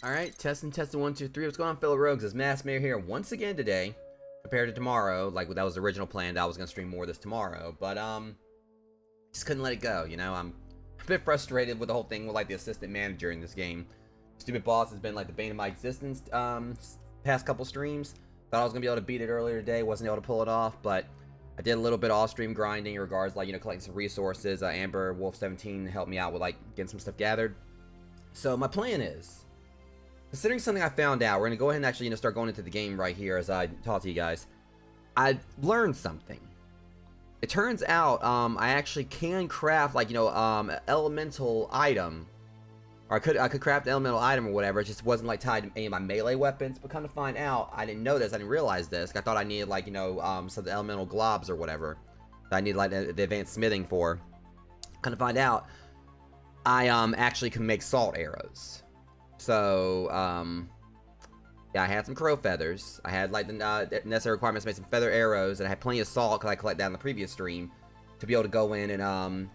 Alright, testing, 1, 2, 3. What's going on, fellow rogues? It's Mass Mayor here once again today, compared to tomorrow. Like, that was the original plan. I was going to stream more of this tomorrow, but, just couldn't let it go, you know? I'm a bit frustrated with the whole thing with, like, the assistant manager in this game. Stupid boss has been, like, the bane of my existence, past couple streams. Thought I was going to be able to beat it earlier today, wasn't able to pull it off, but I did a little bit of off-stream grinding in regards, like, you know, collecting some resources. Amber, Wolf 17 helped me out with, like, getting some stuff gathered. So, my plan is, considering something I found out, we're going to go ahead and actually, you know, start going into the game right here as I talk to you guys. I learned something. It turns out, I actually can craft, like, you know, elemental item. Or I could craft an elemental item or whatever. It just wasn't, like, tied to any of my melee weapons. But come to find out, I didn't know this. I didn't realize this. I thought I needed, like, you know, some of the elemental globs or whatever that I needed, like, the advanced smithing for. Come to find out, I, actually can make salt arrows. So, yeah, I had some crow feathers. I had, like, the necessary requirements to make some feather arrows, and I had plenty of salt, because I collected that in the previous stream, to be able to go in and,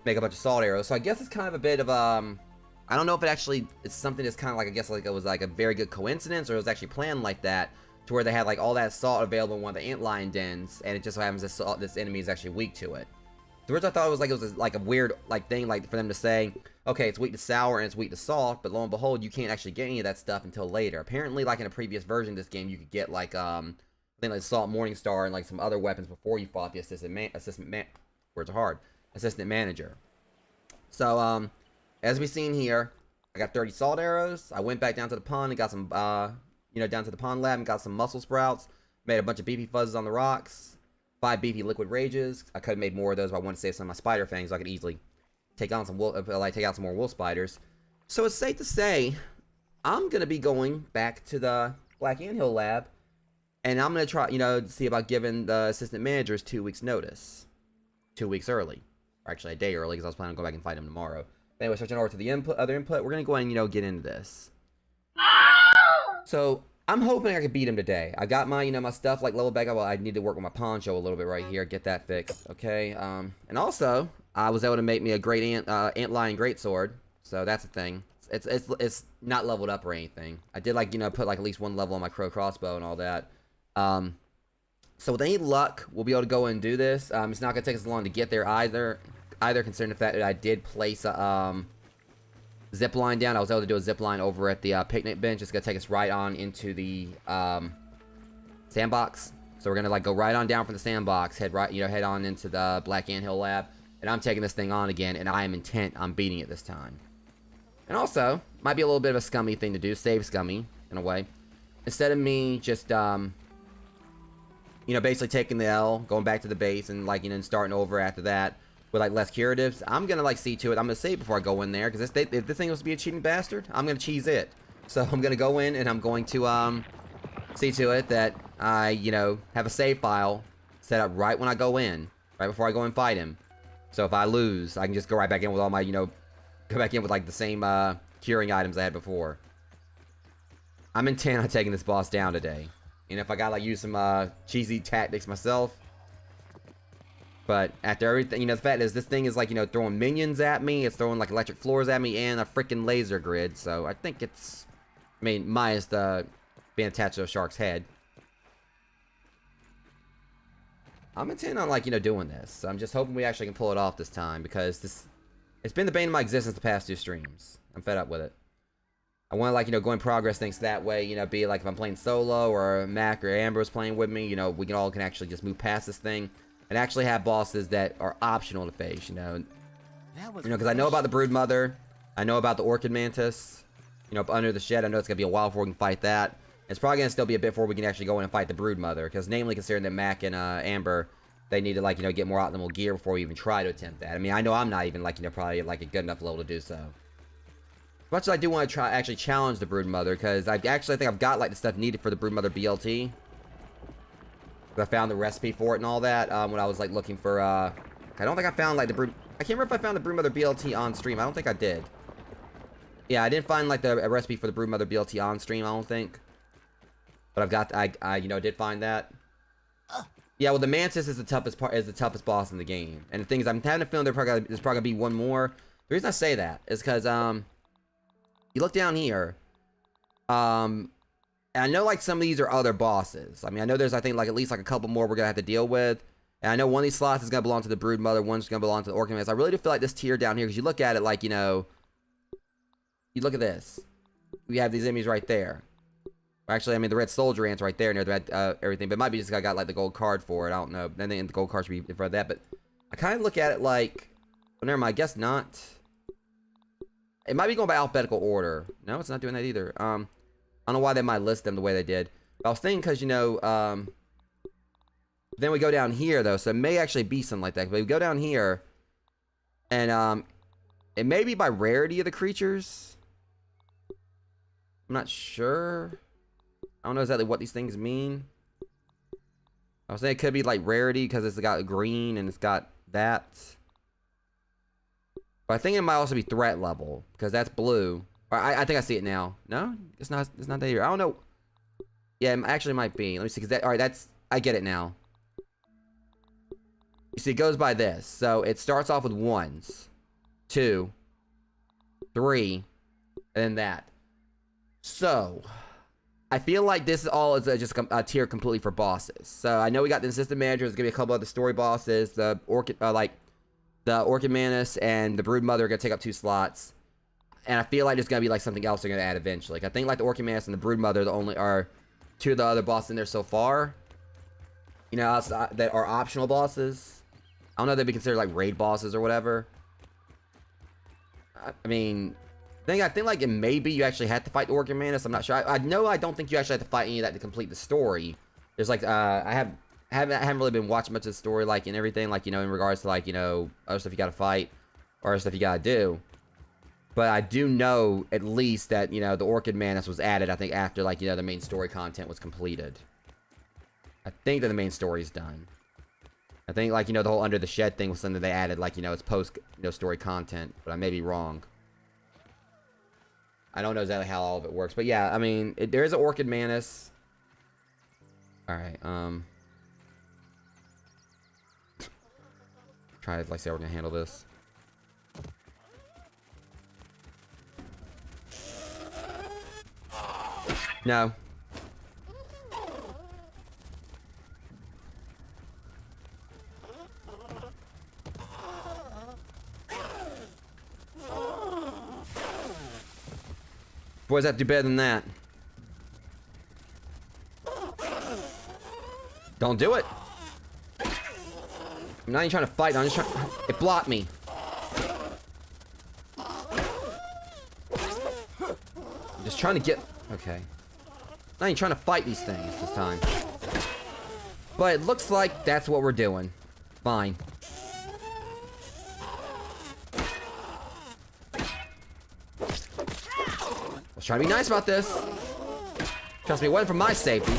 make a bunch of salt arrows. So I guess it's kind of a bit of, I don't know if it actually, it's something that's kind of like, I guess, like, it was, like, a very good coincidence, or it was actually planned like that, to where they had, like, all that salt available in one of the antlion dens, and it just so happens this enemy is actually weak to it. The first I thought it was like a weird, like, thing, like, for them to say, okay, it's weak to sour and it's weak to salt, but lo and behold, you can't actually get any of that stuff until later. Apparently, like, in a previous version of this game, you could get, like, I think, like, Salt Morningstar and, like, some other weapons before you fought the assistant manager. So, as we've seen here, I got 30 salt arrows. I went back down to the pond and got some, you know, down to the pond lab and got some mussel sprouts. Made a bunch of beefy fuzzes on the rocks. 5 beefy liquid rages. I could have made more of those, but I wanted to save some of my spider fangs so I could easily take on some take out some more wolf spiders. So it's safe to say, I'm gonna be going back to the Black Anthill lab, and I'm gonna try, you know, to see about giving the assistant managers 2 weeks notice, 2 weeks early, or actually a day early, because I was planning on going back and fight him tomorrow. But anyway, switching over to the other input, we're gonna go ahead and, you know, get into this. So I'm hoping I can beat him today. I got my, you know, my stuff, like, leveled back up. Well, I need to work with my poncho a little bit right here, get that fixed, okay? And also, I was able to make me a great antlion greatsword, so that's a thing. It's not leveled up or anything. I did, like, you know, put, like, at least 1 level on my crow crossbow and all that. So with any luck, we'll be able to go and do this. It's not gonna take us long to get there either considering the fact that I did place a zip line down. I was able to do a zip line over at the picnic bench. It's gonna take us right on into the sandbox. So we're gonna, like, go right on down from the sandbox, head on into the Black Anthill lab, and I'm taking this thing on again, and I am intent on beating it this time. And also, might be a little bit of a scummy thing to do, save scummy in a way. Instead of me just you know, basically taking the L, going back to the base, and, like, you know, and starting over after that with, like, less curatives, I'm gonna, like, see to it. I'm gonna save before I go in there, because if this thing was to be a cheating bastard, I'm gonna cheese it. So I'm gonna go in and I'm going to see to it that I, you know, have a save file set up right when I go in, right before I go and fight him. So if I lose, I can just go right back in with all my, you know, go back in with, like, the same curing items I had before. I'm intent on taking this boss down today. And if I gotta, like, use some cheesy tactics myself. But after everything, you know, the fact is, this thing is, like, you know, throwing minions at me. It's throwing, like, electric floors at me and a freaking laser grid. So I think it's, I mean, minus the being attached to a shark's head. I'm intent on, like, you know, doing this. I'm just hoping we actually can pull it off this time, because it's been the bane of my existence the past 2 streams. I'm fed up with it. I want to, like, you know, go and progress things that way, you know, be it, like, if I'm playing solo or Mac or Amber is playing with me, you know, we can actually just move past this thing and actually have bosses that are optional to face, you know. Because I know about the Broodmother, I know about the Orchid Mantis, you know, up under the shed. I know it's going to be a while before we can fight that. It's probably going to still be a bit before we can actually go in and fight the Broodmother, because namely considering that Mac and Amber, they need to, like, you know, get more optimal gear before we even try to attempt that. I mean, I know I'm not even, like, you know, probably, like, a good enough level to do so. As much as I do want to try actually challenge the Broodmother, because I think I've got, like, the stuff needed for the Broodmother BLT. I found the recipe for it and all that when I was, like, looking for, I don't think I found, like, I can't remember if I found the Broodmother BLT on stream. I don't think I did. Yeah, I didn't find, like, a recipe for the Broodmother BLT on stream, I don't think. But I've got, I you know, did find that. Yeah, well, the Mantis is the toughest boss in the game. And the thing is, I'm having a feeling there's probably gonna be one more. The reason I say that is because, you look down here, And I know like some of these are other bosses. I mean, I know there's I think like at least like a couple more we're gonna have to deal with. And I know one of these slots is gonna belong to the Brood Mother, one's gonna belong to the Orchid Man. I really do feel like this tier down here, because you look at it like, you know, you look at this. We have these enemies right there. Actually, I mean, the red soldier ants right there near the everything, but it might be just I got like the gold card for it. I don't know. Then the gold card should be in front of that. But I kind of look at it like, well, never mind. I guess not. It might be going by alphabetical order. No, it's not doing that either. I don't know why they might list them the way they did. But I was thinking because, you know, then we go down here though, so it may actually be something like that. But we go down here, and it may be by rarity of the creatures. I'm not sure. I don't know exactly what these things mean. I was saying it could be like rarity because it's got green and it's got that. But I think it might also be threat level because that's blue. Or I think I see it now. No, it's not. It's not that here. I don't know. Yeah, it actually might be. Let me see. Cause that. All right, that's. I get it now. You see, it goes by this. So it starts off with 1s, 2, 3, and then that. So I feel like this is all is just a tier completely for bosses. So I know we got the assistant manager. There's gonna be a couple other story bosses. The Orchid, like the Orchid Manus and the Brood Mother are gonna take up 2 slots. And I feel like there's gonna be like something else they're gonna add eventually. Like, I think like the Orchid Manus and the Brood Mother are 2 of the other bosses in there so far. You know, that are optional bosses. I don't know if they'd be considered like raid bosses or whatever. I mean, I think like it may be you actually had to fight the Orchid Manus. I'm not sure. I know I don't think you actually have to fight any of that to complete the story. There's like I haven't really been watching much of the story like and everything, like, you know, in regards to like, you know, other stuff you gotta fight or other stuff you gotta do. But I do know at least that, you know, the Orchid Manus was added, I think, after like, you know, the main story content was completed. I think that the main story is done. I think like, you know, the whole Under the Shed thing was something they added, like, you know, it's post, you know, story content, but I may be wrong. I don't know exactly how all of it works, but yeah, I mean, there is an Orchid Manus. Alright, try to, like, see how we're gonna handle this. No. Boys have to do better than that. Don't do it. I'm not even trying to fight. I'm just trying. It blocked me. I'm just trying to get. Okay. Not even trying to fight these things this time. But it looks like that's what we're doing. Fine. Let's try to be nice about this. Trust me, it wasn't for my safety.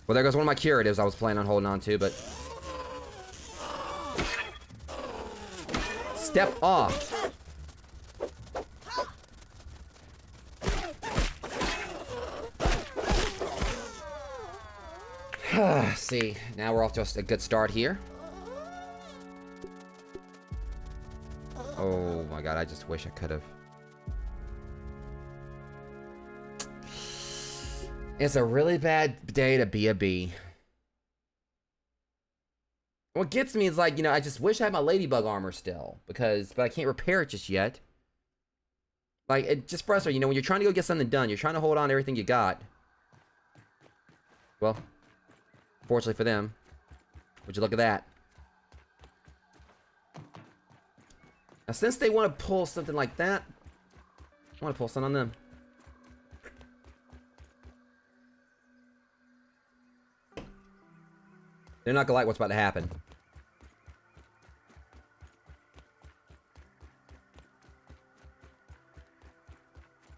Well, there goes one of my curatives I was planning on holding on to, but... Step off. See, now we're off to a good start here. Oh my god, I just wish I could have. It's a really bad day to be a bee. What gets me is like, you know, I just wish I had my ladybug armor still. But I can't repair it just yet. Like, it just frustrates, you know, when you're trying to go get something done, you're trying to hold on to everything you got. Well, fortunately for them. Would you look at that? Now, since they want to pull something like that, I want to pull something on them. They're not gonna like what's about to happen.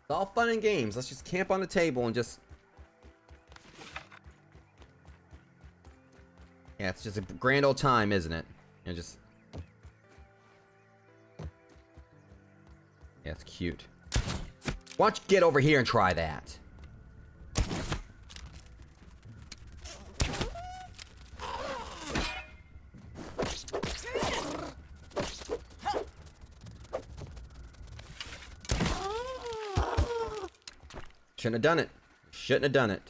It's all fun and games. Let's just camp on the table and just... Yeah, it's just a grand old time, isn't it? And just... Yeah, it's cute. Why don't you get over here and try that? Shouldn't have done it. Shouldn't have done it.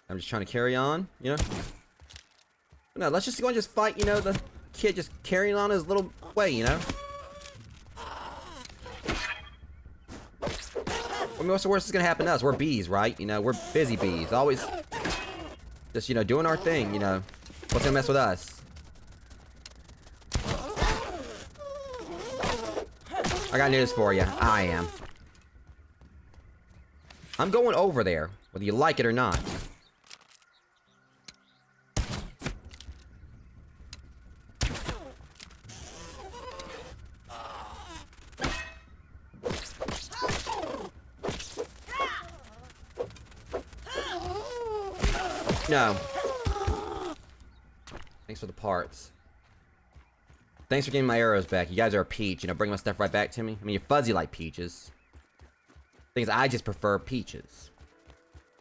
I'm just trying to carry on, you know? No, let's just go and just fight, you know, the kid just carrying on his little way, you know? I mean, what's the worst that's gonna happen to us? We're bees, right? You know, we're busy bees. Always just, you know, doing our thing, you know. What's gonna mess with us? I got news for you. I am. I'm going over there, whether you like it or not. No. Thanks for the parts. Thanks for getting my arrows back. You guys are a peach. You know, bring my stuff right back to me. I mean, you're fuzzy like peaches. Thing is, I just prefer peaches.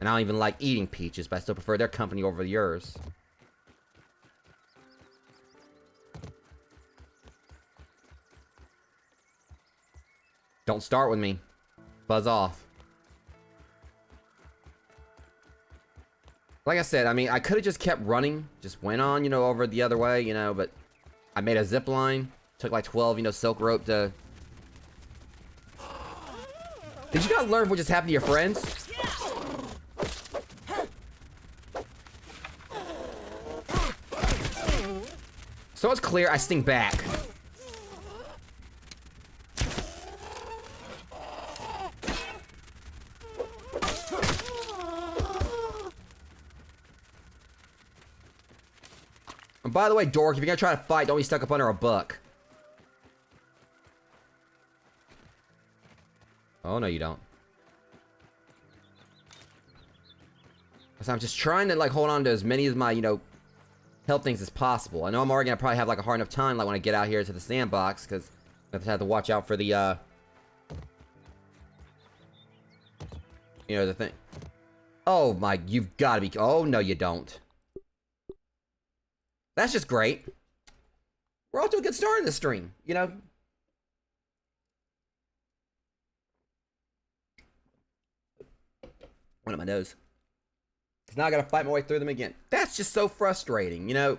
And I don't even like eating peaches, but I still prefer their company over yours. Don't start with me. Buzz off. Like I said, I mean, I could have just kept running. Just went on, you know, over the other way, you know, but I made a zip line. Took like 12, you know, silk rope to... Did you not learn what just happened to your friends? So it's clear, I sting back. And by the way, dork, if you're gonna try to fight, don't be stuck up under a book. Oh, no, you don't. So I'm just trying to, like, hold on to as many of my, you know, health things as possible. I know I'm already gonna probably have, like, a hard enough time, like, when I get out here to the sandbox, because I have to watch out for the, you know, the thing. Oh, my, you've got to be... Oh, no, you don't. That's just great. We're off to a good start in the stream, you know? One on my nose. Because now I gotta fight my way through them again. That's just so frustrating, you know?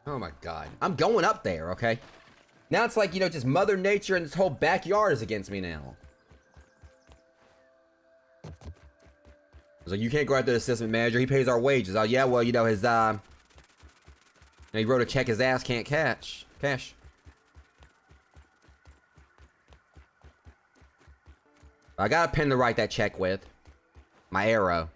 Oh my god. I'm going up there, okay? Now it's like, you know, just Mother Nature and this whole backyard is against me now. It's like, you can't go after the assistant manager. He pays our wages. Oh, yeah, well, you know, his, he wrote a check his ass can't cash. I got a pen to write that check with. My arrow.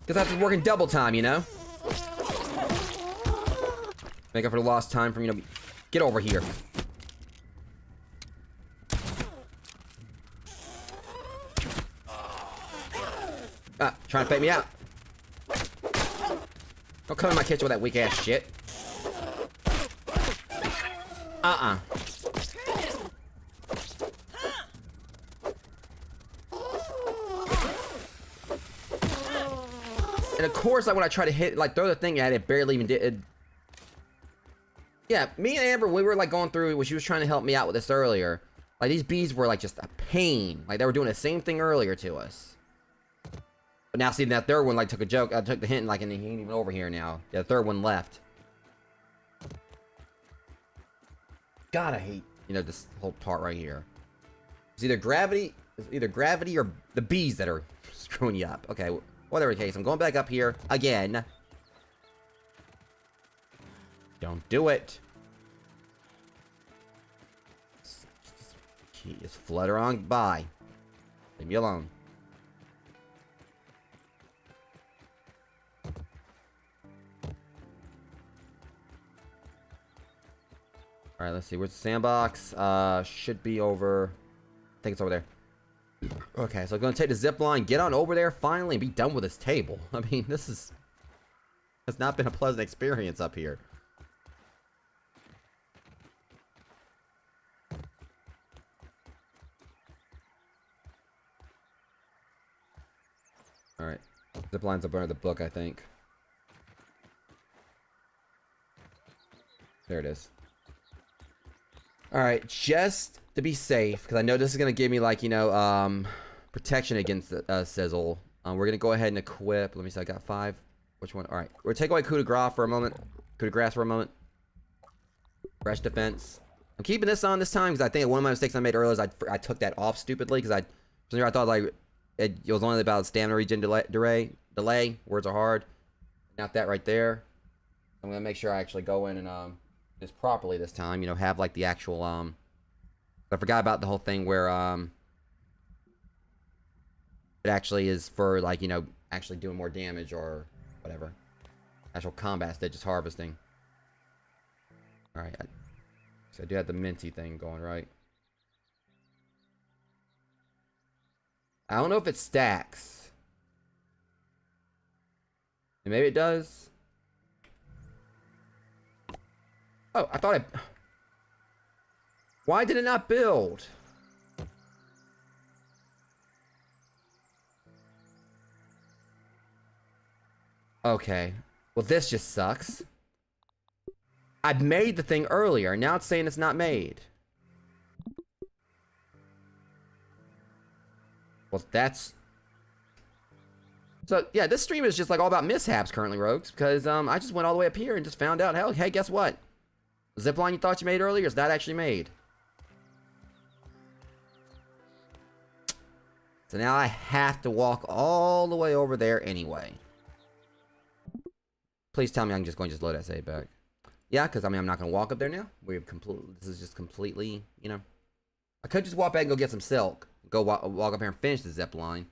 Because I've been working double time, you know? Make up for the lost time from, you know... Get over here. Ah, trying to fake me out. Don't come in my kitchen with that weak ass shit. Uh-uh. And of course, like when I try to hit, like throw the thing at it, barely even did it. Yeah, me and Amber, we were like going through, when she was trying to help me out with this earlier. Like these bees were like just a pain. Like they were doing the same thing earlier to us. But now, see, that third one, like, took a joke. I took the hint, like, and he ain't even over here now. Yeah, the third one left. God, I hate, you know, this whole part right here. It's either gravity or the bees that are screwing you up. Okay, whatever the case, I'm going back up here again. Don't do it. Just flutter on by. Leave me alone. Alright, let's see. Where's the sandbox? Should be over... I think it's over there. Okay, so I'm going to take the zip line, get on over there finally, and be done with this table. I mean, this is... has not been a pleasant experience up here. Alright. Zip line's up under the book, I think. There it is. Alright, just to be safe, because I know this is going to give me, like, you know, protection against sizzle. We're going to go ahead and equip. Let me see, I got 5. Which one? Alright, we're going to take away coup de grace for a moment. Coup de grace for a moment. Fresh defense. I'm keeping this on this time, because I think one of my mistakes I made earlier is I took that off stupidly, because I thought, like, it was only about stamina regen delay. Words are hard. Not that right there. I'm going to make sure I actually go in and, this properly this time, you know, have like the actual I forgot about the whole thing where it actually is for, like, you know, actually doing more damage or whatever. Actual combat instead, just harvesting. Alright, so I do have the minty thing going, right? I don't know if it stacks. And maybe it does. Oh, I thought Why did it not build? Okay. Well, this just sucks. I'd made the thing earlier. Now it's saying it's not made. Well, that's... So, yeah, this stream is just, like, all about mishaps currently, Rogues. Because, I just went all the way up here and just found out, hell, hey, guess what? The zipline you thought you made earlier is not actually made. So now I have to walk all the way over there anyway. Please tell me I'm just going to just load that save back. Yeah, because, I mean, I'm not going to walk up there now. This is just completely, you know. I could just walk back and go get some silk. Go walk up here and finish the zip line.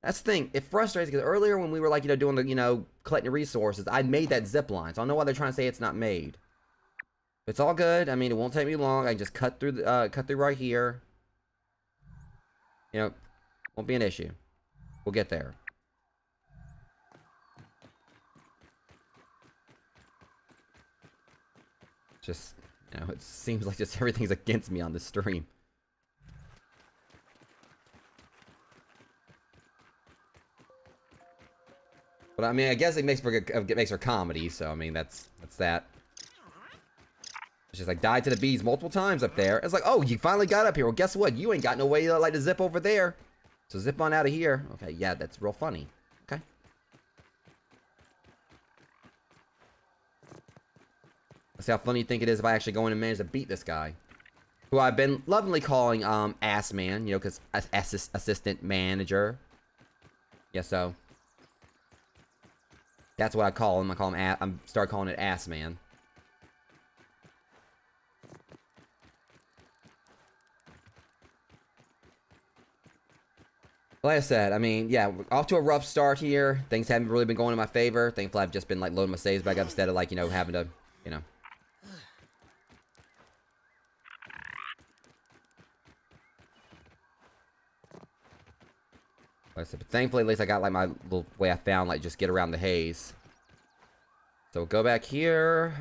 That's the thing. It frustrates because earlier when we were, like, you know, doing the, you know, collecting the resources, I made that zip line. So I don't know why they're trying to say it's not made. It's all good. I mean, it won't take me long. I can just cut through right here. You know, won't be an issue. We'll get there. Just, you know, it seems like just everything's against me on this stream. But I mean, I guess it makes for comedy. So I mean, that's that. It's just like died to the bees multiple times up there. It's like, oh, you finally got up here. Well, guess what? You ain't got no way to, like, to zip over there. So zip on out of here. Okay, yeah, that's real funny. Okay. Let's see how funny you think it is if I actually go in and manage to beat this guy. Who I've been lovingly calling Ass Man, you know, because assistant manager. Yeah, so that's what I call him. I'm start calling it Ass Man. Like I said, I mean, yeah, we're off to a rough start here. Things haven't really been going in my favor. Thankfully, I've just been, like, loading my saves back up instead of, like, you know, having to, you know. Like I said, but thankfully, at least I got, like, my little way I found, like, just get around the haze. So go back here.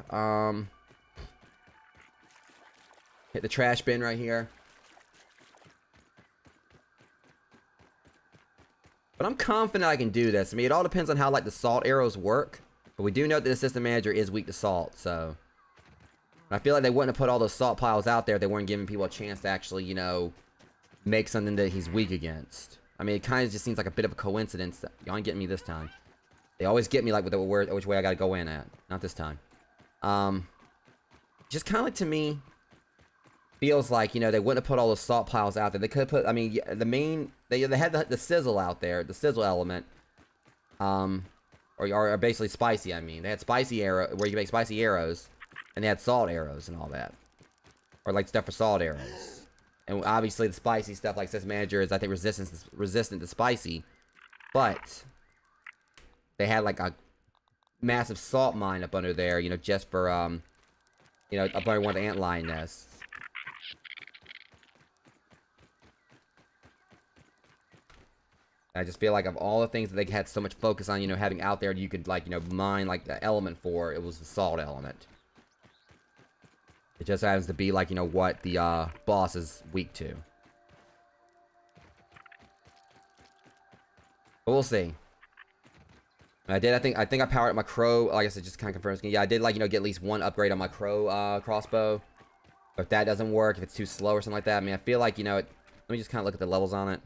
Hit the trash bin right here. But I'm confident I can do this. I mean, it all depends on how, like, the salt arrows work. But we do know that the assistant manager is weak to salt, so. I feel like they wouldn't have put all those salt piles out there if they weren't giving people a chance to actually, you know, make something that he's weak against. I mean, it kind of just seems like a bit of a coincidence. Y'all ain't getting me this time. They always get me, like, with the word, which way I gotta go in at. Not this time. Just kind of like, to me, feels like, you know, they wouldn't have put all those salt piles out there. They could have put, I mean, the main, they had the sizzle out there, the sizzle element, or basically spicy, I mean. They had spicy arrow, where you can make spicy arrows, and they had salt arrows and all that. Or, like, stuff for salt arrows. And obviously the spicy stuff, like Assistant Manager, is, I think, resistant to spicy. But they had, like, a massive salt mine up under there, you know, just for, you know, up under one of the antlion nests. I just feel like of all the things that they had so much focus on, you know, having out there, you could, like, you know, mine, like, the element for, it was the salt element. It just happens to be, like, you know, what the, boss is weak to. But we'll see. I did. I think I powered up my crow. Like I said, just kind of confirms. Yeah, I did like get at least one upgrade on my crow crossbow. But if that doesn't work, if it's too slow or something like that, I mean, I feel like let me just kind of look at the levels on it,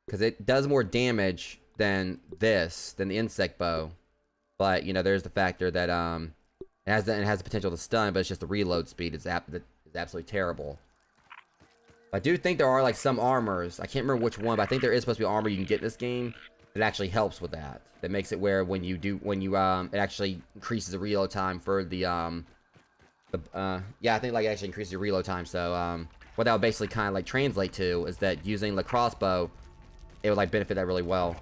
because it does more damage than the insect bow. But there's the factor that it has the potential to stun, but it's just the reload speed is absolutely terrible. I do think there are like some armors. I can't remember which one, but I think there is supposed to be armor you can get in this game that actually helps with that. That makes it where when you it actually increases the reload time for the yeah, I think like it actually increases your reload time. So what that would basically kind of like translate to is that using the crossbow, it would like benefit that really well.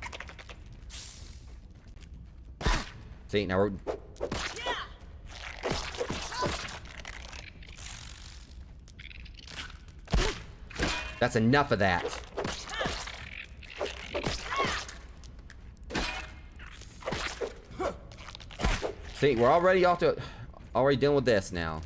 See, now we're that's enough of that. See, we're already dealing with this now.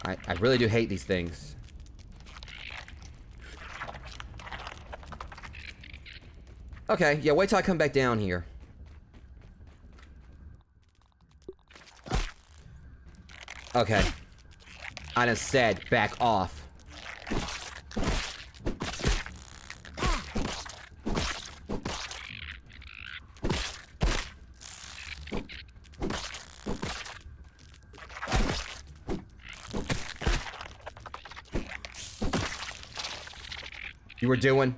I really do hate these things. Okay, yeah, wait till I come back down here. Okay. I done said, back off. You were doing?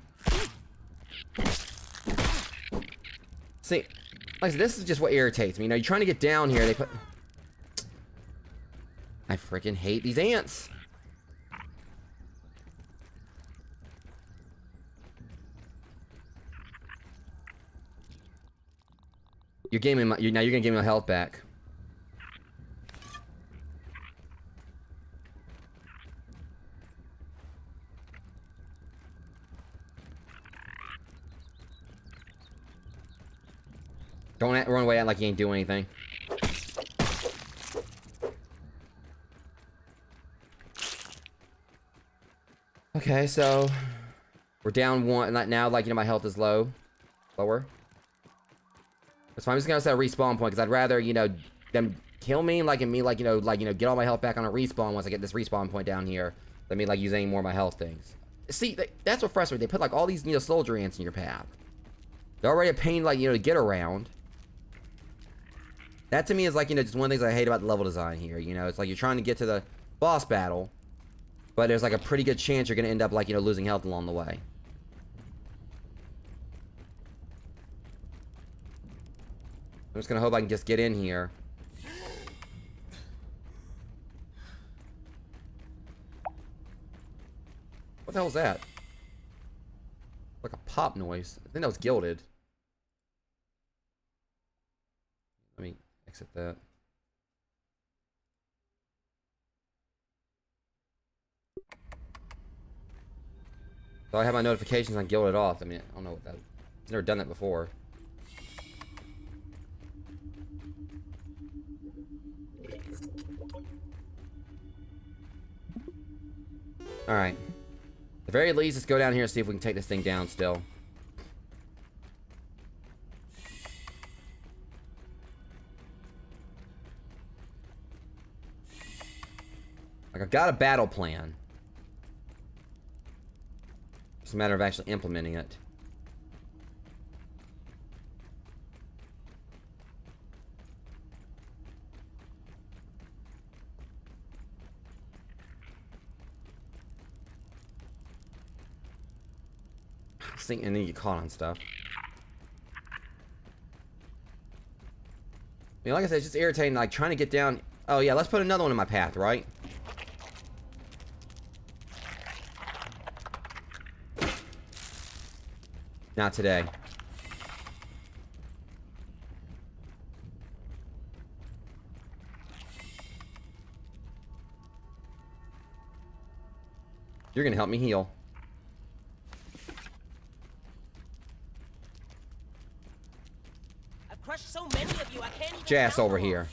See, like this is just what irritates me. You're trying to get down here, they put... I freaking hate these ants. You're gaming my, now you're gonna give me my health back. Don't run away like you ain't doing anything. Okay, so we're down one. Now, like, my health is lower. That's fine. I'm just gonna set a respawn point because I'd rather, them kill me, and get all my health back on a respawn once I get this respawn point down here. Let me use any more of my health things. See, that's what frustrates me. They put like all these, soldier ants in your path. They're already a pain, to get around. That to me is just one of the things I hate about the level design here. It's like you're trying to get to the boss battle, but there's like a pretty good chance you're gonna end up losing health along the way. I'm just gonna hope I can just get in here. What the hell was that? Like a pop noise. I think that was gilded. Let me exit that. So I have my notifications on gilded off. I mean, I don't know what that... I've never done that before. Alright. At the very least, let's go down here and see if we can take this thing down still. Like, I've got a battle plan. It's a matter of actually implementing it. And then you get caught on stuff. I mean, like I said, it's just irritating, trying to get down. Oh yeah, let's put another one in my path, right? Not today. You're gonna help me heal. crushed so many of you, I can't even Jazz count over them all. here.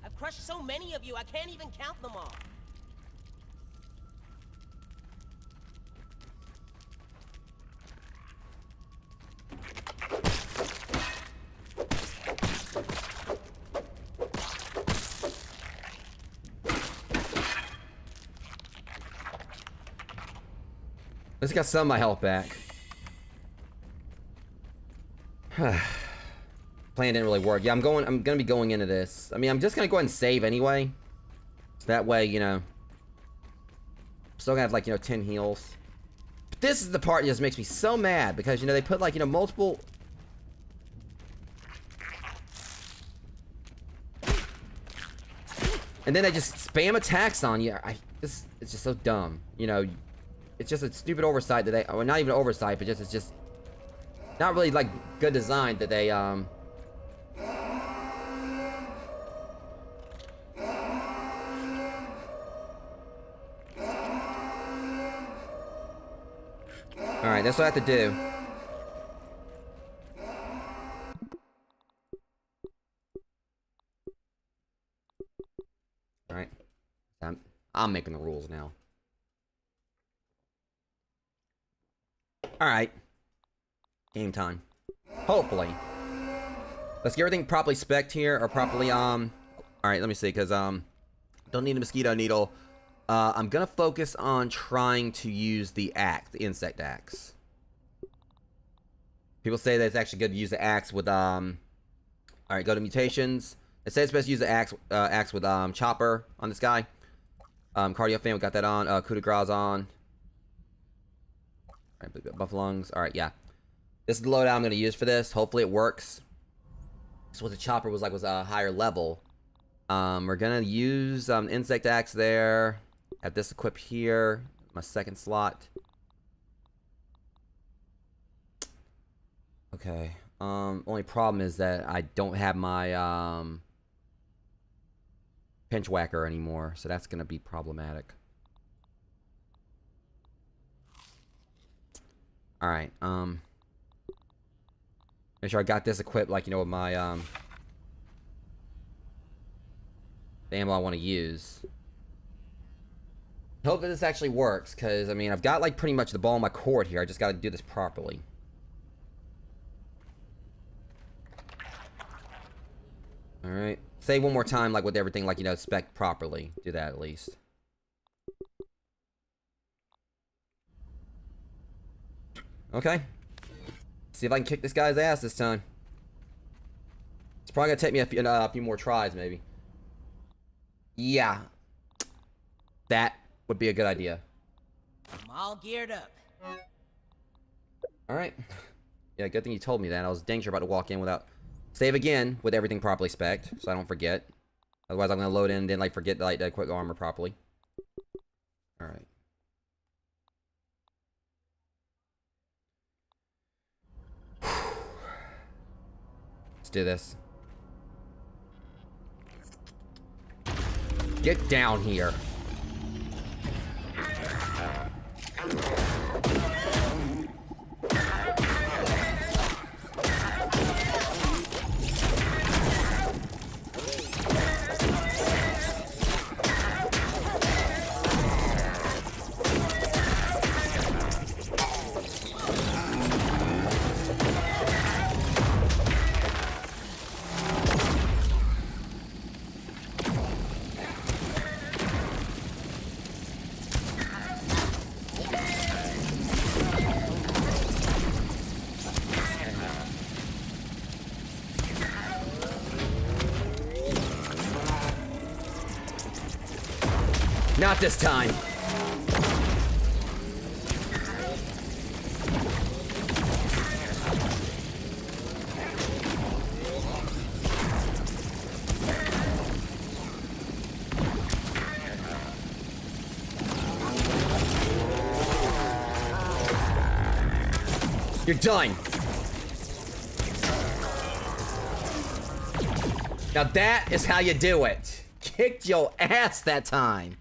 I've crushed so many of you, I can't even count them all. At least I got some of my health back. Plan didn't really work. Yeah, I'm gonna be going into this. I mean, I'm just gonna go ahead and save anyway. So that way, you know. Still gonna have like, you know, 10 heals. But this is the part that just makes me so mad because, you know, they put like, you know, multiple. And then they just spam attacks on you. It's just so dumb. You know, it's just a stupid oversight that they, or not even oversight, but it's just not really like good design that they Alright, that's what I have to do. Alright. I'm making the rules now. Alright. Game time. Hopefully. Let's get everything properly spec'd here, or properly, Alright, let me see, because, don't need a mosquito needle. I'm gonna focus on trying to use the axe, the insect axe. People say that it's actually good to use the axe with, Alright, go to mutations. It says it's best to use the axe with, chopper on this guy. Cardio fan, we got that on. Coup de grace on. Alright, buff lungs. Alright, yeah. This is the loadout I'm gonna use for this. Hopefully it works. So what the chopper was a higher level. We're gonna use insect axe there. Have this equipped here. My second slot. Okay. Only problem is that I don't have my pinch whacker anymore, so that's gonna be problematic. Alright, make sure I got this equipped, like, you know, with my the ammo I want to use. Hope that this actually works, because, I mean, I've got, like, pretty much the ball in my court here. I just gotta do this properly. Alright. Say one more time, like, with everything, like, you know, spec properly. Do that, at least. Okay. See if I can kick this guy's ass this time. It's probably gonna take me a few more tries, maybe. Yeah. That would be a good idea. I'm all geared up. Alright. Yeah, good thing you told me that. I was dang sure about to walk in without... Save again with everything properly spec'd, so I don't forget. Otherwise I'm gonna load in and then, like, forget to, like, equip armor properly. Alright. Let's do this. Get down here. Not this time. You're done. Now that is how you do it. Kicked your ass that time.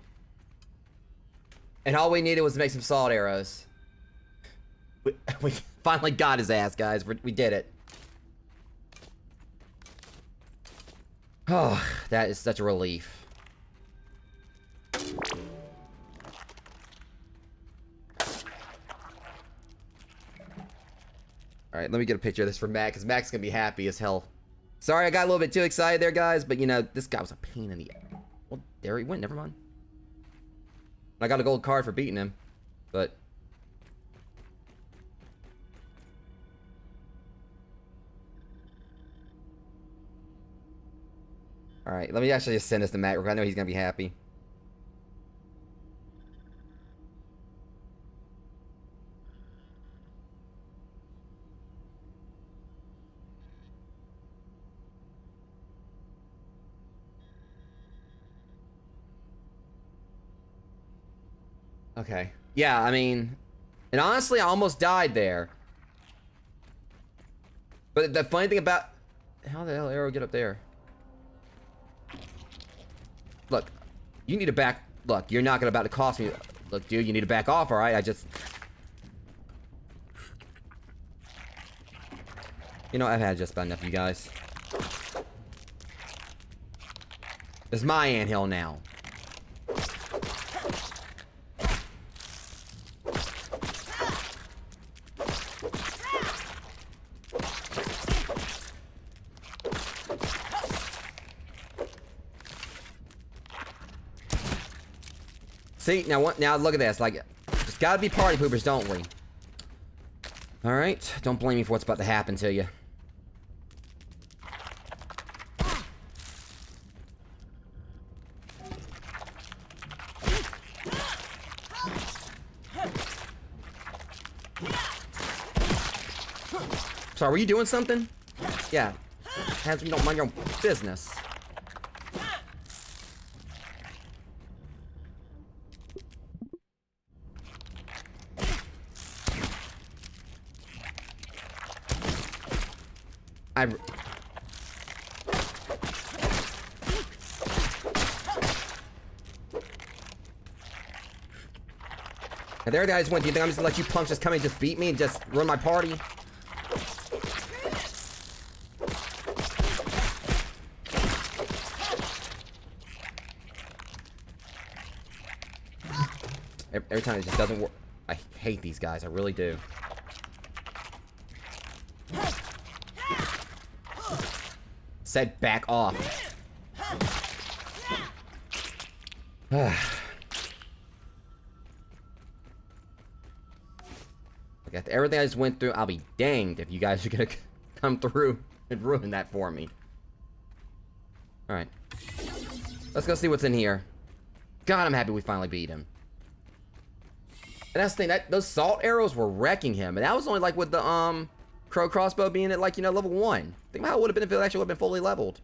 And all we needed was to make some salt arrows. Finally got his ass, guys. We did it. Oh, that is such a relief. Alright, let me get a picture of this for Mac, because Mac's gonna be happy as hell. Sorry, I got a little bit too excited there, guys, but you know, this guy was a pain in the... Well, there he went, never mind. I got a gold card for beating him, but... Alright, let me actually just send this to Mac. I know he's gonna be happy. Okay. Yeah, I mean... And honestly, I almost died there. But the funny thing about... How the hell did Arrow get up there? Look, you need to back... Look, you're not about to cost me... Look, dude, you need to back off, alright? I just... You know, I've had just about enough of you guys. This is my anthill now. See, now look at this. Like, just gotta be party poopers, don't we? Alright, don't blame me for what's about to happen to you. Sorry, were you doing something? Yeah. You don't mind your own business. And there, guys, went. Do you think I'm just gonna let you punks just come in and just beat me and just ruin my party? Every time it just doesn't work. I hate these guys. I really do. Said back off. After everything I just went through, I'll be danged if you guys are gonna come through and ruin that for me. Alright. Let's go see what's in here. God, I'm happy we finally beat him. And that's the thing, those salt arrows were wrecking him. And that was only like with the crow crossbow being at, like, you know, level 1. Think about how it would have been if it actually would have been fully leveled.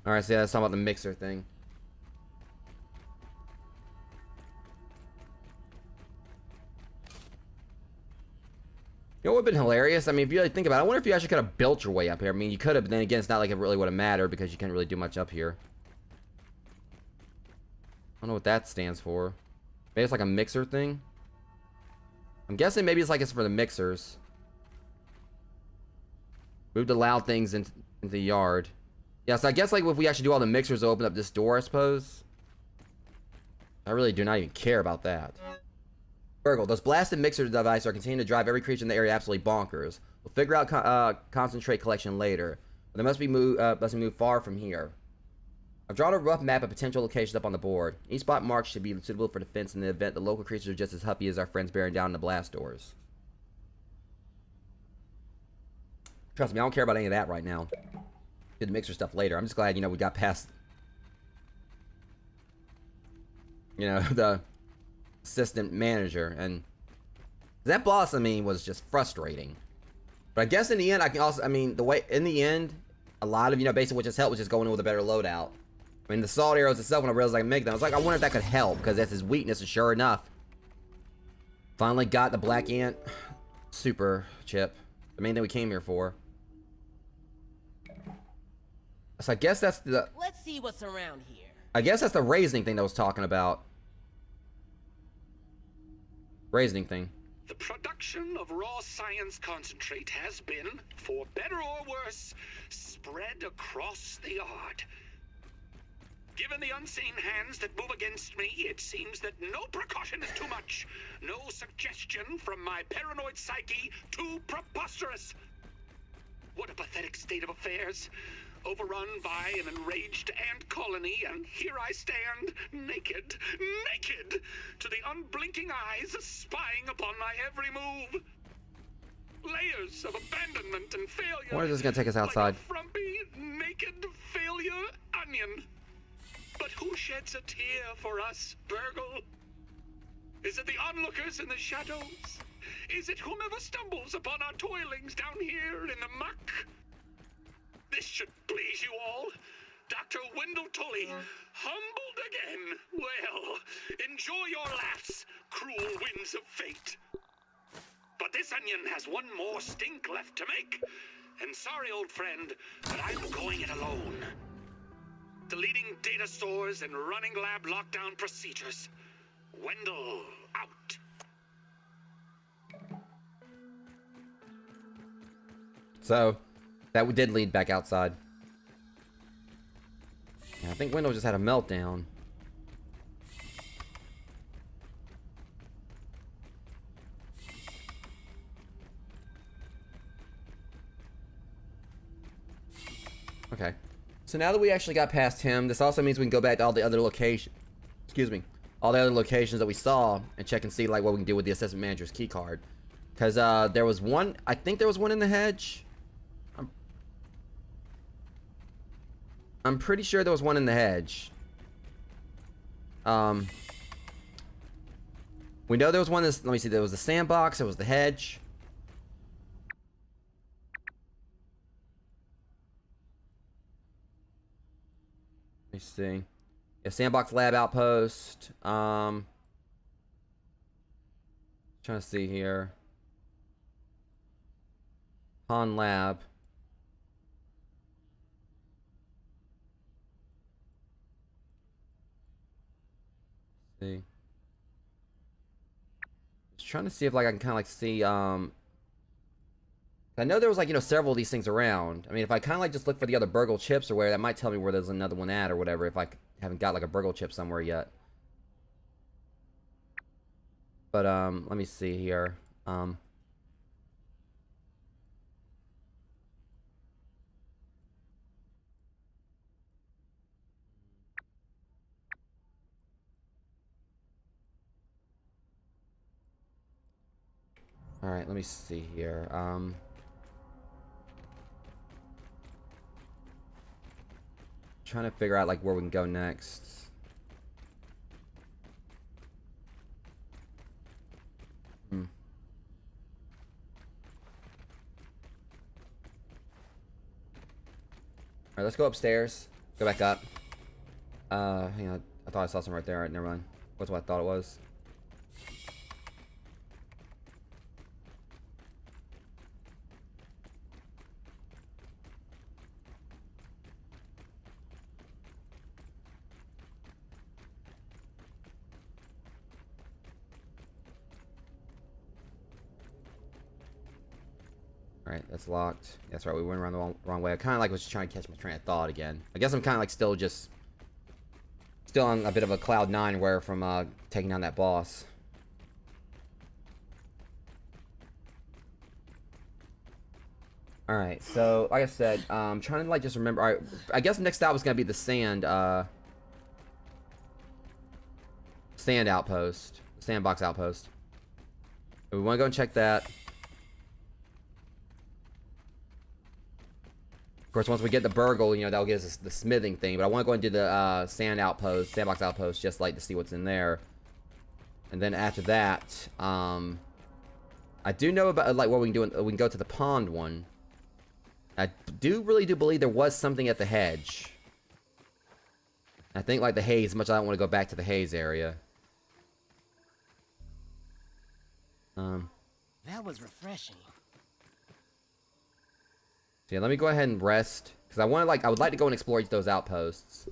Alright, so yeah, let's talk about the mixer thing. You know what would have been hilarious? I mean, if you really think about it, I wonder if you actually could have built your way up here. I mean, you could have, but then again, it's not like it really would have mattered because you can't really do much up here. I don't know what that stands for. Maybe it's like a mixer thing? I'm guessing maybe it's like it's for the mixers. Move the loud things into the yard. Yeah, so I guess like if we actually do all the mixers, it'll open up this door, I suppose. I really do not even care about that. Virgil, those blasted mixer devices are continuing to drive every creature in the area absolutely bonkers. We'll figure out concentrate collection later. But they must be moved far from here. I've drawn a rough map of potential locations up on the board. Each spot marked should be suitable for defense in the event the local creatures are just as huffy as our friends bearing down the blast doors. Trust me, I don't care about any of that right now. Do the mixer stuff later. I'm just glad, you know, we got past, you know, the assistant manager. And that boss, I mean, was just frustrating. But I guess in the end, I can also, I mean, the way, in the end, a lot of, you know, basically what just helped was just going in with a better loadout. I mean, the salt arrows itself, when I realized I could make them, I was like, I wonder if that could help, because that's his weakness, and sure enough, finally got the black ant super chip. The main thing we came here for. So I guess that's the... Let's see what's around here. I guess that's the raisioning thing that I was talking about. Raisioning thing. The production of raw science concentrate has been, for better or worse, spread across the yard. Given the unseen hands that move against me, it seems that no precaution is too much. No suggestion from my paranoid psyche too preposterous. What a pathetic state of affairs. Overrun by an enraged ant colony, and here I stand, naked, to the unblinking eyes spying upon my every move. Layers of abandonment and failure. Where is this gonna take us outside? Like a frumpy, naked failure onion. But who sheds a tear for us, Burgle? Is it the onlookers in the shadows? Is it whomever stumbles upon our toilings down here in the muck? This should please you all. Dr. Wendell Tully, humbled again. Well, enjoy your laughs, cruel winds of fate. But this onion has one more stink left to make. And sorry, old friend, but I'm going it alone. Deleting data stores and running lab lockdown procedures. Wendell out. So, that did lead back outside. Yeah, I think Wendell just had a meltdown. Okay. So now that we actually got past him, this also means we can go back to all the other locations. Excuse me. All the other locations that we saw and check and see like what we can do with the assistant manager's key card. Because there was one, I think there was one in the hedge. I'm pretty sure there was one in the hedge. We know there was one let me see, there was the sandbox, there was the hedge. Let me see. Yeah, sandbox lab outpost. Trying to see here. Pond lab. See. Just trying to see if like I can kind of like see I know there was like, you know, several of these things around. I mean, if I kind of like just look for the other burgle chips or where, that might tell me where there's another one at or whatever if I haven't got like a burgle chip somewhere yet. But let me see here. All right, let me see here. Trying to figure out like where we can go next. All right, let's go upstairs. Go back up. Hang on. I thought I saw some right there. All right, never mind. What's what I thought it was. Alright, that's locked. That's right, we went around the wrong way. I kind of like was just trying to catch my train of thought again. I guess I'm kind of like still on a bit of a cloud 9 where from taking down that boss. Alright, so like I said, I'm trying to like just remember. Alright, I guess next stop was gonna be the sand outpost. Sandbox outpost. We wanna go and check that. Of course, once we get the burgle, you know, that'll give us the smithing thing. But I want to go and do the sandbox outpost, just like to see what's in there. And then after that, I do know about like what we can do. We can go to the pond one. I really do believe there was something at the hedge. I think like the haze. Much as I don't want to go back to the haze area. That was refreshing. Yeah, let me go ahead and rest because I would like to go and explore those outposts.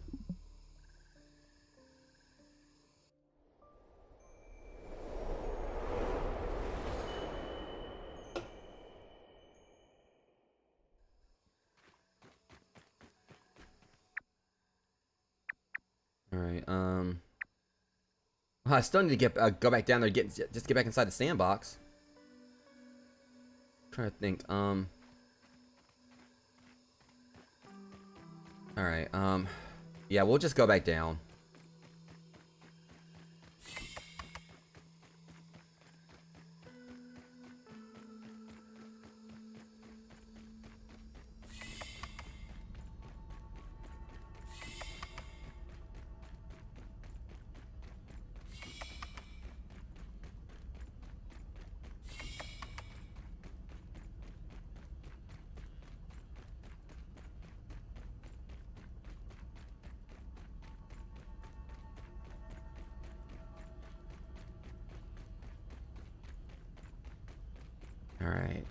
I still need to get go back down there, just get back inside the sandbox. I'm trying to think. All right. Yeah, we'll just go back down. All right.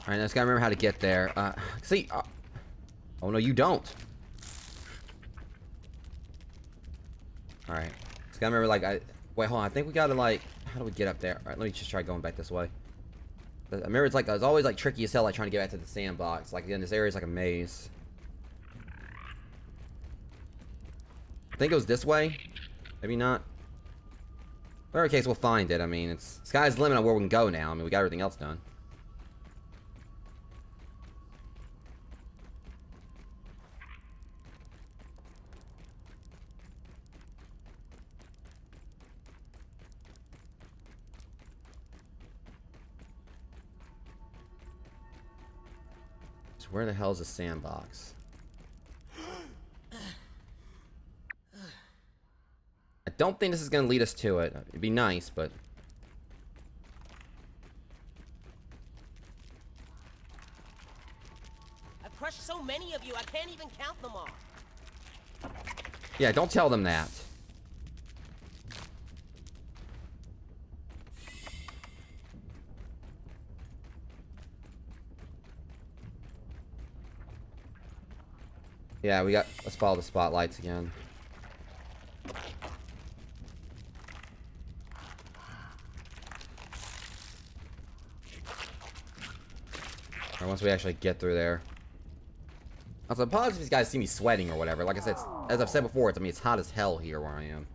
Alright, I just gotta remember how to get there. See, oh no, you don't. Alright. Just gotta remember, like, wait, hold on, I think we gotta, like, how do we get up there? Alright, let me just try going back this way. I remember it's like, it's always, like, tricky as hell, like, trying to get back to the sandbox. Like, again, this area is like a maze. I think it was this way. Maybe not. Whatever case, we'll find it. I mean, it's sky's the limit on where we can go now. I mean, we got everything else done. Where the hell is the sandbox? I don't think this is going to lead us to it. It'd be nice, but... I've crushed so many of you, I can't even count them all. Yeah, don't tell them that. Yeah, let's follow the spotlights again. Or once we actually get through there. Also, apologies if these guys see me sweating or whatever. Like I said, as I've said before, I mean, it's hot as hell here where I am.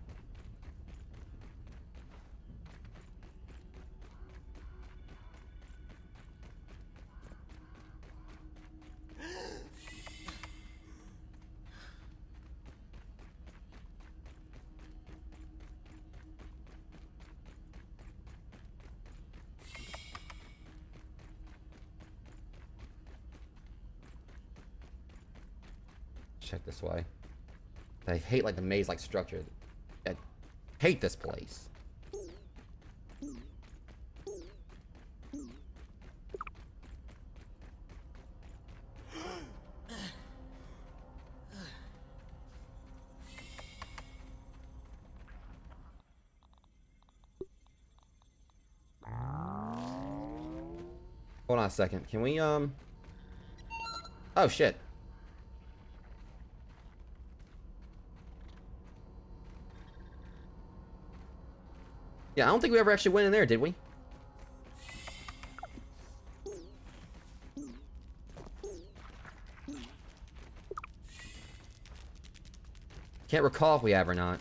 Check this way. I hate like the maze-like structure. I hate this place. Hold on a second. Can we oh shit. Yeah, I don't think we ever actually went in there, did we? Can't recall if we have or not.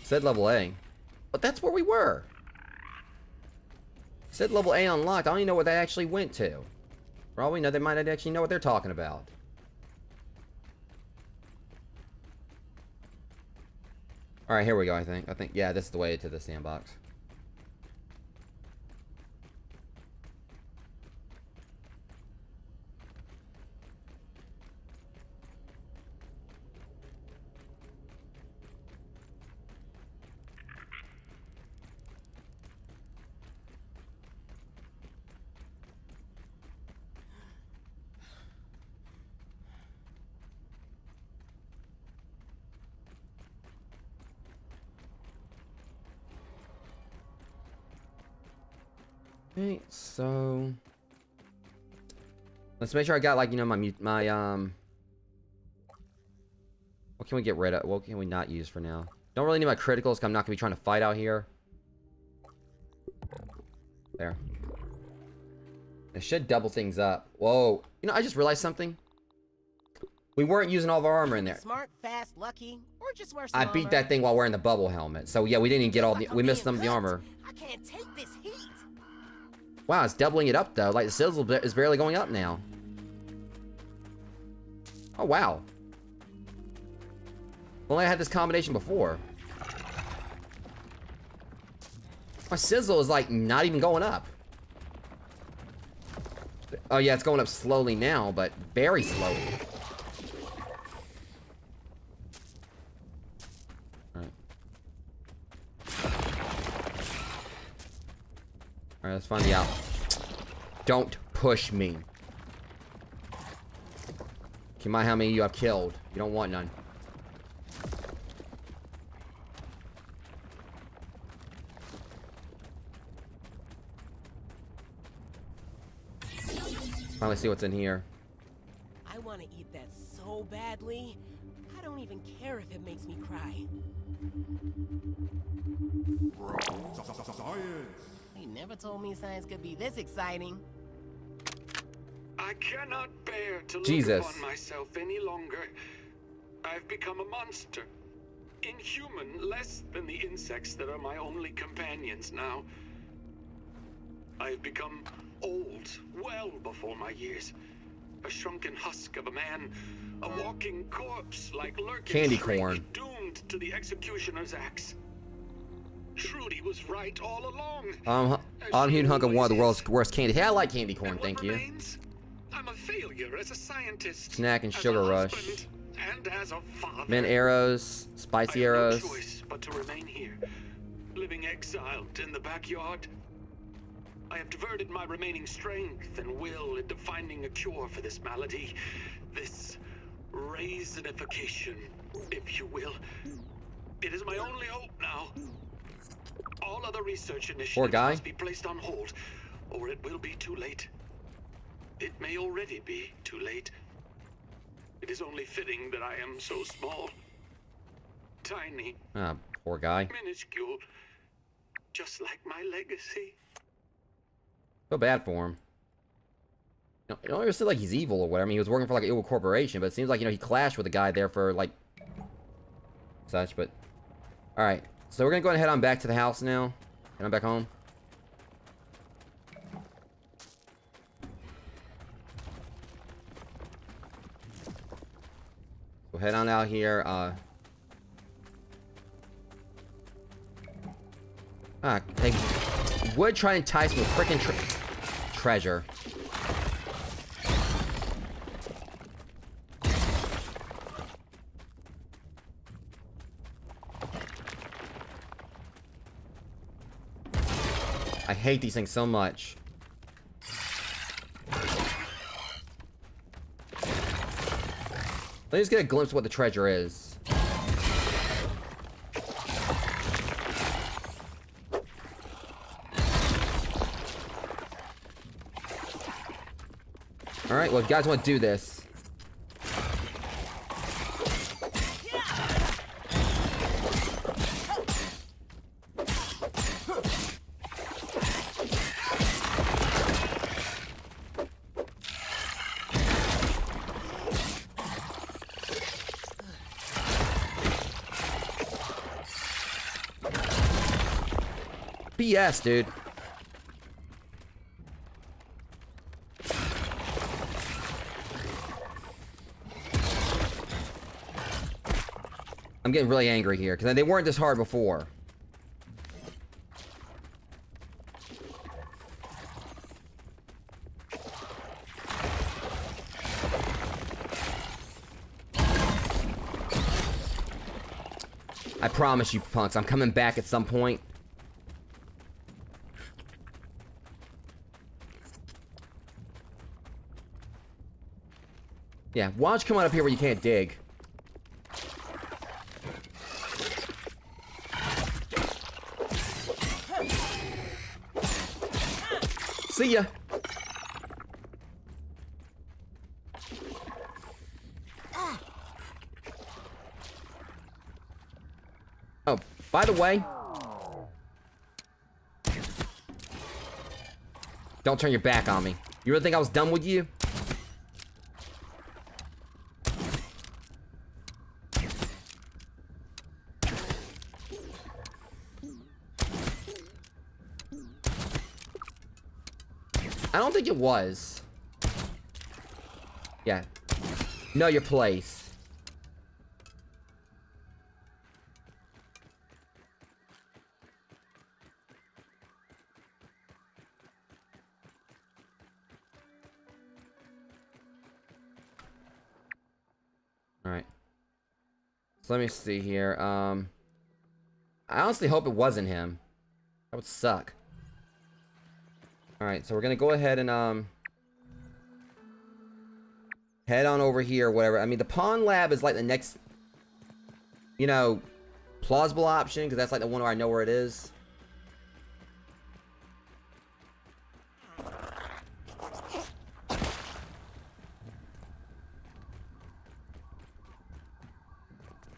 Said level A. But that's where we were. Said level A unlocked. I don't even know what that actually went to. For all we know, they might not actually know what they're talking about. Alright, here we go, I think. Yeah, this is the way to the sandbox. Okay, so let's make sure I got, like, you know, my what can we get rid of? What can we not use for now? Don't really need my criticals because I'm not gonna be trying to fight out here. There. It should double things up. Whoa. You know, I just realized something. We weren't using all of our armor in there. Smart, fast, lucky, or just wear some I beat armor. that thing while wearing the bubble helmet. So yeah, we didn't even get all the, we missed some of the armor. I can't take this heat. Wow, it's doubling it up though. Like the sizzle is barely going up now. Oh wow. Well, I had this combination before. My sizzle is like not even going up. Oh yeah, it's going up slowly now, but very slowly. Alright, let's find the out. Don't push me. Keep in mind how many you have killed. You don't want none. Finally see what's in here. I want to eat that so badly. I don't even care if it makes me cry. He never told me science could be this exciting. I cannot bear to Jesus. look upon myself any longer. I've become a monster. Inhuman, less than the insects that are my only companions now. I've become old, well before my years. A shrunken husk of a man, a walking corpse like lurking Candy shrink, corn. doomed to the executioner's axe. Trudy was right all along. I'm huge hunk of one of the world's worst candy. Hey, I like candy corn, And thank what you. remains? I'm a failure as a scientist. Snack and as sugar a rush. husband, and as a father. Mint arrows, spicy arrows. I have no choice but to remain here, living exiled in the backyard. I have diverted my remaining strength and will into finding a cure for this malady, this raisinification, if you will. It is my only hope now. All other research initiatives guy. must be placed on hold, or it will be too late. It may already be too late. It is only fitting that I am so small, tiny, Ah, poor guy. minuscule, just like my legacy. Feel bad for him. You don't ever say like he's evil or whatever. I mean, he was working for like an evil corporation, but it seems like, you know, he clashed with a guy there for like such. But all right, so we're gonna go ahead and head on back to the house now. Head on back home. We'll head on out here. They would try and entice me with freaking treasure. I hate these things so much. Let me just get a glimpse of what the treasure is. Alright, well, if you guys want to do this. BS, dude. I'm getting really angry here because they weren't this hard before. I promise you, punks, I'm coming back at some point. Yeah, why don't you come on up here where you can't dig? See ya. Oh, by the way, don't turn your back on me. You really think I was done with you? I don't think it was. Yeah. Know your place. Alright. So let me see here. I honestly hope it wasn't him. That would suck. Alright, so we're gonna go ahead and head on over here or whatever. I mean, the pawn lab is like the next, you know, plausible option, because that's like the one where I know where it is.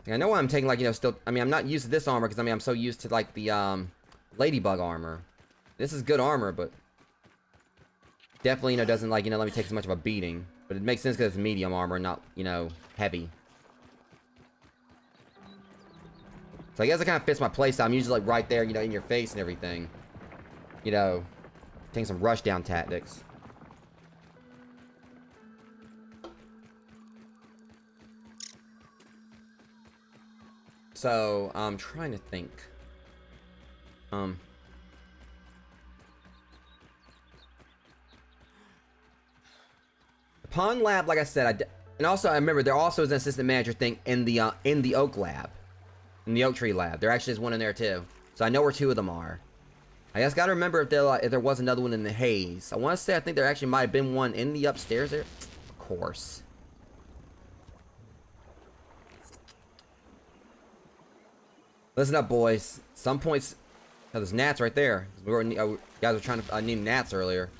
I know why I'm taking, like, you know, still, I mean, I'm not used to this armor, because, I mean, I'm so used to, like, the, ladybug armor. This is good armor, but definitely, you know, doesn't, like, you know, let me take so much of a beating. But it makes sense because it's medium armor, not, you know, heavy. So I guess it kind of fits my playstyle. I'm usually, like, right there, you know, in your face and everything. You know, taking some rushdown tactics. So, I'm trying to think. The Pawn Lab, like I said, and also I remember there also is an assistant manager thing in the Oak Lab, in the Oak Tree Lab. There actually is one in there too. So I know where two of them are. I just gotta remember if there was another one in the Haze. I want to say I think there actually might have been one in the upstairs there. Of course. Listen up, boys. Some points. Oh, there's gnats right there. You guys were trying to name gnats earlier.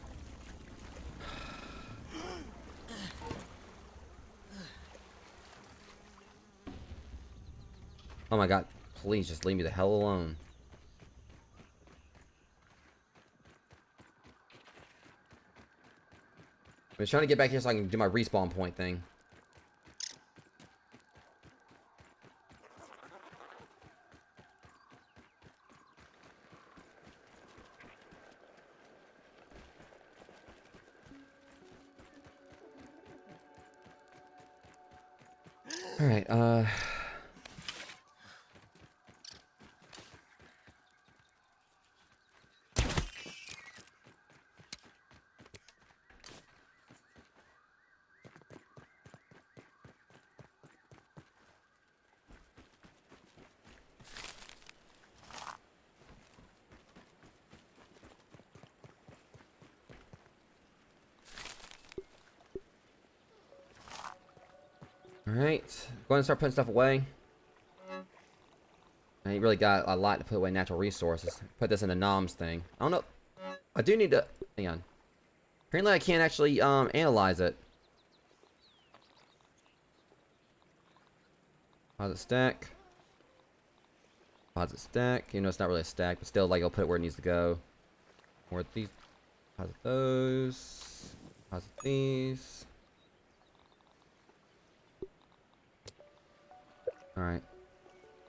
Oh my god. Please just leave me the hell alone. I'm just trying to get back here so I can do my respawn point thing. Alright, Alright, go ahead and start putting stuff away. I ain't really got a lot to put away natural resources. Put this in a noms thing. I don't know. I do need to... Hang on. Apparently I can't actually analyze it. Deposit stack. Deposit stack. You know, it's not really a stack, but still, like, I'll put it where it needs to go. More of these. Deposit those. Deposit these. Alright.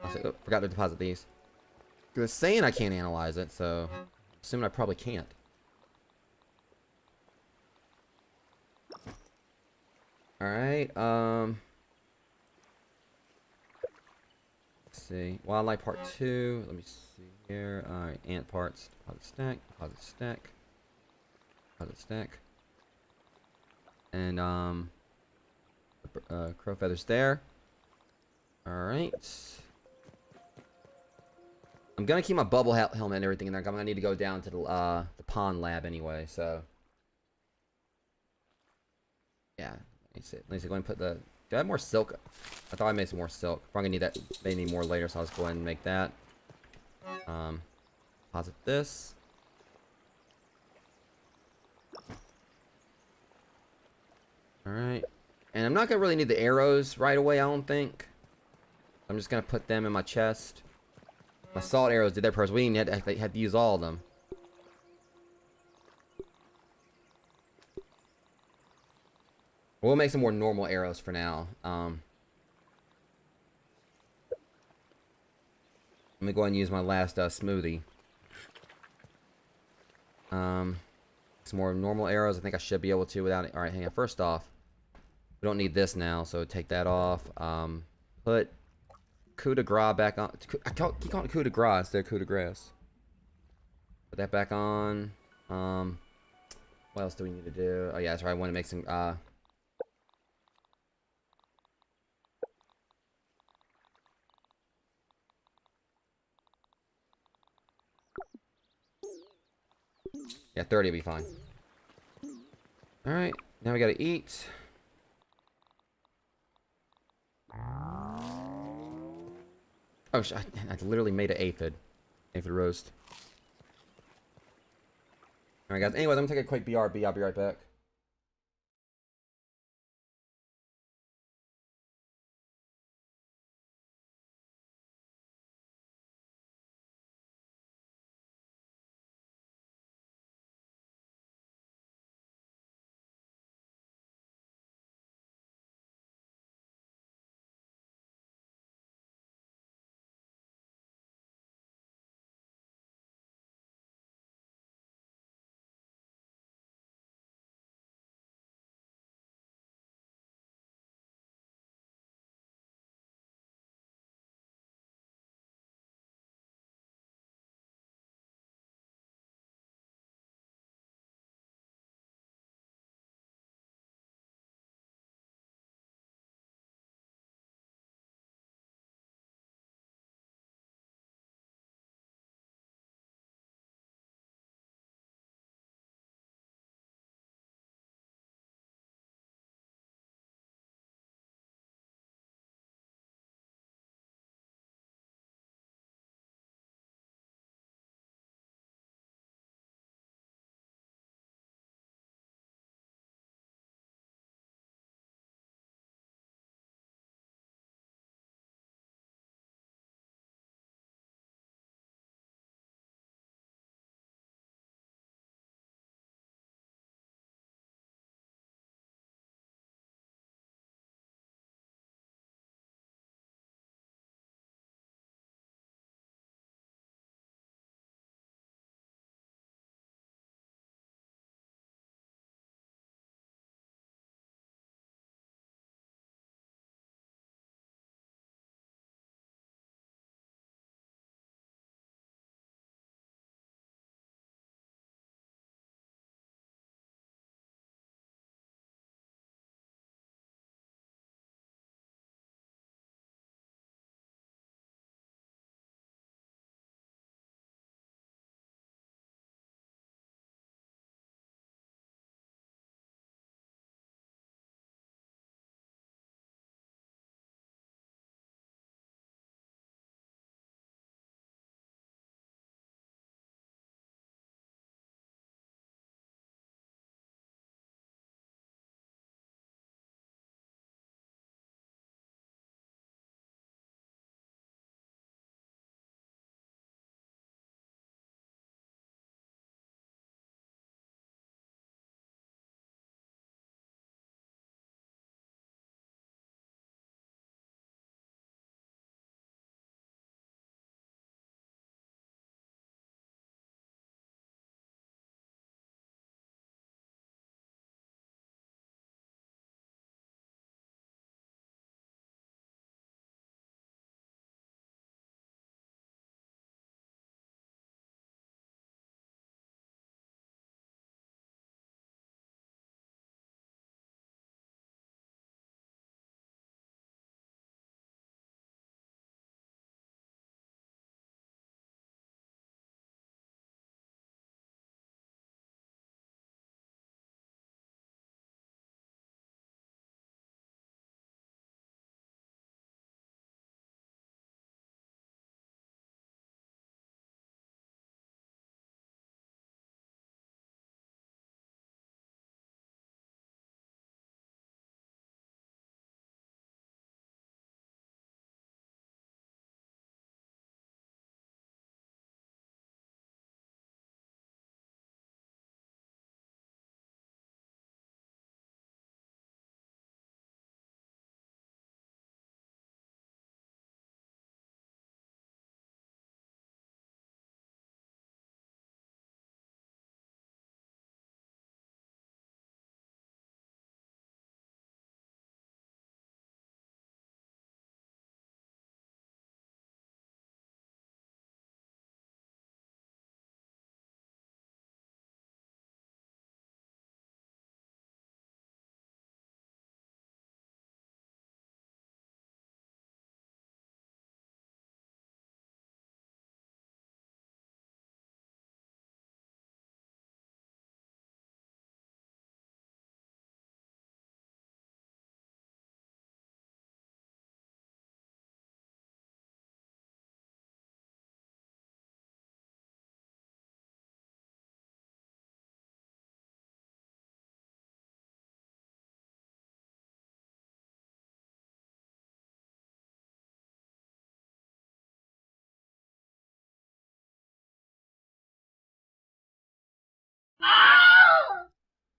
Oh, forgot to deposit these. Because it's saying I can't analyze it, so... assuming I probably can't. Alright, let's see. Wildlife part 2. Let me see here. Alright, ant parts. Deposit stack. Deposit stack. Deposit stack. And, crow feathers there. Alright. I'm gonna keep my bubble helmet and everything in there. I'm gonna need to go down to the pawn lab anyway, so. Yeah. Let me see. Let me see. Go ahead and put the... Do I have more silk? I thought I made some more silk. Probably need that. They need more later, so I'll just go ahead and make that. Deposit this. Alright. And I'm not going to really need the arrows right away, I don't think. I'm just going to put them in my chest. My salt arrows did their purpose. We didn't have to use all of them. We'll make some more normal arrows for now. Let me go ahead and use my last smoothie. Some more normal arrows. I think I should be able to without it. Alright, hang on. First off, we don't need this now, so take that off. Put coup de grace back on. I keep calling it coup de grace instead of coup de grace. Put that back on. What else do we need to do? Oh yeah, that's right. I want to make some yeah, 30 will be fine. Alright, now we gotta eat. Oh, I literally made an aphid. Aphid roast. Alright guys, anyways, I'm gonna take a quick BRB. I'll be right back.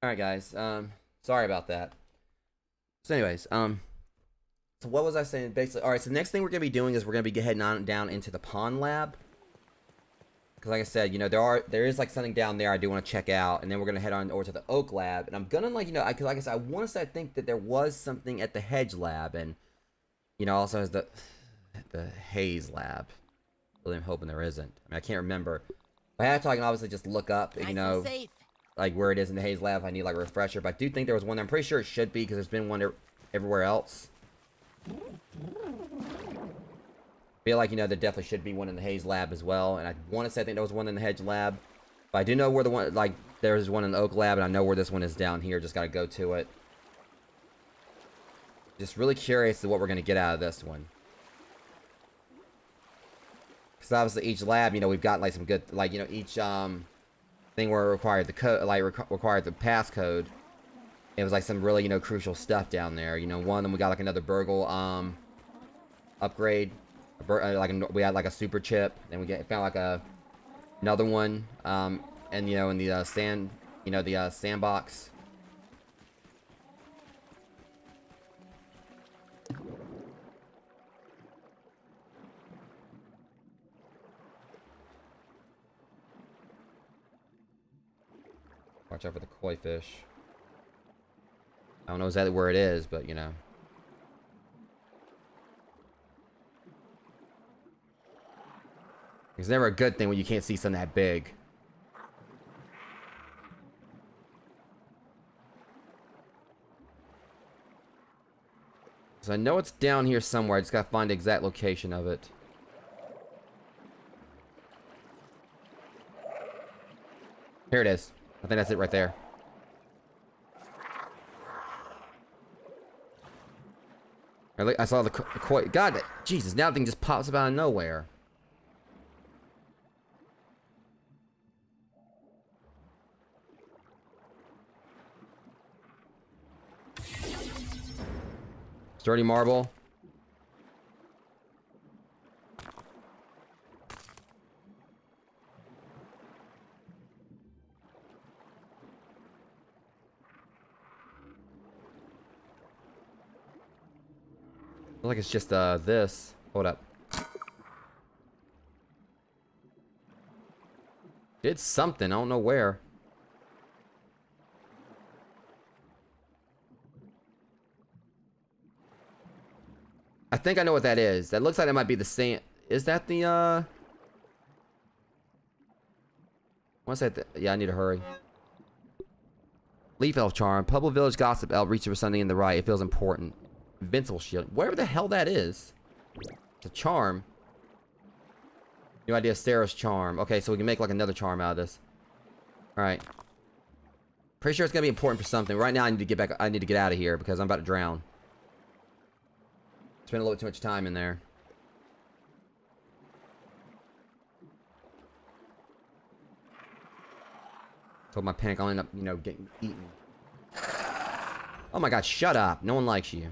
Alright, guys. Sorry about that. So anyways, so what was I saying? Basically, alright, so the next thing we're going to be doing is we're going to be heading on down into the pond lab. Because like I said, you know, there is like something down there I do want to check out. And then we're going to head on over to the oak lab. And I'm going to like, you know, because like I said, I want to say I think that there was something at the hedge lab. And, you know, also has the haze lab. Really, I'm hoping there isn't. I mean, I can't remember. If I had to, I can obviously just look up, you know, like where it is in the haze lab if I need like a refresher. But I do think there was one there. I'm pretty sure it should be because there's been one everywhere else. Feel like, you know, there definitely should be one in the haze lab as well. And I want to say I think there was one in the hedge lab. But I do know where the one, like, there's one in the oak lab. And I know where this one is down here. Just got to go to it. Just really curious to what we're going to get out of this one. Because obviously each lab, you know, we've got like some good, like, you know, each thing where it required the code, like required the passcode. It was like some really, you know, crucial stuff down there. You know, one of them we got like another burgle upgrade. We had like a super chip. Then we found like another one. And you know, in the sand, you know, the sandbox. Watch out for the koi fish. I don't know exactly where it is, but you know. It's never a good thing when you can't see something that big. So I know it's down here somewhere. I just gotta find the exact location of it. Here it is. I think that's it right there. I saw the koi. God, Jesus, now the thing just pops up out of nowhere. Sturdy marble. Looks like it's just this. Hold up. Did something. I don't know where. I think I know what that is. That looks like that might be the same. Is that the what's that? Yeah, I need to hurry. Leaf elf charm. Pubble village gossip elf reaches for something in the right. It feels important. Invincible shield. Whatever the hell that is. It's a charm. New idea, Sarah's charm. Okay, so we can make like another charm out of this. Alright. Pretty sure it's gonna be important for something. Right now I need to get back. I need to get out of here because I'm about to drown. Spent a little bit too much time in there. Told my panic I'll end up, you know, getting eaten. Oh my god, shut up. No one likes you.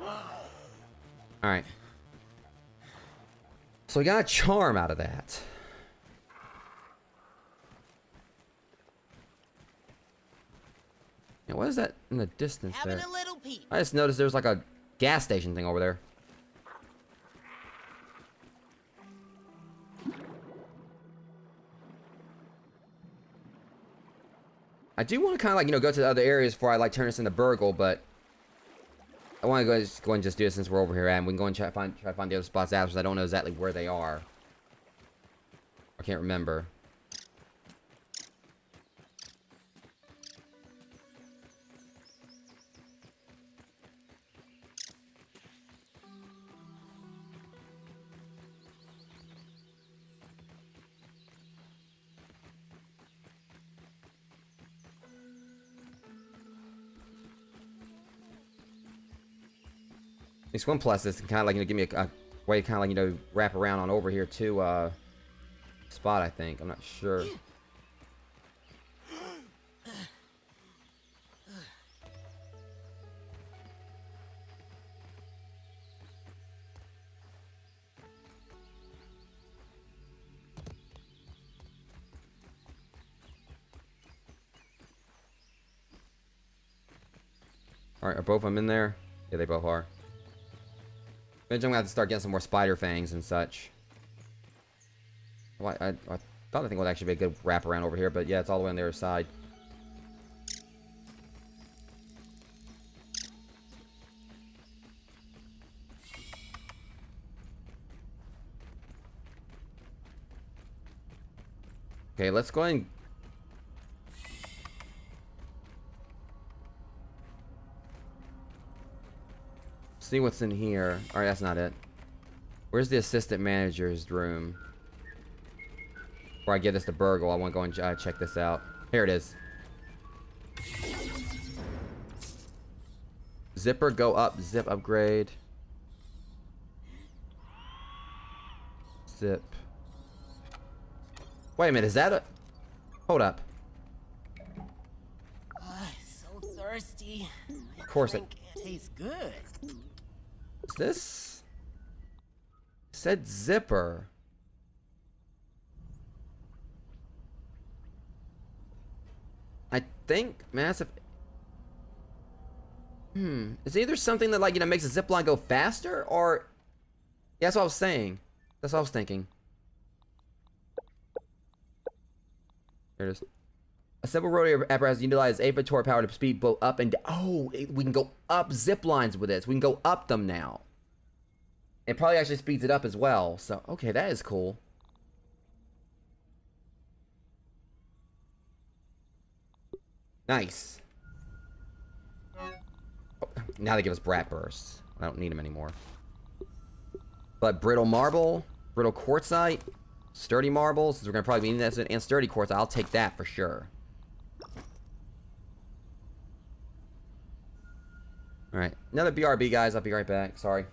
Alright. So we got a charm out of that. Yeah, what is that in the distance there? Having a little peep. I just noticed there's like a gas station thing over there. I do want to kind of like, you know, go to the other areas before I like turn this into burgle, but I want to go and just do it since we're over here and we can go and try to find the other spots after, because I don't know exactly where they are. I can't remember. This one plus this can kind of like, you know, give me a way to kind of like, you know, wrap around on over here to spot, I think. I'm not sure. Alright, are both of them in there? Yeah, they both are. Eventually I'm gonna have to start getting some more spider fangs and such. Well, I thought I think it would actually be a good wraparound over here, but yeah, it's all the way on the other side. Okay, let's go ahead and... see what's in here. Alright, that's not it. Where's the assistant manager's room? Before I give this to Burgle, I want to go and check this out. Here it is. Zipper, go up. Zip upgrade. Zip. Wait a minute, is that a... hold up. So thirsty. Of course it... tastes good. is this... it said zipper. I think massive... is either something that, like, you know, makes a zip line go faster, or... yeah, that's what I was saying. That's what I was thinking. Here it is. A simple rotary apparatus utilizes aviator power to speed both up and down. Oh, we can go up zip lines with this. We can go up them now. It probably actually speeds it up as well. So, okay, that is cool. Nice. Oh, now they give us brat bursts. I don't need them anymore. But brittle marble, brittle quartzite, sturdy marble, since we're going to probably be needing that, and sturdy quartz, I'll take that for sure. Alright, another BRB, guys. I'll be right back. Sorry.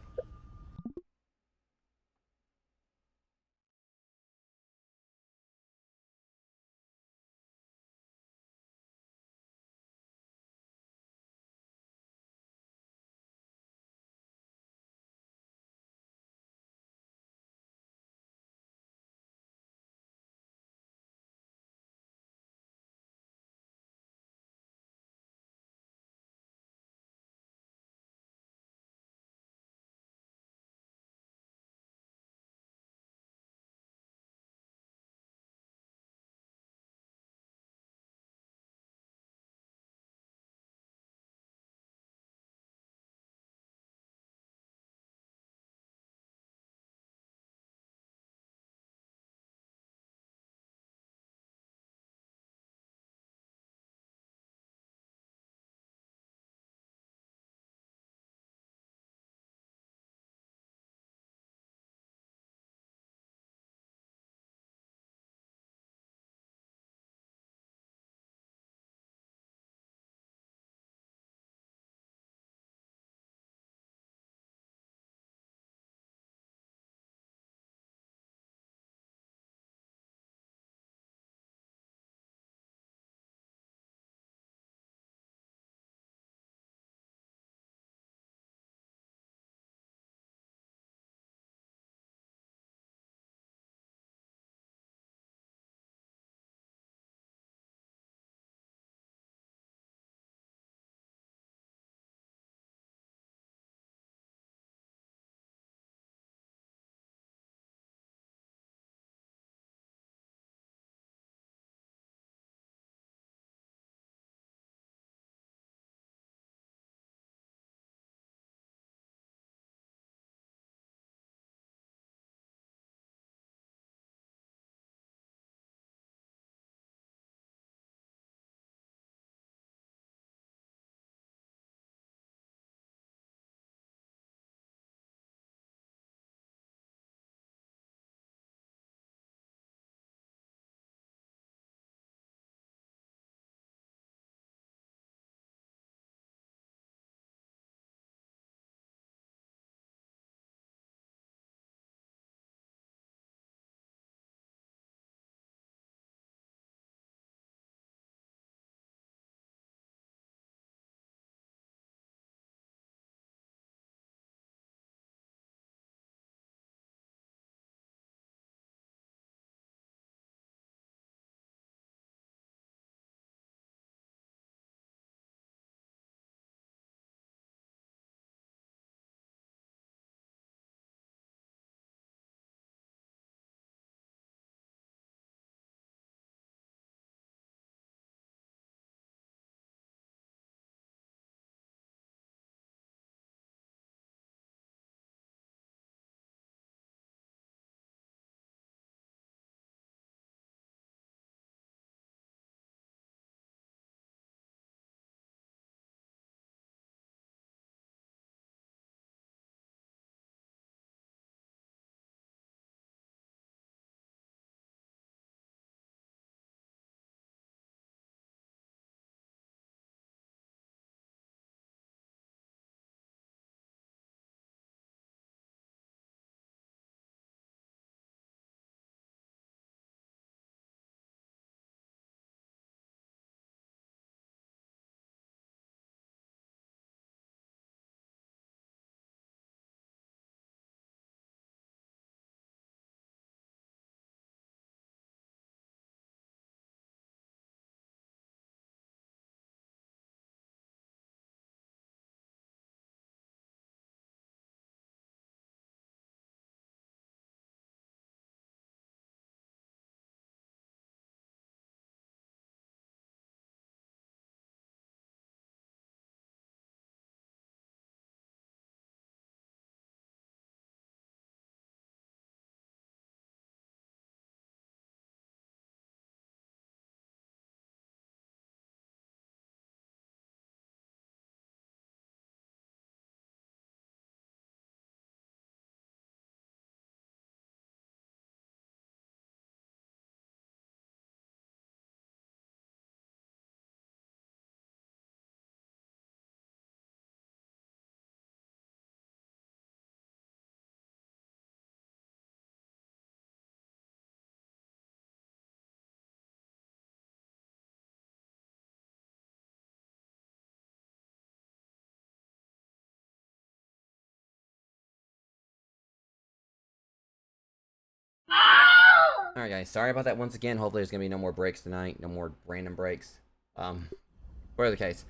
Alright guys, sorry about that once again. Hopefully there's gonna be no more breaks tonight. No more random breaks. Whatever the case.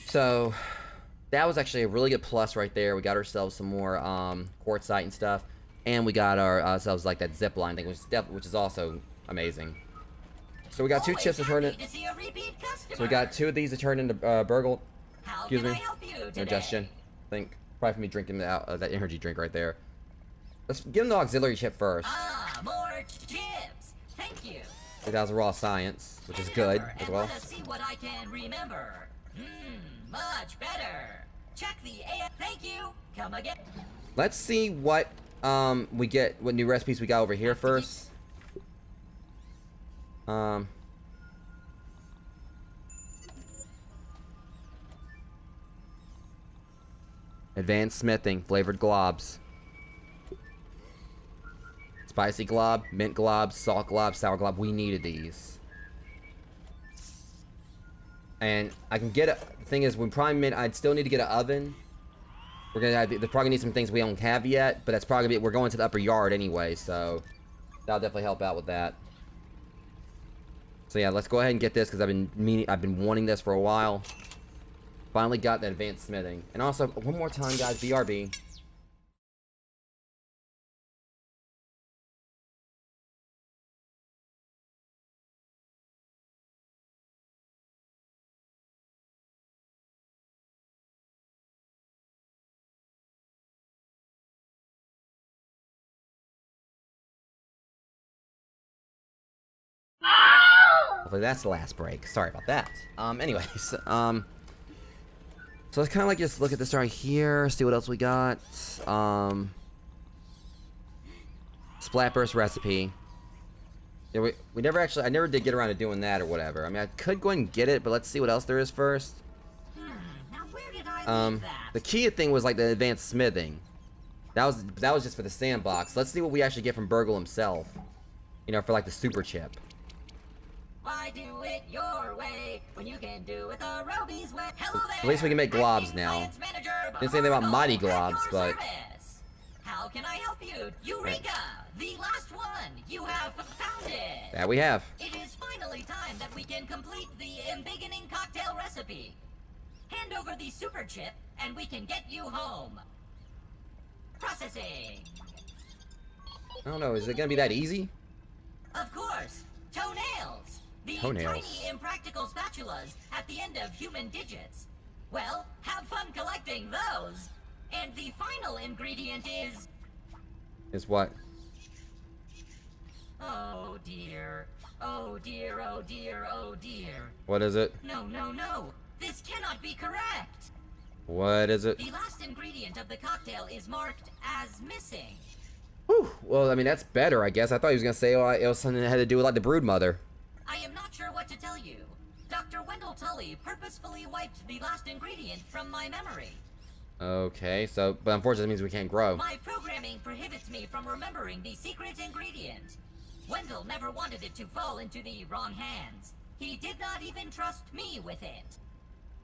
So, that was actually a really good plus right there. We got ourselves some more quartzite and stuff. And we got ourselves like that zip line thing, which is also amazing. So we got two chips to turn in. So we got two of these to turn into Burgle. Excuse me. Digestion. I think probably for me drinking that energy drink right there. Let's give him the auxiliary chip first. Ah, more chips. Thank you. 3000 raw science, which is good as well. Let us see what I can remember. Much better. Check the A. Thank you. Come again. Let's see what we get, what new recipes we got over here first. Advanced smithing, flavored globs. Spicy glob, mint glob, salt glob, sour glob. We needed these. And I can get it. The thing is, I'd still need to get an oven. They're probably gonna need some things we don't have yet, but that's probably we're going to the upper yard anyway, so that'll definitely help out with that. So yeah, let's go ahead and get this because I've been wanting this for a while. Finally got the advanced smithing. And also, one more time, guys, BRB. Hopefully that's the last break. Sorry about that. Anyways, so let's kind of like just look at this right here, see what else we got. Splatburst recipe. Yeah, we never actually, I never did get around to doing that or whatever. I mean, I could go ahead and get it, but let's see what else there is first. Now where did I leave that? The key thing was like the advanced smithing. That was just for the sandbox. Let's see what we actually get from Burgle himself. You know, for like the super chip. Why do it your way when you can do it the Roby's way? Hello there. At least we can make globs now. Didn't say anything about mighty globs, but how can I help you? Eureka! The last one! You have found it! That we have. It is finally time that we can complete the embiggening cocktail recipe. Hand over the super chip, and we can get you home. Processing. I don't know, is it gonna be that easy? Of course! Toenails! The Toenails. tiny impractical spatulas at the end of human digits. Well, have fun collecting those! And the final ingredient is... Is what? Oh dear. Oh dear, oh dear, oh dear. What is it? No, no, no! This cannot be correct! What is it? The last ingredient of the cocktail is marked as missing. Whew. Well, I mean, that's better, I guess. I thought he was gonna say it was something that had to do with, like, the brood mother. I am not sure what to tell you. Dr. Wendell Tully purposefully wiped the last ingredient from my memory. Okay, so, but unfortunately it means we can't grow. My programming prohibits me from remembering the secret ingredient. Wendell never wanted it to fall into the wrong hands. He did not even trust me with it.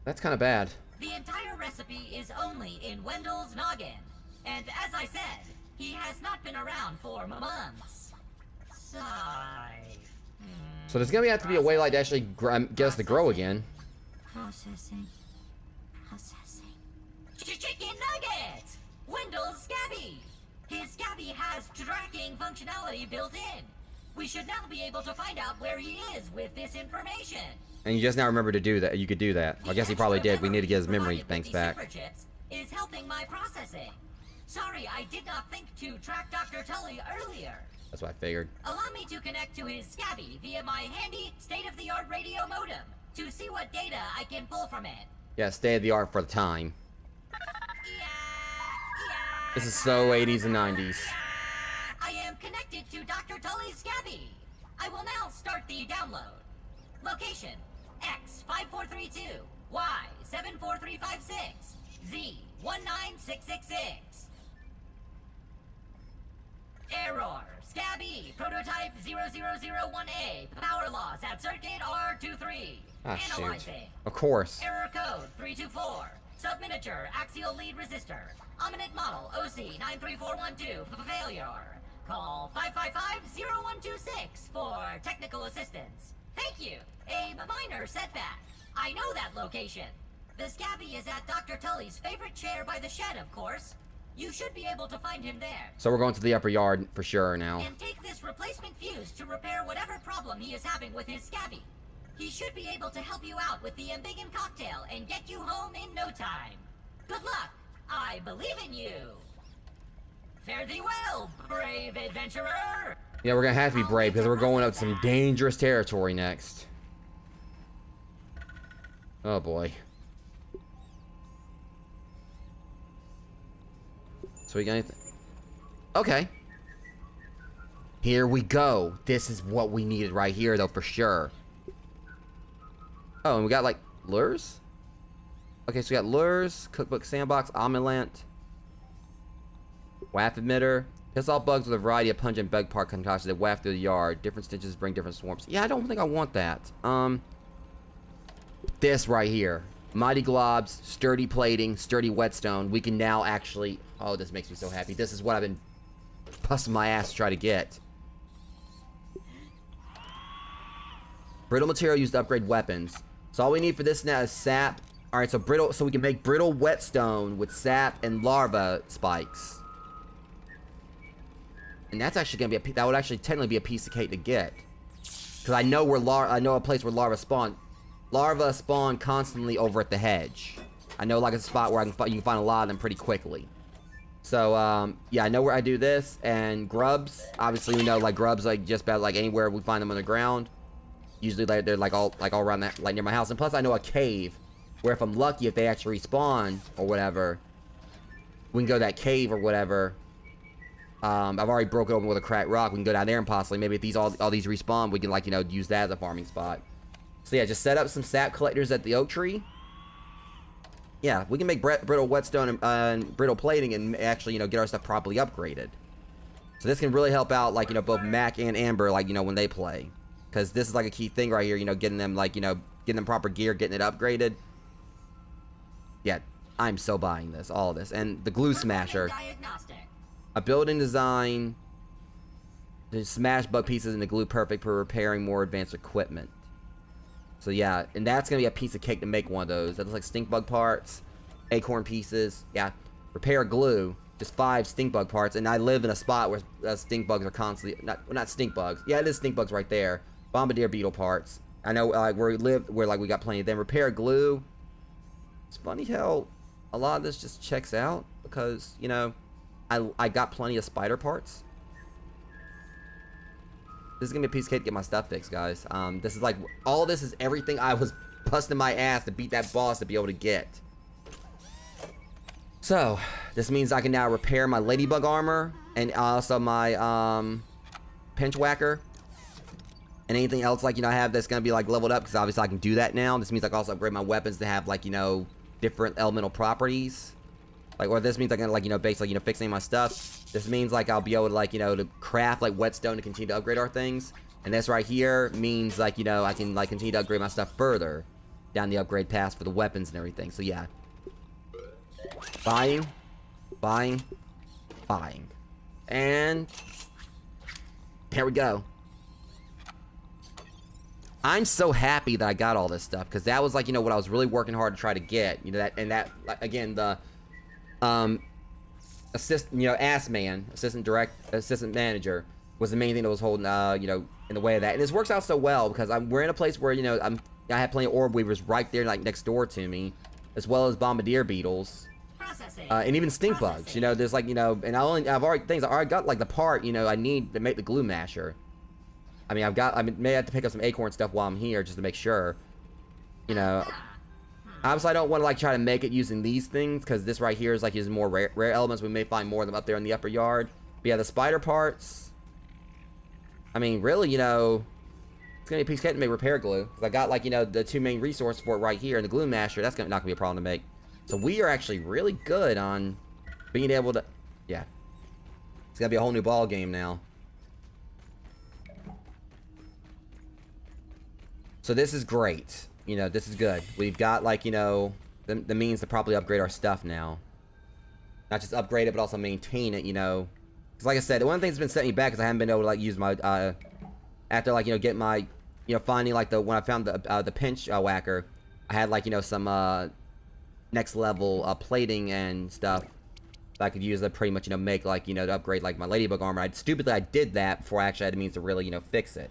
That's kind of bad. The entire recipe is only in Wendell's noggin. And as I said, he has not been around for months. Sigh. So there's gonna have to be a way, like, to actually get us to grow again. Processing. Chicken nuggets! Wendell's Scabby! His Scabby has tracking functionality built in. We should now be able to find out where he is with this information. And you just now remember to do that. You could do that. I guess he probably did. We need to get his memory banks back. Super chips is helping my processing. Sorry, I did not think to track Dr. Tully earlier. That's what I figured. Allow me to connect to his Scabby via my handy state-of-the-art radio modem to see what data I can pull from it. Yeah, state of the art for the time. This is so 80s and 90s. I am connected to Dr. Tully's Scabby. I will now start the download. Location, X5432, Y74356, Z19666. Error, Scabby, prototype 0001A, power loss at circuit R23. Ah, shoot. Analyzing. Of course. Error code 324. Subminiature axial lead resistor. Ominent model OC93412. Failure. Call 555-012 technical assistance. Thank you. A minor setback. I know that location. The Scabby is at Dr. Tully's favorite chair by the shed, of course. You should be able to find him there. So we're going to the upper yard for sure now. And take this replacement fuse to repair whatever problem he is having with his Scabby. He should be able to help you out with the Embiggen cocktail and get you home in no time. Good luck. I believe in you. Fare thee well, brave adventurer. Yeah, we're gonna have to be brave because we're going up some dangerous territory next. Oh boy. So we got anything? Okay. Here we go. This is what we needed right here, though, for sure. Oh, and we got, like, lures? Okay, so we got lures, cookbook sandbox, omelant, waft emitter. Piss off bugs with a variety of pungent bug part concoctions that waft through the yard. Different stitches bring different swarms. Yeah, I don't think I want that. This right here. Mighty globs, sturdy plating, sturdy whetstone. We can now actually... Oh, this makes me so happy. This is what I've been busting my ass to try to get. Brittle material used to upgrade weapons. So all we need for this now is sap. Alright, so brittle... So we can make brittle whetstone with sap and larva spikes. And that's actually gonna be that would actually technically be a piece of cake to get. Because I know I know a place where larva spawn. Larva spawn constantly over at the hedge. I know like a spot where you can find a lot of them pretty quickly. So yeah, I know where I do this. And grubs, obviously we know like grubs like just about like anywhere we find them on the ground. Usually they're like all around that, like near my house. And plus I know a cave where if I'm lucky, if they actually respawn or whatever, we can go to that cave or whatever. I've already broke it open with a cracked rock. We can go down there and possibly maybe if all these respawn, we can like use that as a farming spot. So yeah, just set up some sap collectors at the oak tree. Yeah, we can make brittle whetstone and brittle plating and actually get our stuff properly upgraded. So this can really help out like both Mac and Amber like when they play, because this is like a key thing right here. Getting them like getting them proper gear, getting it upgraded. Yeah, I'm so buying this, all of this, and the glue smasher. A building design to smash bug pieces into glue perfect for repairing more advanced equipment. So yeah, and that's gonna be a piece of cake to make one of those. That looks like stink bug parts, acorn pieces. Yeah, repair glue, just 5 stink bug parts. And I live in a spot where stink bugs are constantly not stink bugs. Yeah, it is stink bugs right there. Bombardier beetle parts. I know where we got plenty of them. Repair glue. It's funny how a lot of this just checks out because I got plenty of spider parts. This is gonna be a piece of cake to get my stuff fixed, guys. This is like, all this is everything I was busting my ass to beat that boss to be able to get. So, this means I can now repair my ladybug armor and also my pinch whacker. And anything else like I have that's gonna be like leveled up, because obviously I can do that now. This means I can also upgrade my weapons to have like different elemental properties. Like, or this means I can, like, basically, fixing my stuff. This means, like, I'll be able to, like, to craft, like, whetstone to continue to upgrade our things. And this right here means, like, I can, like, continue to upgrade my stuff further down the upgrade path for the weapons and everything. So, yeah. Buying. Buying. Buying. And there we go. I'm so happy that I got all this stuff, because that was, like, what I was really working hard to try to get. That, again, the... assistant manager was the main thing that was holding in the way of that. And this works out so well because we're in a place where I have plenty of orb weavers right there like next door to me, as well as bombardier beetles and even stink bugs. There's like and I've already got like the part I need to make the glue masher. I may have to pick up some acorn stuff while I'm here just to make sure. Obviously, I don't want to, like, try to make it using these things, because this right here is, like, using more rare elements. We may find more of them up there in the upper yard. But, yeah, the spider parts. I mean, really, it's going to be a piece of cake to make repair glue. Because I got, like, the 2 main resources for it right here. And the glue masher, that's not going to be a problem to make. So, we are actually really good on being able to... Yeah. It's going to be a whole new ball game now. So, this is great. This is good. We've got, like, the means to probably upgrade our stuff now. Not just upgrade it, but also maintain it, Because, like I said, one of the things that's been setting me back is I haven't been able to, like, use my, after, like, you know, getting my, you know, finding, like, when I found the pinch whacker, I had, like, you know, some, next level, plating and stuff that I could use to pretty much, you know, make, like, you know, to upgrade, like, my ladybug armor. Stupidly, I did that before I actually had the means to really, you know, fix it.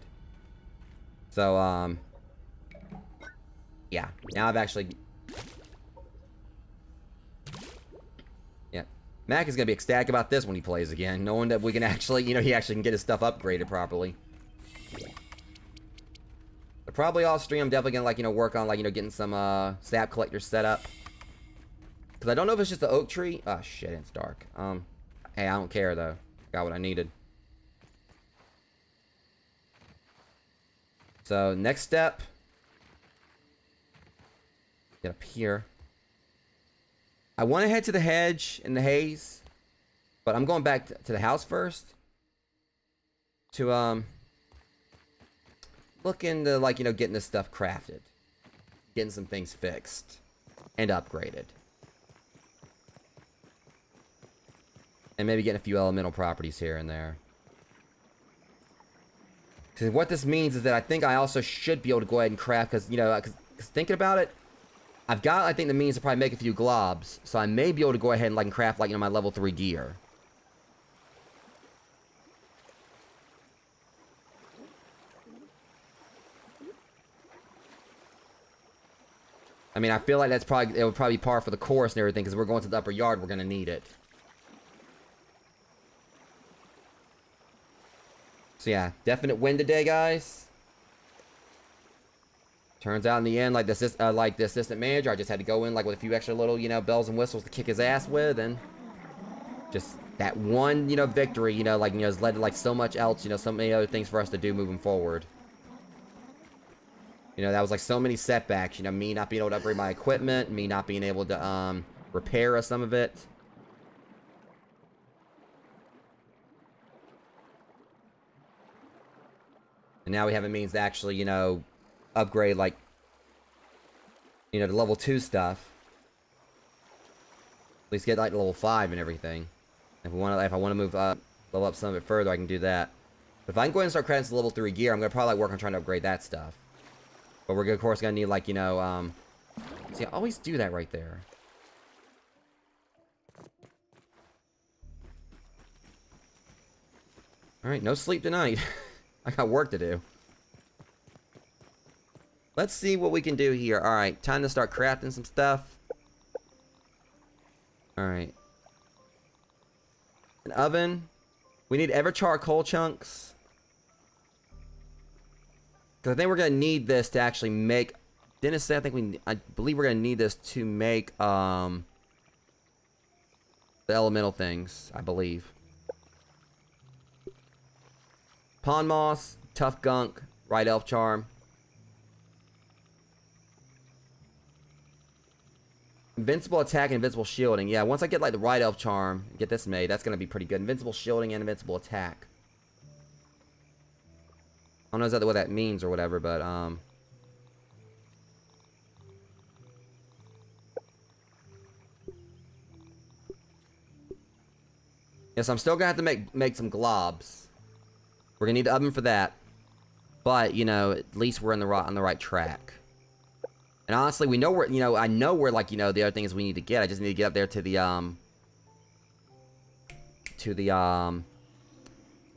So, yeah. Now I've actually... Yeah. Mac is gonna be ecstatic about this when he plays again, knowing that we can actually, you know, he actually can get his stuff upgraded properly. But probably off stream, I'm definitely gonna, like, you know, work on, like, you know, getting some, sap collectors set up. Because I don't know if it's just the oak tree. Oh, shit, it's dark. Hey, I don't care, though. Got what I needed. So, next step. Get up here. I want to head to the hedge in the haze. But I'm going back to the house first. To, look into, like, you know, getting this stuff crafted. Getting some things fixed. And upgraded. And maybe getting a few elemental properties here and there. Because what this means is that I think I also should be able to go ahead and craft, because, you know, because thinking about it, I've got, I think, the means to probably make a few globs, so I may be able to go ahead and, like, craft, like, you know, my level 3 gear. I mean, I feel like it would probably be par for the course and everything, because we're going to the upper yard, we're going to need it. So yeah, definite win today, guys. Turns out in the end, like the assistant manager, I just had to go in like with a few extra little, you know, bells and whistles to kick his ass with, and just that one, you know, victory, you know, like, you know, has led to like so much else, you know, so many other things for us to do moving forward. You know, that was like so many setbacks, you know, me not being able to upgrade my equipment, me not being able to repair some of it. And now we have a means to actually, you know, upgrade, like, you know, the level 2 stuff. At least get, like, level 5 and everything. If I want to move up, level up some of it further, I can do that. But if I can go ahead and start crafting some level 3 gear, I'm going to probably, like, work on trying to upgrade that stuff. But we're, of course, going to need, like, you know, see, I always do that right there. Alright, no sleep tonight. I got work to do. Let's see what we can do here. Alright, time to start crafting some stuff. Alright. An oven. We need ever charcoal chunks. Because I think we're going to need this to actually make... Dennis said I believe we're going to need this to make the elemental things, I believe. Pond moss, tough gunk, right elf charm. Invincible attack and invincible shielding. Yeah, once I get like the right elf charm, get this made, that's gonna be pretty good. Invincible shielding and invincible attack. I don't know exactly what that means or whatever, but yes, I'm still gonna have to make some globs. We're gonna need the oven for that. But, you know, at least we're on the right track. And honestly, we know where, you know, I know where, like, you know, the other thing is we need to get. I just need to get up there to the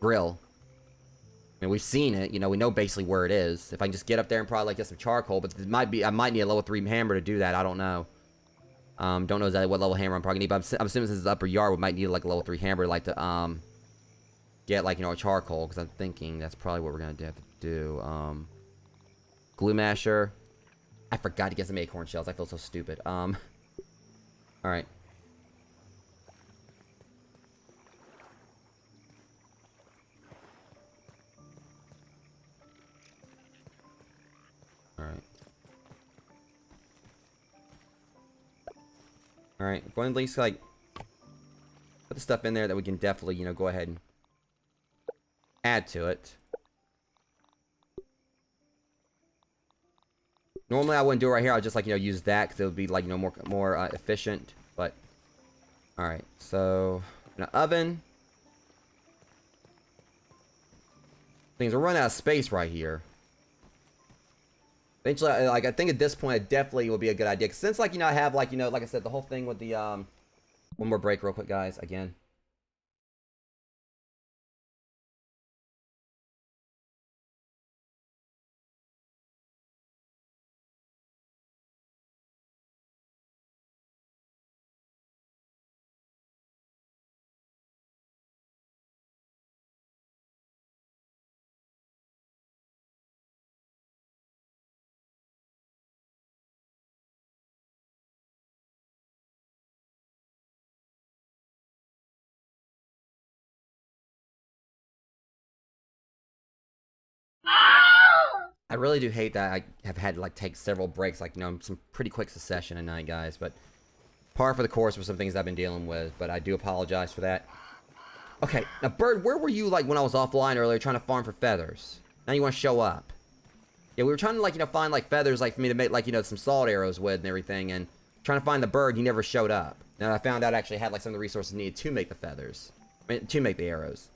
grill. I mean, we've seen it, you know, we know basically where it is. If I can just get up there and probably, like, get some charcoal, but it might be, I might need a level 3 hammer to do that, I don't know. Don't know exactly what level hammer I'm probably gonna need, but I'm assuming since it's the upper yard, we might need, like, a level 3 hammer, like, to, get, like, you know, a charcoal, because I'm thinking that's probably what we're gonna have to do. Glue masher. I forgot to get some acorn shells. I feel so stupid. Alright. Alright. Alright. Going to at least, like, put the stuff in there that we can definitely, you know, go ahead and add to it. Normally I wouldn't do it right here. I would just, like, you know, use that because it would be, like, you know, more efficient. But all right, so an oven. I Things are running out of space right here. Eventually, like, I think at this point, it definitely would be a good idea. 'Cause since, like, you know, I have, like, you know, like I said, the whole thing with the, one more break real quick, guys, again. I really do hate that I have had to, like, take several breaks, like, you know, some pretty quick succession at night, guys, but par for the course for some things I've been dealing with, but I do apologize for that. Okay, now, Bird, where were you, like, when I was offline earlier trying to farm for feathers? Now you want to show up. Yeah, we were trying to, like, you know, find, like, feathers, like, for me to make, like, you know, some salt arrows with and everything, and trying to find the bird, he never showed up. Now I found out I actually had, like, some of the resources needed to make the feathers. I mean, to make the arrows.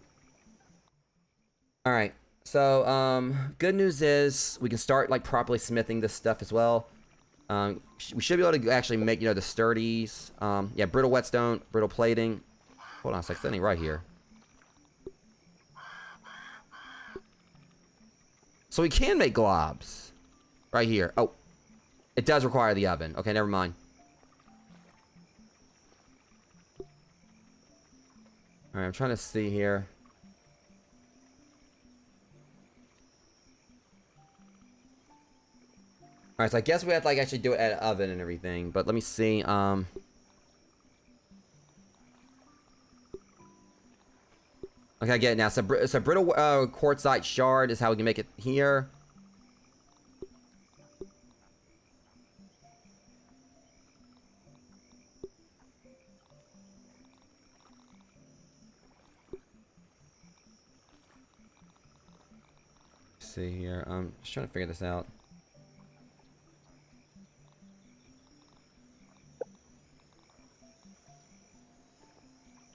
Alright. So, good news is we can start, like, properly smithing this stuff as well. We should be able to actually make, you know, the sturdies. Yeah, brittle whetstone, brittle plating. Hold on a second, that ain't right here. So we can make globs. Right here. Oh, it does require the oven. Okay, never mind. Alright, I'm trying to see here. Alright, so I guess we have to, like, actually do it at an oven and everything, but let me see, okay, I get it now. So brittle quartzite shard is how we can make it here. Let's see here, I'm just trying to figure this out.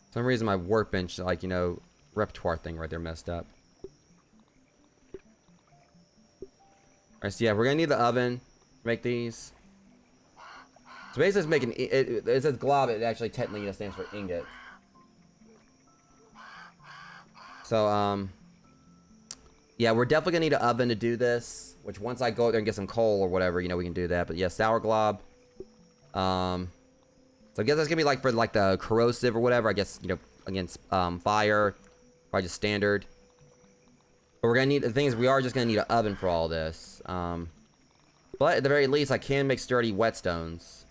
For some reason my workbench, like, you know, repertoire thing right there messed up. Alright, so yeah, we're gonna need the oven to make these. So basically it's making, it says glob, it actually technically, you know, stands for ingot. So, yeah, we're definitely gonna need an oven to do this, which once I go out there and get some coal or whatever, you know, we can do that. But yeah, sour glob. So I guess that's gonna be like for like the corrosive or whatever, I guess, you know, against fire. Probably just standard. But we're gonna need, the thing is, we are just gonna need an oven for all this. But at the very least, I can make sturdy whetstones.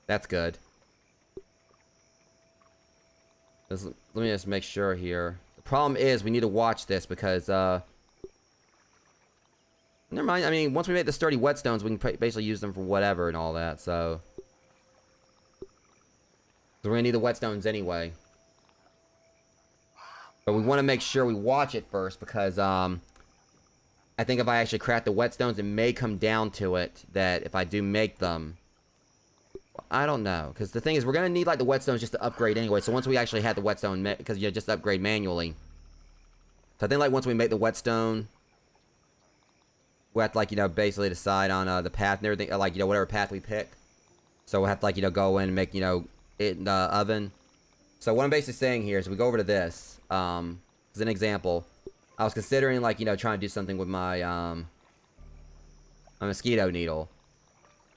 That's good. Let me just make sure here. The problem is, we need to watch this because, never mind, I mean, once we make the sturdy whetstones, we can basically use them for whatever and all that, so we're gonna need the whetstones anyway. But we want to make sure we watch it first, because, I think if I actually craft the whetstones, it may come down to it that if I do make them, I don't know, because the thing is, we're gonna need, like, the whetstones just to upgrade anyway, so once we actually had the whetstone, because you just upgrade manually. So I think, like, once we make the whetstone, we have to, like, you know, basically decide on the path and everything, like, you know, whatever path we pick. So we'll have to, like, you know, go in and make, you know, it in the oven. So what I'm basically saying here is we go over to this, as an example. I was considering, like, you know, trying to do something with my, my mosquito needle.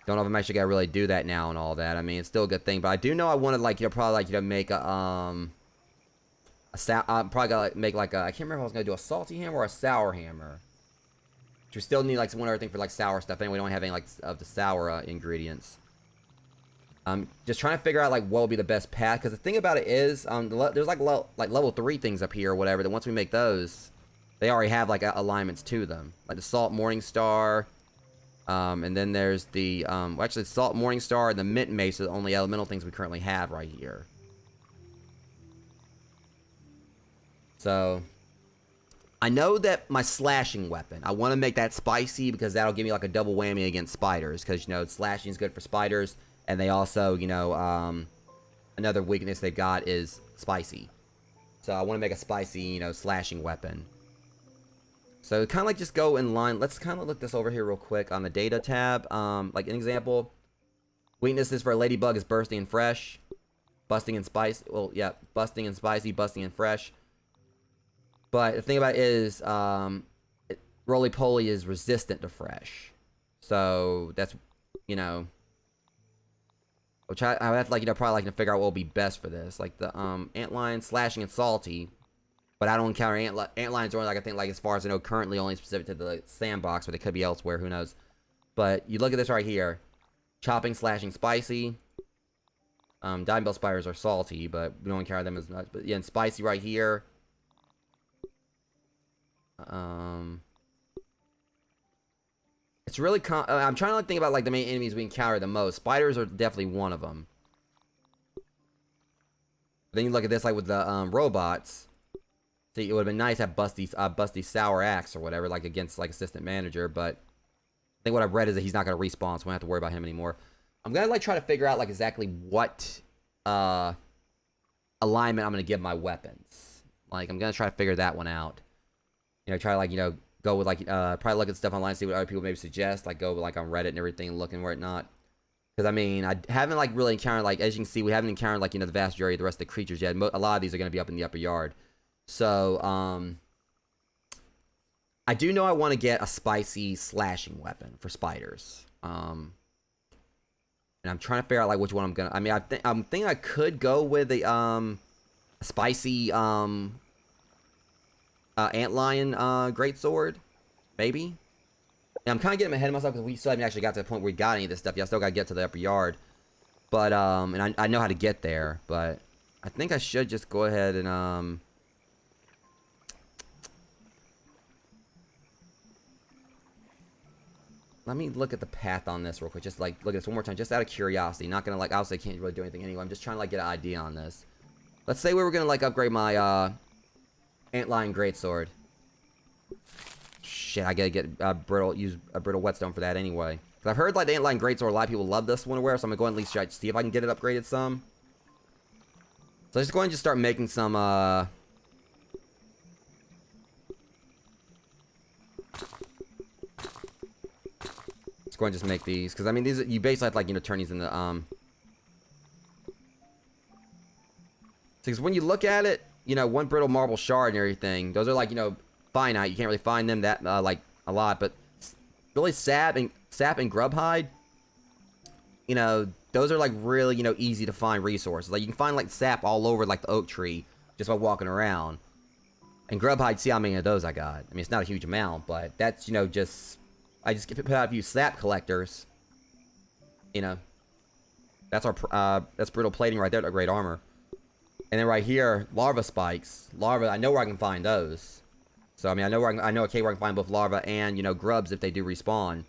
Don't know if I'm actually gonna really do that now and all that. I mean, it's still a good thing, but I do know I wanted, like, you know, probably, like, you know, make a, I'm probably gonna, like, make, like, a, I can't remember if I was gonna do a salty hammer or a sour hammer. We still need, like, one other thing for, like, sour stuff. Anyway, we don't have any, like, of the sour ingredients. Just trying to figure out, like, what will be the best path. Because the thing about it is, there's, like, level 3 things up here or whatever, that once we make those, they already have, like, alignments to them. Like the Salt Morningstar. And then there's the, well, actually, the Salt Morningstar and the Mint Mace are the only elemental things we currently have right here. So I know that my slashing weapon, I want to make that spicy because that'll give me, like, a double whammy against spiders. Because, you know, slashing is good for spiders. And they also, you know, another weakness they've got is spicy. So I want to make a spicy, you know, slashing weapon. So kind of like just go in line. Let's kind of look this over here real quick on the data tab. Like an example, weaknesses for a ladybug is bursting and fresh, busting and spicy. Well, yeah, busting and spicy, busting and fresh. But the thing about it is, roly-poly is resistant to fresh. So that's, you know, which I have to, like, you know, probably like to figure out what will be best for this. Like the antlion, slashing and salty. But I don't encounter antlions or like I think like as far as I know currently only specific to the sandbox, but it could be elsewhere, who knows. But you look at this right here. Chopping, slashing, spicy. Diving bell spiders are salty, but we don't encounter them as much. But yeah, and spicy right here. It's really I'm trying to think about like the main enemies we encounter the most. Spiders are definitely one of them. Then you look at this like with the robots. See, it would have been nice to have Busty Sour Axe or whatever, like against like assistant manager, but I think what I've read is that he's not gonna respawn, so we don't have to worry about him anymore. I'm gonna like try to figure out like exactly what alignment I'm gonna give my weapons. Like I'm gonna try to figure that one out. You know, try to like, you know, go with like probably look at stuff online, see what other people maybe suggest, like go like on Reddit and everything, looking where it not. Because I mean, I haven't like really encountered, like as you can see, we haven't encountered like, you know, the vast majority of the rest of the creatures yet. A lot of these are gonna be up in the upper yard. So, I do know I want to get a spicy slashing weapon for spiders. And I'm trying to figure out like which one I'm gonna. I mean, I'm thinking I could go with a spicy antlion greatsword, maybe. And I'm kind of getting ahead of myself because we still haven't actually got to the point where we got any of this stuff. Yeah, I still got to get to the upper yard. But and I know how to get there, but I think I should just go ahead and let me look at the path on this real quick. Just like look at this one more time, just out of curiosity. Not gonna like, obviously I can't really do anything anyway. I'm just trying to like get an idea on this. Let's say we were gonna like upgrade my antlion greatsword. Shit, I gotta get use a brittle whetstone for that anyway. Cause I've heard like the antlion greatsword, a lot of people love this one to wear, so I'm gonna go and at least try to see if I can get it upgraded some. So let's just go ahead and just start making some let's go ahead and just make these, because I mean these you basically have to, like, you know, turn these into because when you look at it, you know, one brittle marble shard and everything, those are like, you know, finite. You can't really find them that like a lot, but really sap and grub hide, you know, those are like really, you know, easy to find resources. Like you can find like sap all over like the oak tree just by walking around. And grub hide, see how many of those I got. I mean, it's not a huge amount, but that's, you know, just I just put out a few sap collectors. You know, that's our that's brittle plating right there. That great armor. And then right here, larva spikes. Larva, I know where I can find those. So I mean, I know where I know okay where I can find both larva and, you know, grubs if they do respawn.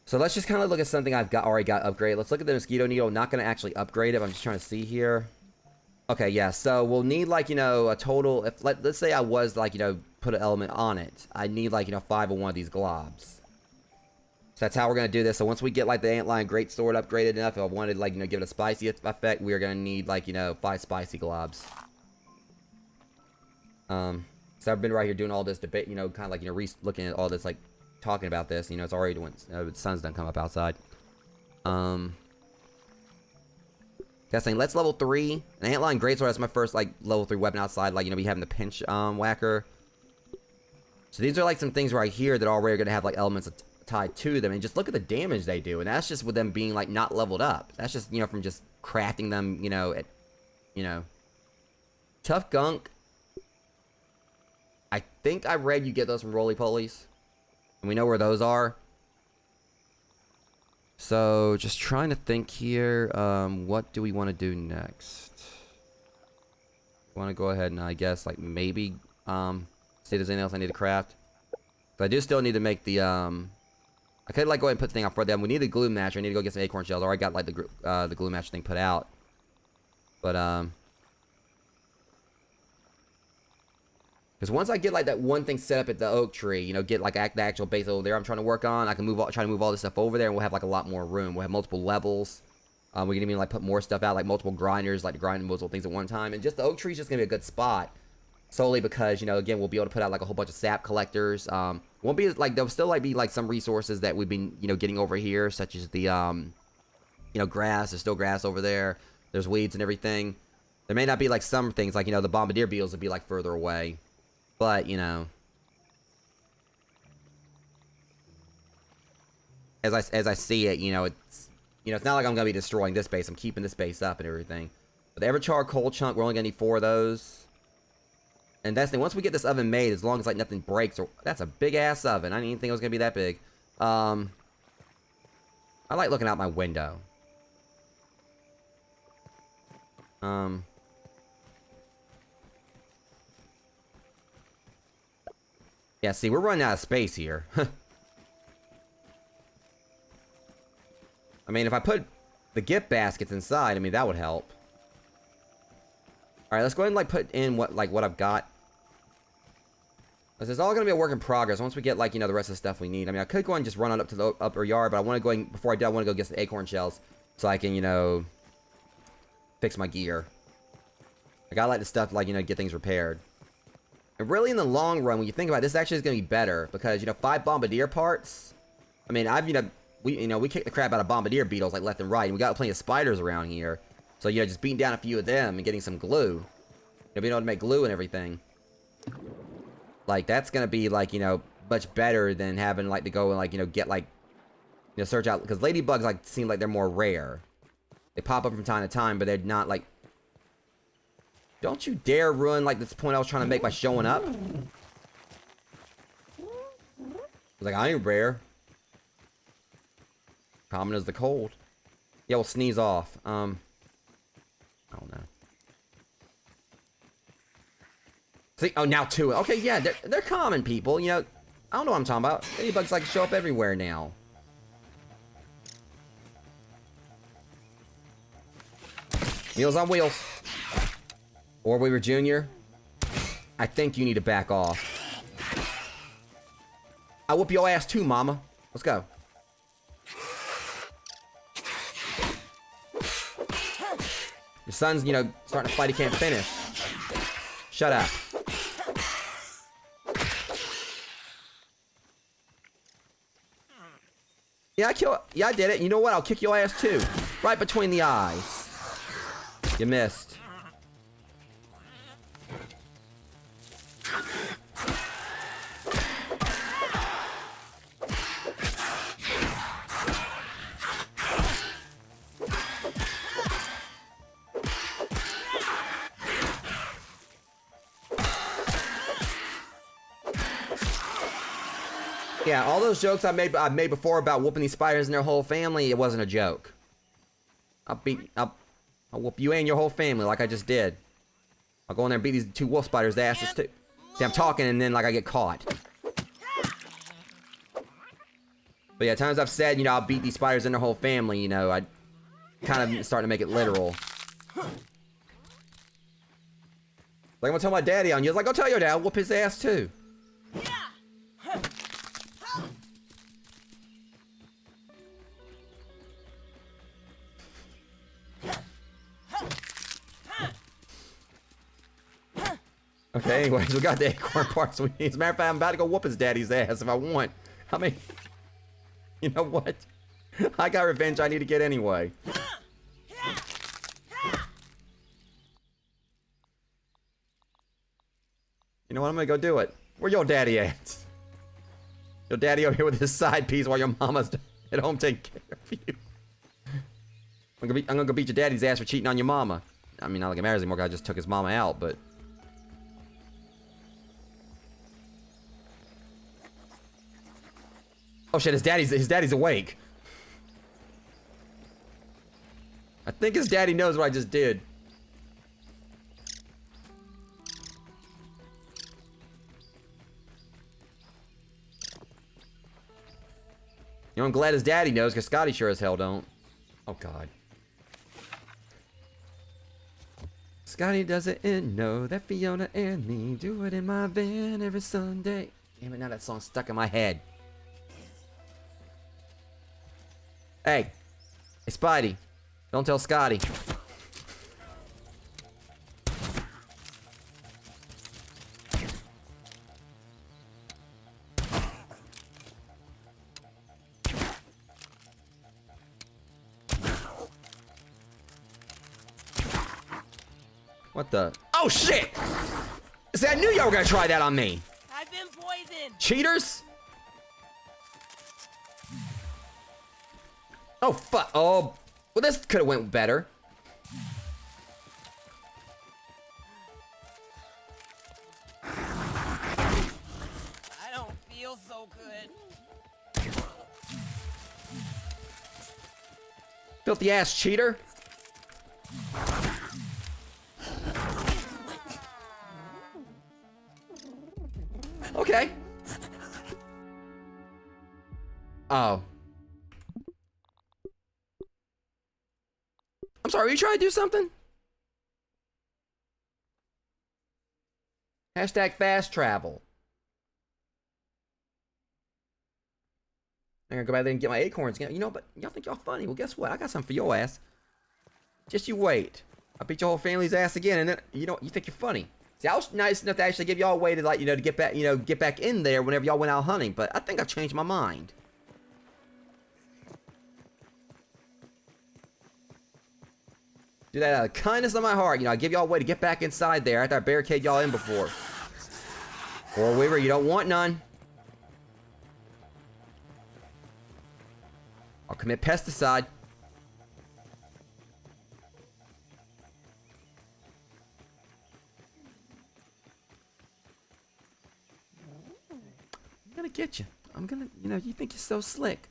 So let's just kind of look at something I've already got upgraded. Let's look at the mosquito needle. Not going to actually upgrade it. I'm just trying to see here. Okay, yeah. So we'll need like, you know, a total. If let's say I was like, you know, put an element on it, I need like, you know, 5 of one of these globs. So that's how we're gonna do this. So once we get like the antlion greatsword upgraded enough, if I wanted like, you know, give it a spicy effect, we are gonna need like, you know, 5 spicy globs. So I've been right here doing all this debate, you know, kind of like, you know, looking at all this, like talking about this. You know, it's already when the sun's done come up outside. Guessing, let's level 3. An antlion greatsword, that's my first like level 3 weapon outside. Like, you know, we having the pinch whacker. So these are like some things right here that already are gonna have like elements tied to them, and just look at the damage they do, and that's just with them being like not leveled up. That's just, you know, from just crafting them, you know, at, you know, tough gunk. I think I read you get those from roly-polies, and we know where those are. So just trying to think here, what do we want to do next? Want to go ahead and I guess like maybe see if there's anything else I need to craft. But I do still need to make the I could like go ahead and put the thing out for them. We need the glue match. I need to go get some acorn shells. Or I got like the glue match thing put out. But because once I get like that one thing set up at the oak tree, you know, get like the actual base over there I'm trying to work on, I can try to move all this stuff over there, and we'll have like a lot more room. We'll have multiple levels. We can even like put more stuff out, like multiple grinders, like to grind multiple things at one time. And just the oak tree is just gonna be a good spot, solely because, you know, again, we'll be able to put out like a whole bunch of sap collectors. Won't be like, there'll still like be like some resources that we've been, you know, getting over here, such as the you know, grass. There's still grass over there. There's weeds and everything. There may not be like some things, like, you know, the bombardier beetles would be like further away, but you know, as I see it, you know, it's not like I'm gonna be destroying this base. I'm keeping this base up and everything. But the ever-charred coal chunk, we're only gonna need 4 of those. And that's the thing. Once we get this oven made, as long as like nothing breaks, or that's a big ass oven. I didn't even think it was gonna be that big. I like looking out my window. Yeah, see, we're running out of space here. I mean, if I put the gift baskets inside, I mean, that would help. Alright, let's go ahead and, like, put in what I've got. This is all going to be a work in progress once we get, like, you know, the rest of the stuff we need. I mean, I could go and just run on up to the upper yard, but I want to go in, before I do, I want to go get some acorn shells so I can, you know, fix my gear. Like, I like the stuff, like, you know, get things repaired. And really, in the long run, when you think about it, this actually is going to be better because, you know, 5 bombardier parts. I mean, we kick the crap out of bombardier beetles like left and right, and we got plenty of spiders around here. So, you know, just beating down a few of them and getting some glue. You know, being able to make glue and everything. Like, that's going to be, like, you know, much better than having, like, to go and, like, you know, get, like, you know, search out. Because ladybugs, like, seem like they're more rare. They pop up from time to time, but they're not, like... Don't you dare ruin, like, this point I was trying to make by showing up. Like, I ain't rare. Common as the cold. Yeah, we'll sneeze off. I don't know. See, oh, now 2. Okay, yeah, they're common people. You know, I don't know what I'm talking about. Ladybugs like show up everywhere now. Meals on wheels. Or Weaver Jr. I think you need to back off. I'll whoop your ass too, mama. Let's go. Your son's, you know, starting to fight he can't finish. Shut up. Yeah, I did it. You know what? I'll kick your ass too. Right between the eyes. You missed. Yeah, all those jokes I've made before about whooping these spiders and their whole family, it wasn't a joke. I'll whoop you and your whole family like I just did. I'll go in there and beat these 2 wolf spiders' asses too. See, I'm talking and then, like, I get caught. But yeah, times I've said, you know, I'll beat these spiders and their whole family, you know, I kind of starting to make it literal. Like, I'm gonna tell my daddy on you. I was like, go tell your dad, I'll whoop his ass too. Okay, anyways, we got the acorn parts we need. As a matter of fact, I'm about to go whoop his daddy's ass if I want. I mean, you know what? I got revenge I need to get anyway. You know what? I'm gonna go do it. Where your daddy at? Your daddy over here with his side piece while your mama's at home taking care of you. I'm gonna go beat your daddy's ass for cheating on your mama. I mean, not like it matters anymore, 'cause I just took his mama out, but... Oh shit, his daddy's awake. I think his daddy knows what I just did. You know, I'm glad his daddy knows, because Scotty sure as hell don't. Oh god. Scotty doesn't know that Fiona and me do it in my van every Sunday. Damn it, now that song's stuck in my head. Hey. Hey, Spidey. Don't tell Scotty. What the? Oh shit! See, I knew y'all were gonna try that on me. I've been poisoned. Cheaters? Oh fuck! Oh, well, this could have went better. I don't feel so good. Filthy ass cheater. Okay. Oh. I'm sorry, are you trying to do something? Hashtag fast travel. I'm gonna go back there and get my acorns again. You know, but y'all think y'all funny. Well, guess what? I got something for your ass. Just you wait. I'll beat your whole family's ass again, and then, you know, you think you're funny. See, I was nice enough to actually give y'all a way to, like, you know, to get back in there whenever y'all went out hunting, but I think I've changed my mind. Do that out of the kindness of my heart. You know, I give y'all a way to get back inside there after I barricade y'all in before. Or Weaver, you don't want none. I'll commit pesticide. I'm gonna get you. I'm gonna, you know, you think you're so slick.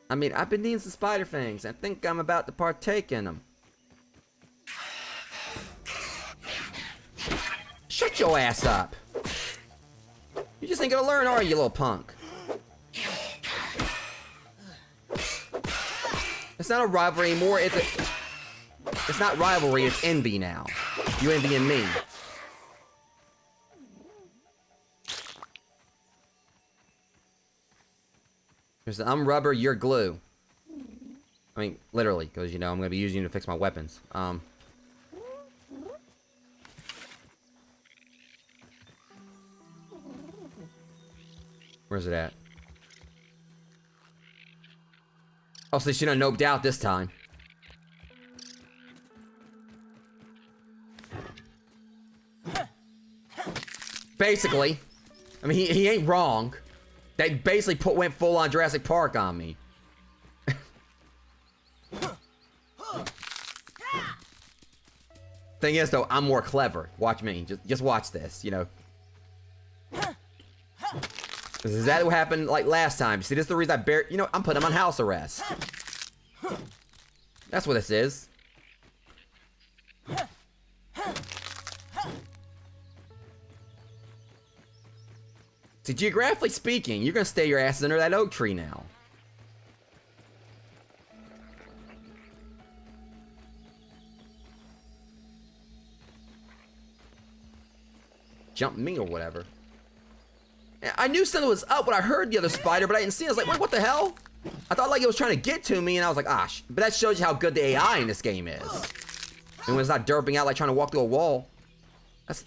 I mean, I've been eating some spider fangs. I think I'm about to partake in them. Shut your ass up. You just ain't gonna learn, are you, little punk? It's not a rivalry anymore. It's not rivalry. It's envy now. You envying me. I'm rubber, you're glue. I mean, literally, because, you know, I'm going to be using you to fix my weapons. Where's it at? Oh, so she done noped out this time. Basically. I mean, he ain't wrong. They basically went full on Jurassic Park on me. Thing is, though, I'm more clever. Watch me. Just watch this, you know. Is exactly what happened, like, last time. See, this is the reason you know, I'm putting him on house arrest. That's what this is. See, geographically speaking, you're gonna stay your asses under that oak tree now. Jump me or whatever. I knew something was up when I heard the other spider, but I didn't see it. I was like, wait, what the hell? I thought like it was trying to get to me, and I was like, ah, but that shows you how good the AI in this game is. And when it's not derping out like trying to walk through a wall. That's...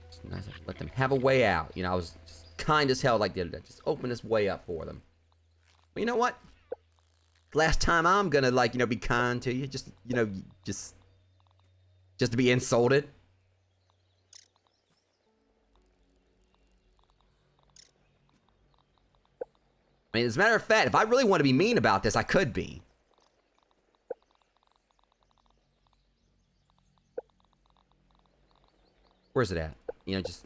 It's nice to let them have a way out. You know, I was just kind as hell like the other day. Just open this way up for them. But you know what? Last time I'm gonna, like, you know, be kind to you. Just, you know, just to be insulted. I mean, as a matter of fact, if I really want to be mean about this, I could be. Where's it at? You know, just...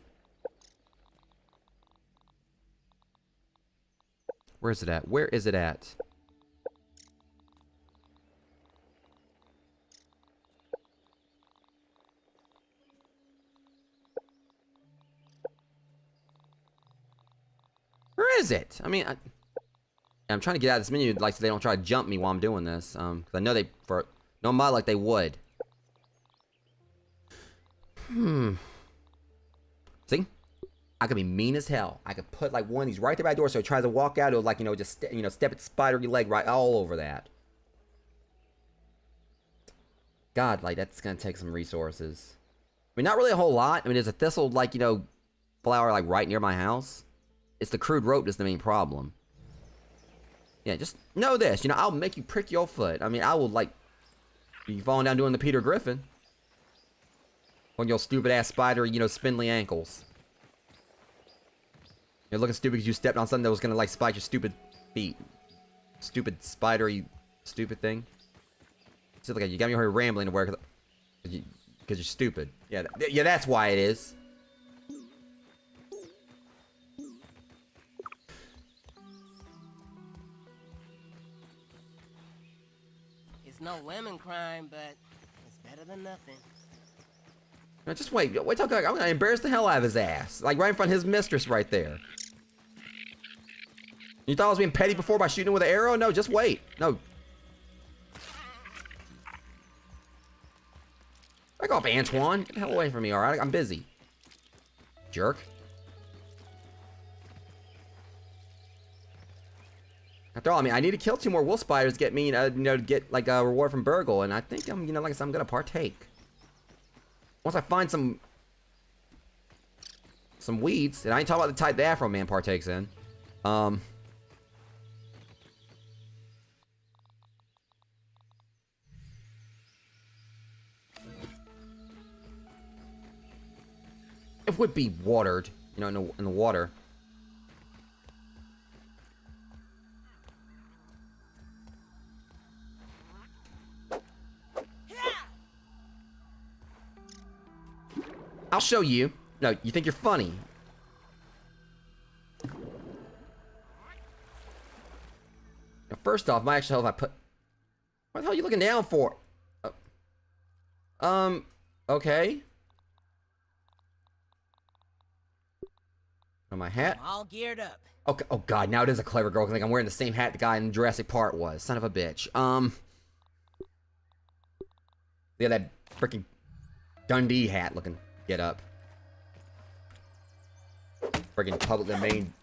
Where's it at? Where is it at? Where is it? I mean, I'm trying to get out of this menu, like, so they don't try to jump me while I'm doing this. Because I know they No mod like they would. See? I could be mean as hell. I could put like one of these right there by the door so it tries to walk out. It'll like, you know, just, you know, step its spidery leg right all over that. God, like, that's gonna take some resources. I mean, not really a whole lot. I mean, there's a thistle, like, you know, flower, like, right near my house. It's the crude rope that's the main problem. Yeah, just know this. You know, I'll make you prick your foot. I mean, I will, like, you falling down doing the Peter Griffin. On your stupid-ass spider, you know, spindly ankles. You're looking stupid because you stepped on something that was gonna, like, spike your stupid feet. Stupid spidery, stupid thing. So, like, you got me here rambling to work because you're stupid. Yeah, yeah, that's why it is. It's no lemon crime, but it's better than nothing. No, just wait till I'm gonna embarrass the hell out of his ass, like right in front of his mistress, right there. You thought I was being petty before by shooting him with an arrow? No, just wait. No. Back off, Antoine. Get the hell away from me, alright? I'm busy. Jerk. After all, I mean, I need to kill 2 more wolf spiders to get me, you know, to get, like, a reward from Burgle, and I think I'm, you know, like I said, I'm gonna partake. Once I find some weeds, and I ain't talking about the type the Afro Man partakes in. It would be watered, you know, in the water. I'll show you. No, you think you're funny. Now, first off, my actual health I put... What the hell are you looking down for? Okay. On my hat. I'm all geared up. Okay. Oh god, now it is a clever girl. Like I'm wearing the same hat the guy in Jurassic Park was. Son of a bitch. Yeah, that freaking Dundee hat looking get up. Freaking public domain.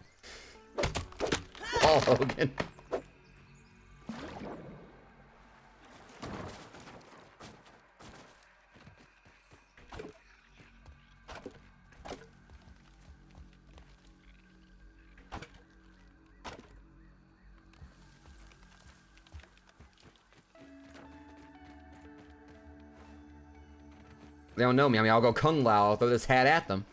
Paul Hogan. They don't know me. I mean, I'll go Kung Lao. I'll throw this hat at them.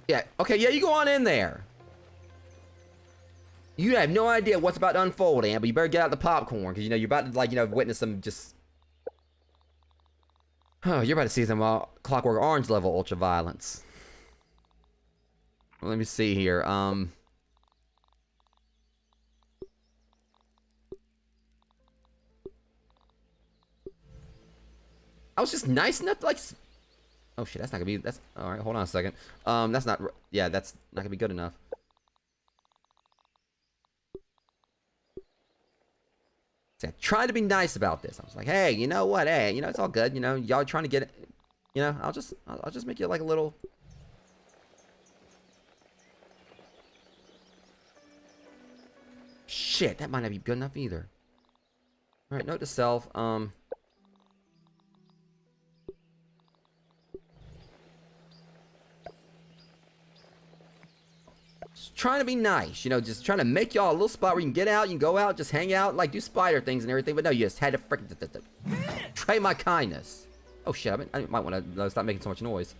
Yeah, okay, yeah, you go on in there. You have no idea what's about to unfold, Ann, but you better get out the popcorn, because, you know, you're about to, like, you know, witness some just... Oh, you're about to see some Clockwork Orange level ultra-violence. Well, let me see here, I was just nice enough to, like... Oh, shit, that's not gonna be... That's... Alright, hold on a second. That's not... Yeah, that's not gonna be good enough. See, I tried to be nice about this. I was like, hey, you know what? Hey, you know, it's all good. You know, y'all trying to get it... You know, I'll just make you like a little... Shit, that might not be good enough either. Alright, note to self, just trying to be nice, you know, just trying to make y'all a little spot where you can get out, you can go out, just hang out, like do spider things and everything, but no, you just had to freaking trade my kindness. Oh shit, I might want to stop making so much noise.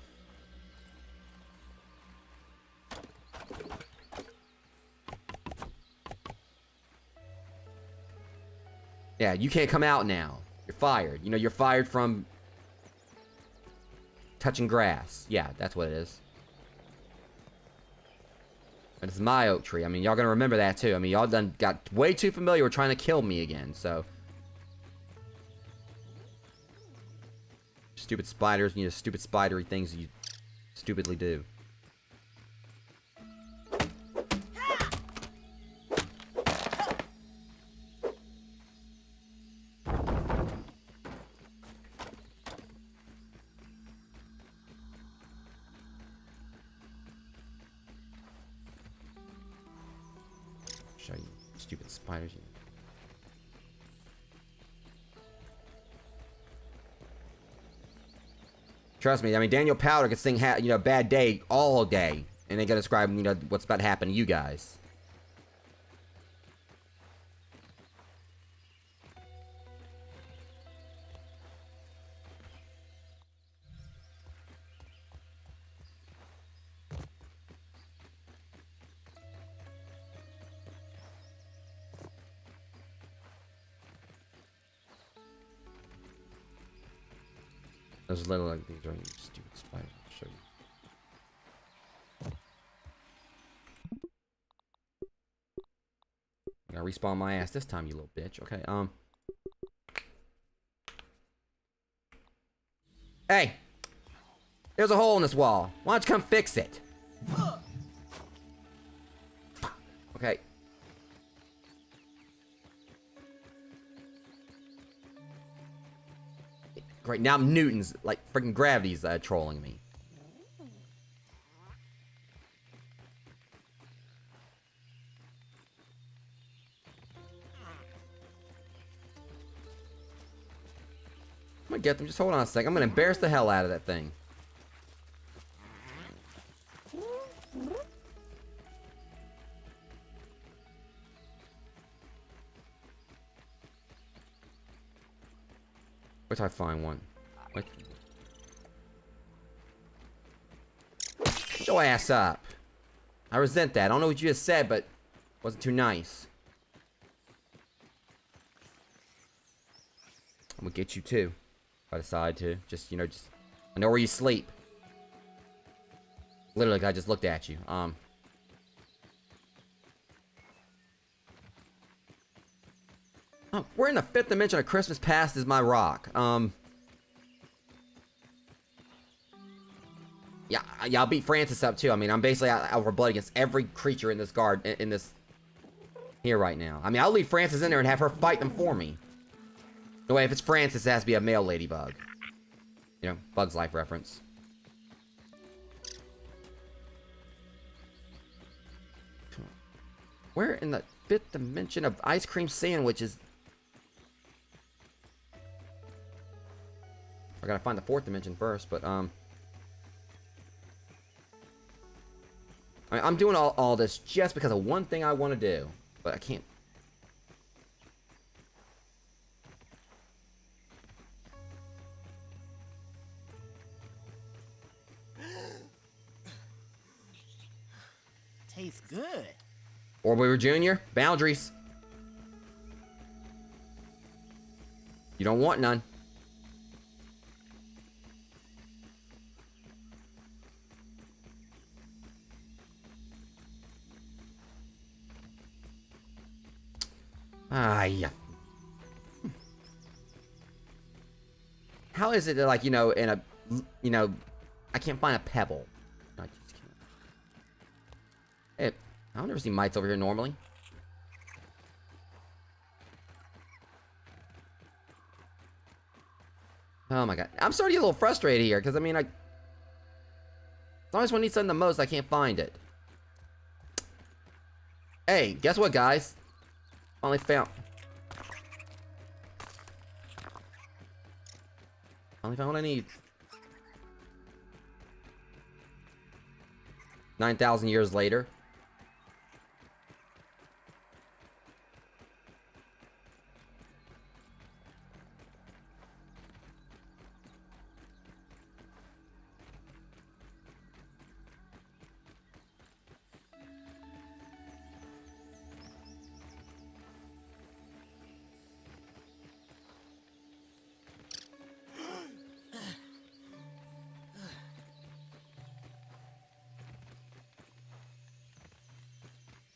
Yeah, you can't come out now. You're fired. You know, you're fired from touching grass. Yeah, that's what it is. But it's my oak tree. I mean, y'all gonna remember that too. I mean, y'all done got way too familiar with trying to kill me again, so. stupid spiders and your stupid spidery things you stupidly do. Show you stupid spiders. Trust me, I mean, Daniel Powder could sing, you know, Bad Day all day, and they gotta describe, you know, what's about to happen to you guys. There's little like these are you stupid spiders. I'll show you. I gotta respawn my ass this time, you little bitch. Okay, Hey! There's a hole in this wall. Why don't you come fix it? Okay. Great, now Newton's, like, freaking gravity's trolling me. I'm gonna get them, just hold on a sec. I'm gonna embarrass the hell out of that thing. Wait till I find one. Wait. Get your ass up. I resent that. I don't know what you just said, but it wasn't too nice. I'm gonna get you too. If I decide to. Just, you know, just... I know where you sleep. Literally, I just looked at you. Oh, we're in the 5th dimension of Christmas Past is my rock. Yeah, I'll beat Francis up too. I mean, I'm basically out for blood against every creature in this in this here right now. I mean, I'll leave Francis in there and have her fight them for me. No way, if it's Francis, it has to be a male ladybug. You know, Bug's Life reference. Where in the 5th dimension of ice cream sandwiches? I gotta find the 4th dimension first, but I mean, I'm doing all this just because of one thing I want to do, but I can't. Tastes good. Or we were junior. Boundaries. You don't want none. Ah, yeah. How is it that, like, you know, in a, you know, I can't find a pebble? I just can't. Hey, I don't ever see mites over here normally. Oh my god. I'm starting to get a little frustrated here, because, I mean, as long as one needs something the most, I can't find it. Hey, guess what, guys? Finally found what I need. 9,000 years later.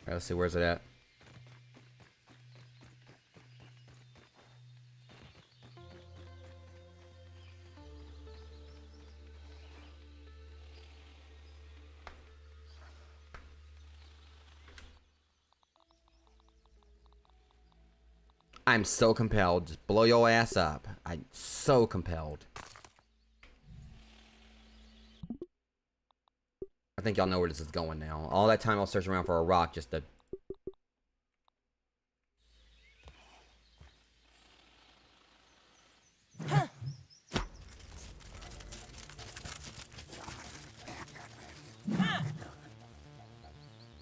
Alright, let's see, where's it at? I'm so compelled. Just blow your ass up. I'm so compelled. I think y'all know where this is going now. All that time I was searching around for a rock just to...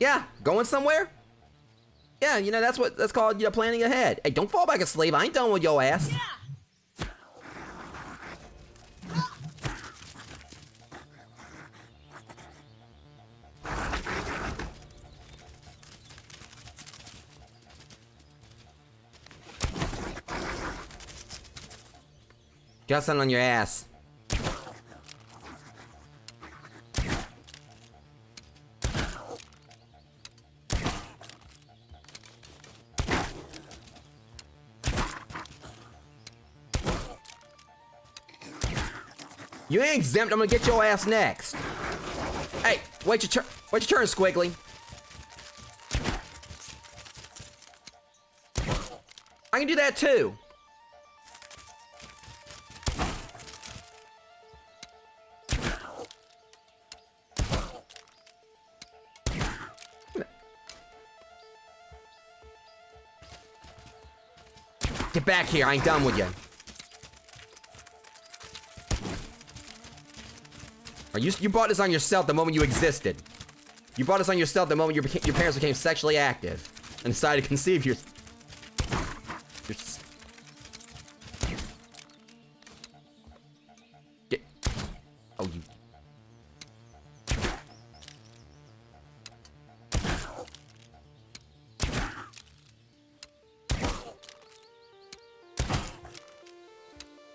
Yeah, going somewhere? Yeah, you know, that's called, you know, planning ahead. Hey, don't fall back asleep. I ain't done with your ass. Yeah. Got something on your ass. You ain't exempt. I'm gonna get your ass next. Hey, wait your turn, Squiggly. I can do that too. Get back here. I ain't done with you. You brought this on yourself the moment you existed. You brought this on yourself the moment your parents became sexually active and decided to conceive your... Get... Oh, you...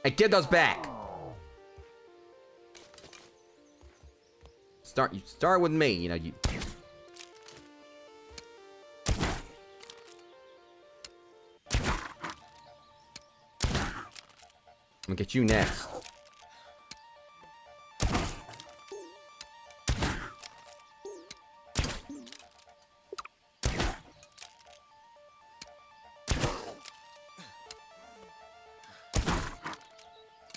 Hey, give those back. You start with me, you know, you... I'm gonna get you next.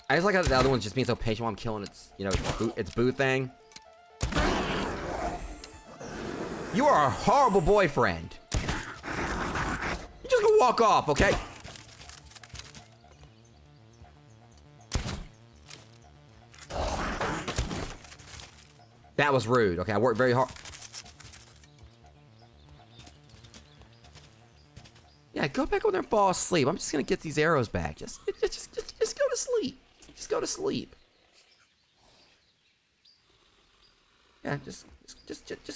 I just like how the other one's just being so patient while I'm killing its, you know, its boo thing. You are a horrible boyfriend. You're just gonna walk off, okay? That was rude. Okay, I worked very hard. Yeah, go back over there and fall asleep. I'm just gonna get these arrows back. Just go to sleep. Just go to sleep. Yeah, just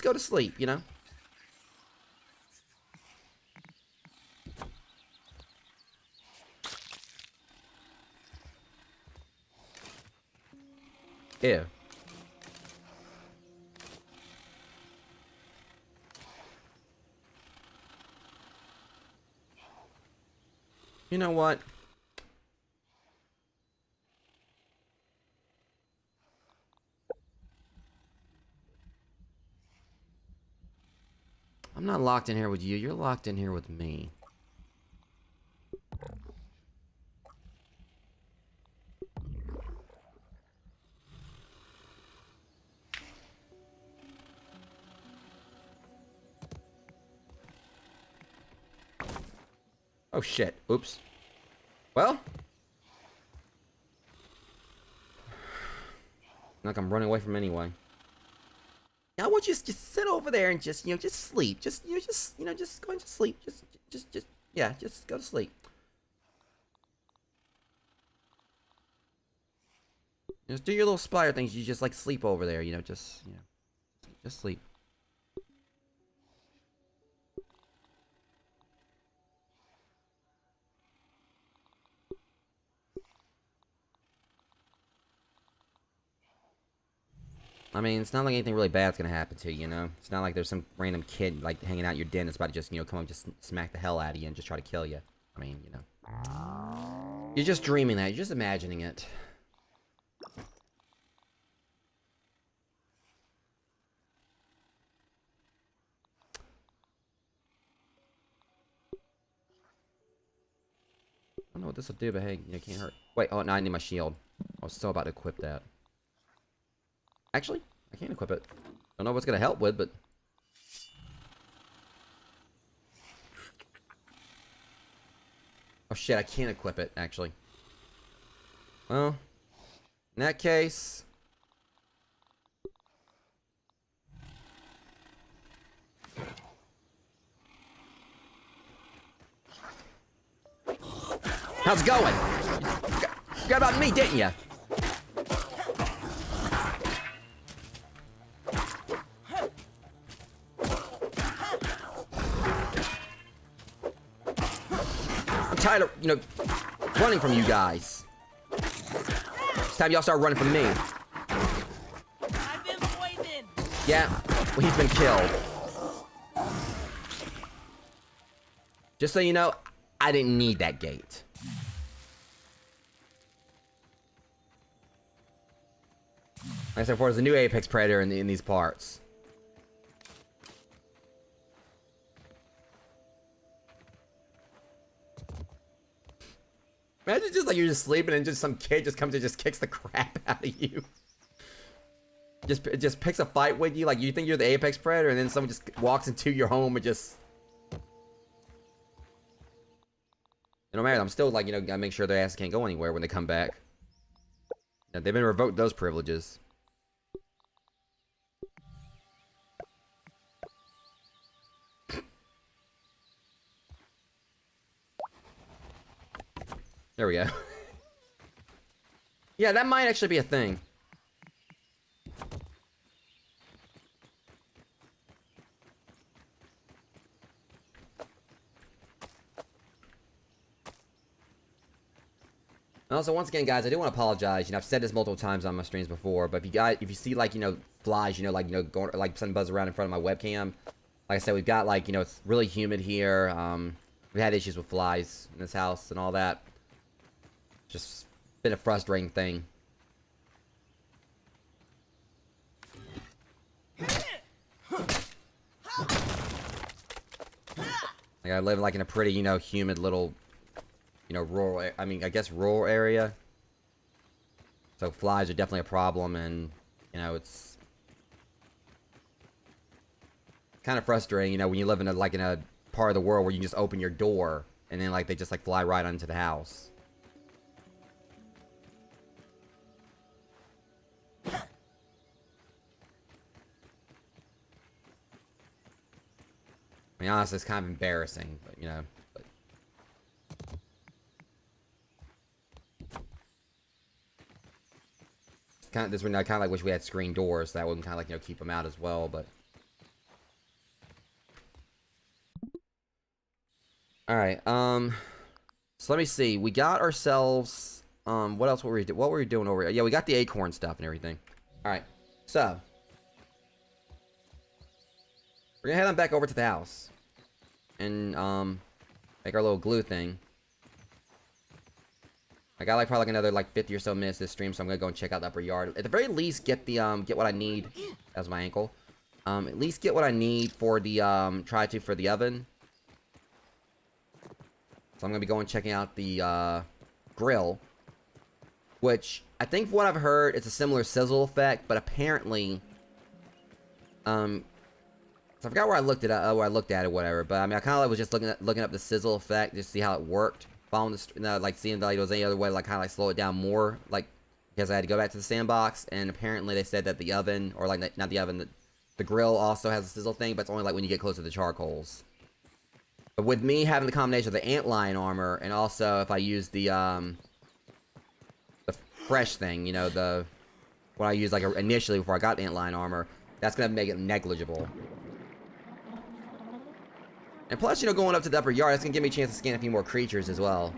go to sleep, you know? Ew. You know what? I'm not locked in here with you. You're locked in here with me. Oh shit. Oops. Well. Like I'm running away from anyway. I want you to just sit over there and just, you know, just sleep. Just, you know, just go and just sleep. Yeah, just go to sleep. Just do your little spider things. You just like sleep over there, you know, just sleep. I mean, it's not like anything really bad's gonna happen to you, you know? It's not like there's some random kid, like, hanging out in your den that's about to just, you know, come up and just smack the hell out of you and just try to kill you. I mean, you know. You're just dreaming that. You're just imagining it. what this will do, but hey, it can't hurt. Wait, oh, no, I need my shield. I was so about to equip that. Actually, I can't equip it. Don't know what's gonna help with, but... Oh shit, I can't equip it, actually. Well, in that case... How's it going? You forgot about me, didn't you? I'm tired of, running from you guys. It's time y'all start running from me. I've been poisoned. Yeah, well, he's been killed. Just so you know, I didn't need that gate. Like I said before, there's a new apex predator in these parts. Imagine just like you're just sleeping and just some kid just comes and just kicks the crap out of you. Just picks a fight with you, like you think you're the apex predator, and then someone just walks into your home and just... No matter, I'm still like, gotta make sure their asses can't go anywhere when they come back. They've been revoked those privileges. There we go. Yeah, that might actually be a thing. And also, once again, guys, I do want to apologize. I've said this multiple times on my streams before, but if you see like, flies, going like sudden buzz around in front of my webcam, like I said, we've got like, it's really humid here. We've had issues with flies in this house and all that. Just been a frustrating thing. Like I live like in a pretty, humid little, rural, I guess rural area. So flies are definitely a problem, and, it's kind of frustrating, when you live in a part of the world where you can just open your door and then like they just like fly right onto the house. I mean, honestly, it's kind of embarrassing, but, but... This one, I kind of like wish we had screen doors, so that would kind of like, keep them out as well, but... Alright, so let me see. We got ourselves, what else were we doing over here? Yeah, we got the acorn stuff and everything. Alright, so... We're gonna head on back over to the house. And, make our little glue thing. I got probably another 50 or so minutes this stream, so I'm gonna go and check out the upper yard. At the very least, get what I need. That was my ankle. At least get what I need for the, for the oven. So I'm gonna be going checking out the, grill. Which, I think from what I've heard, it's a similar sizzle effect, but apparently, so I forgot where I looked at it or whatever, but I kind of was just looking up the sizzle effect just to see how it worked. Following seeing if there was any other way to kind of slow it down more, because I had to go back to the sandbox, and apparently they said that the oven, or not the oven, the grill also has a sizzle thing, but it's only when you get close to the charcoals. But with me having the combination of the antlion armor, and also if I use the fresh thing, what I used initially before I got the antlion armor, that's gonna make it negligible. And plus, going up to the upper yard, that's gonna give me a chance to scan a few more creatures as well.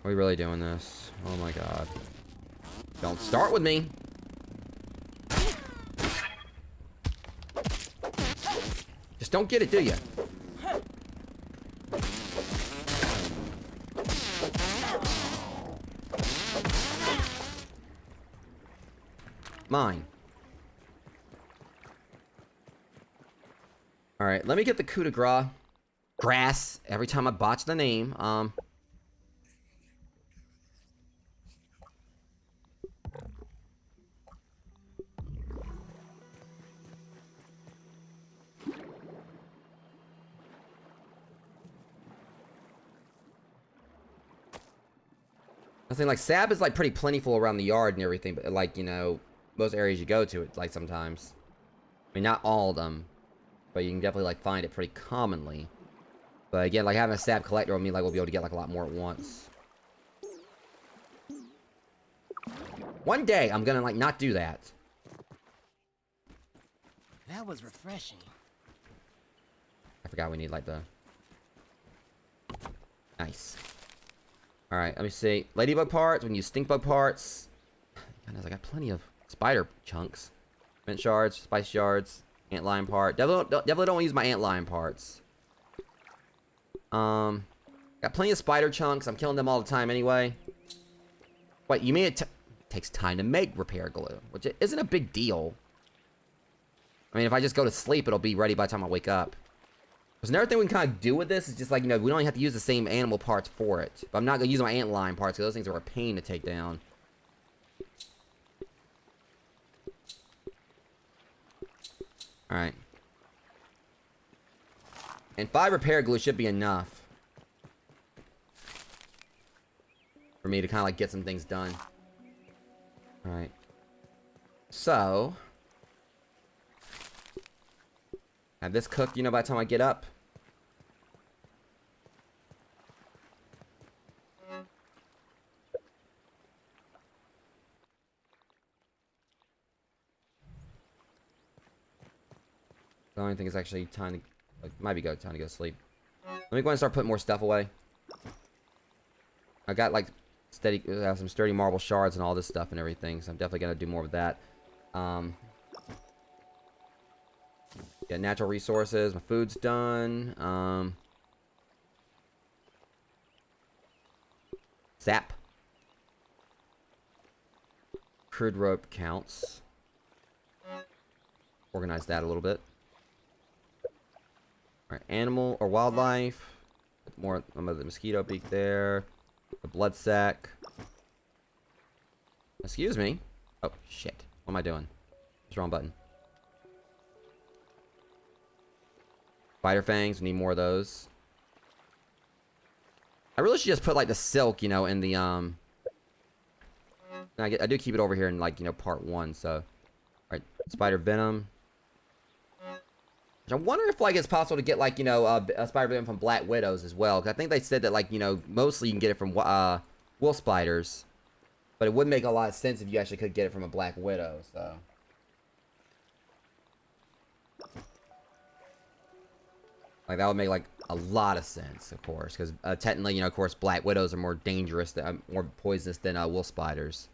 Are we really doing this? Oh my god. Don't start with me! Just don't get it, do you? Mine. Alright, let me get the coup de grace. Grass. Every time I botch the name. I think like sap is like pretty plentiful around the yard and everything, but like, you know, most areas you go to, it like sometimes. I mean, not all of them, but you can definitely like find it pretty commonly. But again, like having a sap collector will mean like we'll be able to get like a lot more at once. One day I'm gonna like not do that. That was refreshing. I forgot we need like the... Nice. Alright, let me see. Ladybug parts, we can use stinkbug parts. Goodness, I got plenty of spider chunks. Mint shards, spice shards, antlion part. Definitely don't want to use my antlion parts. Got plenty of spider chunks. I'm killing them all the time anyway. Wait, you mean it takes time to make repair glue, which isn't a big deal. I mean, if I just go to sleep, it'll be ready by the time I wake up. There's another thing we can kind of do with this is just like, you know, we don't have to use the same animal parts for it. But I'm not going to use my antlion parts because those things are a pain to take down. Alright. And 5 repair glue should be enough for me to kind of like get some things done. Alright. So... have this cooked, you know, by the time I get up. The only thing is actually time to... like, might be time to go to sleep. Let me go and start putting more stuff away. I got, like, some sturdy marble shards and all this stuff and everything, so I'm definitely going to do more of that. Yeah, natural resources. My food's done. Sap. Crude rope counts. Organize that a little bit. Alright, animal or wildlife. More of the mosquito beak there. The blood sac. Excuse me. Oh, shit. What am I doing? It's the wrong button. Spider fangs, we need more of those. I really should just put like the silk, you know, in the I do keep it over here in like, you know, part 1, so. Alright, spider venom. I wonder if like it's possible to get like, you know, a spider venom from black widows as well. Cause I think they said that like, you know, mostly you can get it from wolf spiders. But it would make a lot of sense if you actually could get it from a black widow, so. Like, that would make, like, a lot of sense, of course. Because, technically, you know, of course, black widows are more dangerous, more poisonous than, wolf spiders.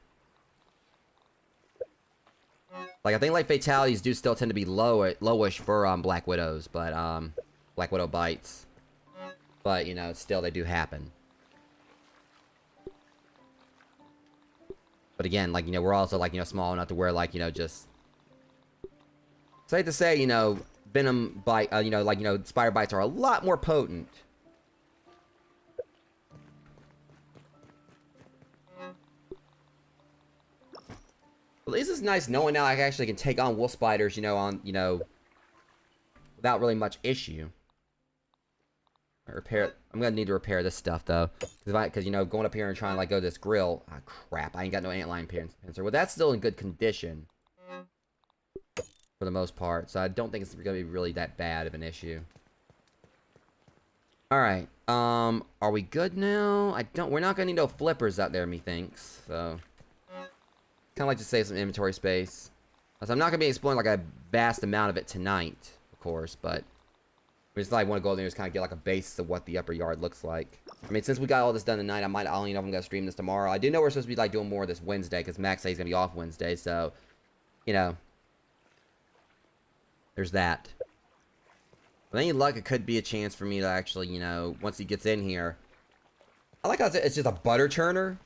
Like, I think, like, fatalities do still tend to be lowish for, black widows. But, black widow bites. But, you know, still, they do happen. But again, like, you know, we're also, like, you know, small enough to where, like, you know, just... safe to say, you know... venom bite, you know, like, you know, spider bites are a lot more potent. Well, at least it's nice knowing now I actually can take on wolf spiders, you know, without really much issue. I'm gonna need to repair this stuff though, because you know, going up here and trying to like go to this grill. Ah, crap! I ain't got no antlion pincer. Well, that's still in good condition. For the most part, so I don't think it's gonna be really that bad of an issue. Alright, are we good now? We're not gonna need no flippers out there, methinks, so. Kinda like to save some inventory space. So I'm not gonna be exploring like a vast amount of it tonight, of course, but. We just like want to go there and just kind of get like a basis of what the upper yard looks like. I mean, since we got all this done tonight, I don't even know if I'm gonna stream this tomorrow. I do know we're supposed to be like doing more this Wednesday, because Max says he's gonna be off Wednesday, so. You know. There's that. With any luck, it could be a chance for me to actually, you know, once he gets in here. I like how it's just a butter churner.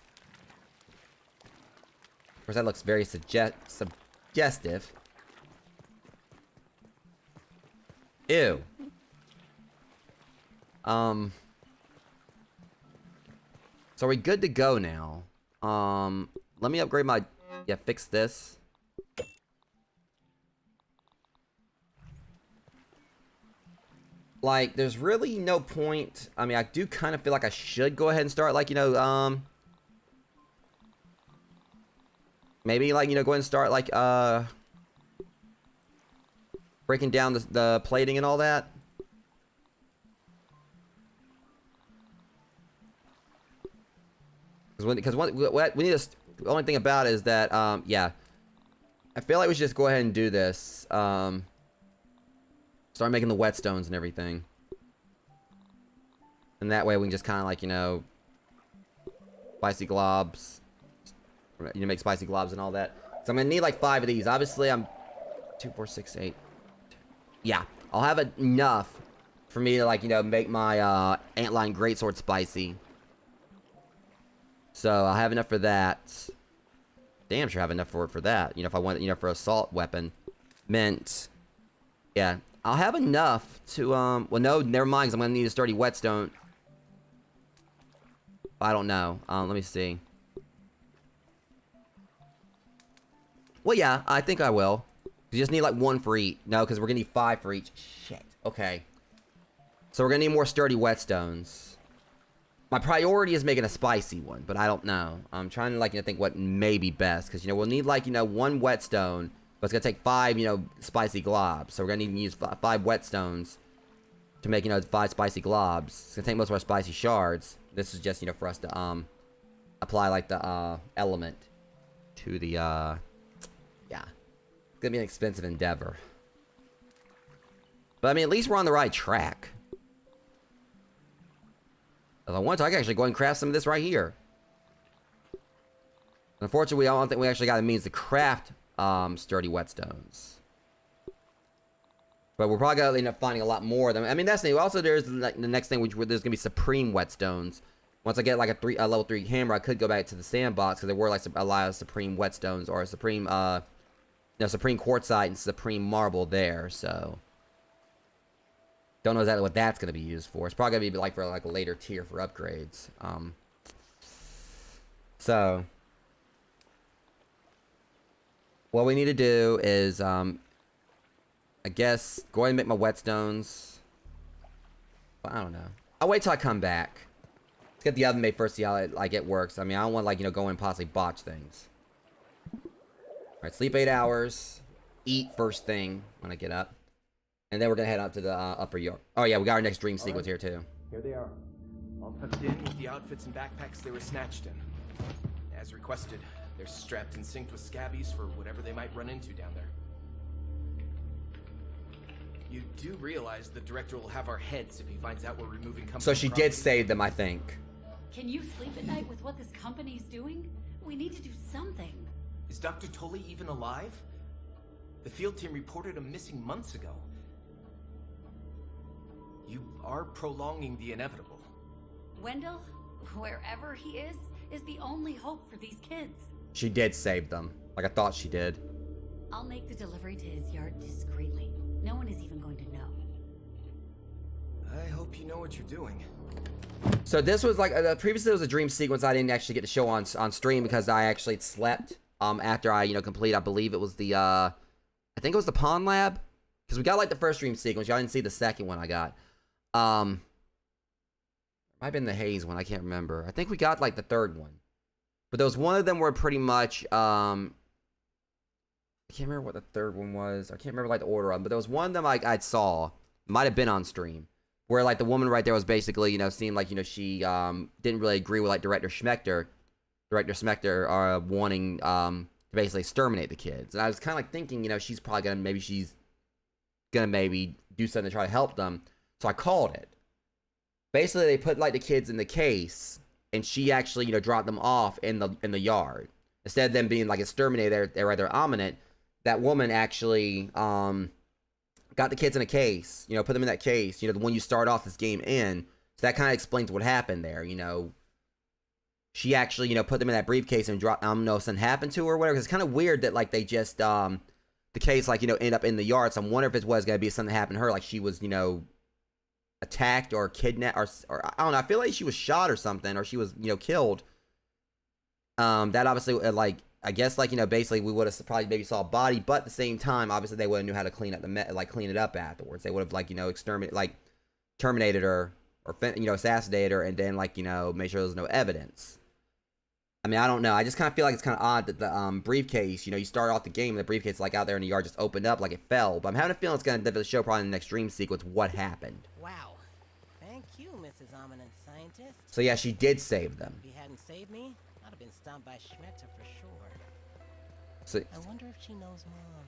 Of course, that looks very suggestive. Ew. So are we good to go now? Let me upgrade my... Yeah, fix this. Like, there's really no point. I mean, I do kind of feel like I should go ahead and start, like, you know, maybe, like, you know, go ahead and start, like, breaking down the plating and all that. Because what we need to... The only thing about it is that, yeah. I feel like we should just go ahead and do this. Start making the whetstones and everything. And that way we can just kind of like, you know... Spicy globs. You know, make spicy globs and all that. So I'm going to need like 5 of these. Obviously, I'm... 2, 4, 6, 8... Yeah. I'll have enough for me to like, you know, make my, antlion greatsword spicy. So I'll have enough for that. Damn sure I have enough for that. You know, if I want, you know, for assault weapon. Mint. Yeah. I'll have enough to, well, no, never mind, 'cause I'm gonna need a sturdy whetstone. I don't know. Let me see. Well, yeah, I think I will. You just need, like, 1 for each. No, because we're gonna need 5 for each. Shit. Okay. So we're gonna need more sturdy whetstones. My priority is making a spicy one, but I don't know. I'm trying to, like, you know, think what may be best. Because, you know, we'll need, like, you know, 1 whetstone. But it's going to take 5, you know, spicy globs. So we're going to need to use 5 whetstones to make, you know, 5 spicy globs. It's going to take most of our spicy shards. This is just, you know, for us to, apply, like, the, element to the, yeah. It's going to be an expensive endeavor. But, I mean, at least we're on the right track. If I want to, I can actually go and craft some of this right here. Unfortunately, I don't think we actually got the means to craft sturdy whetstones. But we're probably gonna end up finding a lot more of them. I mean, that's new. Also, there's like, the next thing, which there's gonna be supreme whetstones. Once I get like a level 3 hammer, I could go back to the sandbox because there were like a lot of supreme whetstones or a supreme supreme quartzite and supreme marble there. So don't know exactly what that's gonna be used for. It's probably gonna be like for like a later tier for upgrades. So what we need to do is, I guess, go ahead and make my whetstones. Well, I don't know. I'll wait till I come back. Let's get the oven made first, see how it works. I mean, I don't want, like, you know, go and possibly botch things. Alright, sleep 8 hours. Eat first thing when I get up. And then we're gonna head up to the upper yard. Oh yeah, we got our next dream sequence here too. Here they are. All tucked in with the outfits and backpacks they were snatched in. As requested, they're strapped and synced with scabbies for whatever they might run into down there. You do realize the director will have our heads if he finds out we're removing company So she property. did save them, I think. Can you sleep at night with what this company's doing? We need to do something. Is Dr. Tully even alive? The field team reported him missing months ago. You are prolonging the inevitable. Wendell, wherever he is the only hope for these kids. She did save them. Like I thought she did. I'll make the delivery to his yard discreetly. No one is even going to know. I hope you know what you're doing. So this was like, previously there was a dream sequence I didn't actually get to show on stream because I actually slept, after I, you know, complete, I believe it was the, I think it was the Pond Lab. Because we got like the first dream sequence, y'all didn't see the second one I got. Might have been the Haze one, I can't remember. I think we got like the third one. But there was one of them where pretty much, I can't remember what the third one was. I can't remember like the order of them, but there was one of them I saw, might have been on stream, where like the woman right there was basically, you know, seemed like, you know, she didn't really agree with like Director Schmechter wanting to basically exterminate the kids. And I was kind of like thinking, you know, she's probably gonna maybe do something to try to help them. So I called it. Basically, they put like the kids in the case, and she actually, you know, dropped them off in the yard. Instead of them being like exterminated, they're rather ominous. That woman actually got the kids in a case, you know, put them in that case, you know, the one you start off this game in. So that kind of explains what happened there, you know. She actually, you know, put them in that briefcase and dropped, I don't know if something happened to her or whatever. Cause it's kind of weird that like they just, the case like, you know, end up in the yard. So I'm wondering if it was going to be something that happened to her, like she was, you know, attacked or kidnapped, or I don't know. I feel like she was shot or something, or she was, you know, killed. That obviously, like, I guess, like, you know, basically we would have probably maybe saw a body, but at the same time, obviously they would have knew how to clean up clean it up afterwards. They would have, like, you know, terminated her, or, you know, assassinated her, and then, like, you know, make sure there's no evidence. I mean, I don't know. I just kind of feel like it's kind of odd that the briefcase, you know, you start off the game and the briefcase, like, out there in the yard just opened up like it fell. But I'm having a feeling it's going to show probably in the next dream sequence what happened. Wow. Thank you, Mrs. Ominous Scientist. So yeah, she did save them. If you hadn't saved me, I'd have been stomped by Schmetta for sure. So, I wonder if she knows Mom.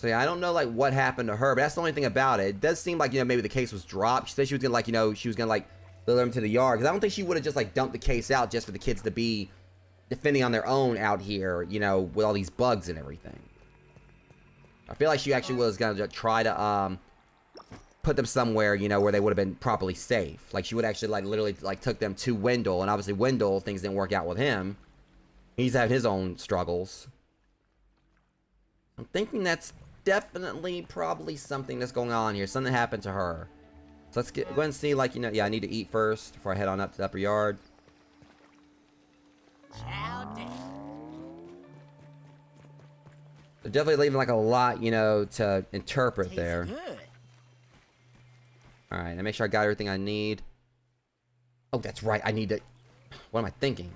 so yeah, I don't know, like, what happened to her, but that's the only thing about it. It does seem like, you know, maybe the case was dropped. She said she was going to, like, you know, she was going to, like, deliver them to the yard. Because I don't think she would have just, like, dumped the case out just for the kids to be defending on their own out here, you know, with all these bugs and everything. I feel like she actually was going to try to, put them somewhere, you know, where they would have been properly safe. Like, she would actually, like, literally, like, took them to Wendell, and obviously Wendell, things didn't work out with him. He's had his own struggles. I'm thinking that's definitely probably something that's going on here. Something happened to her. So let's go ahead and see, like, you know, yeah, I need to eat first before I head on up to the upper yard. Chow down. They're definitely leaving, like, a lot, you know, to interpret Tastes there. good. Alright, and make sure I got everything I need. Oh, that's right. I need to... What am I thinking?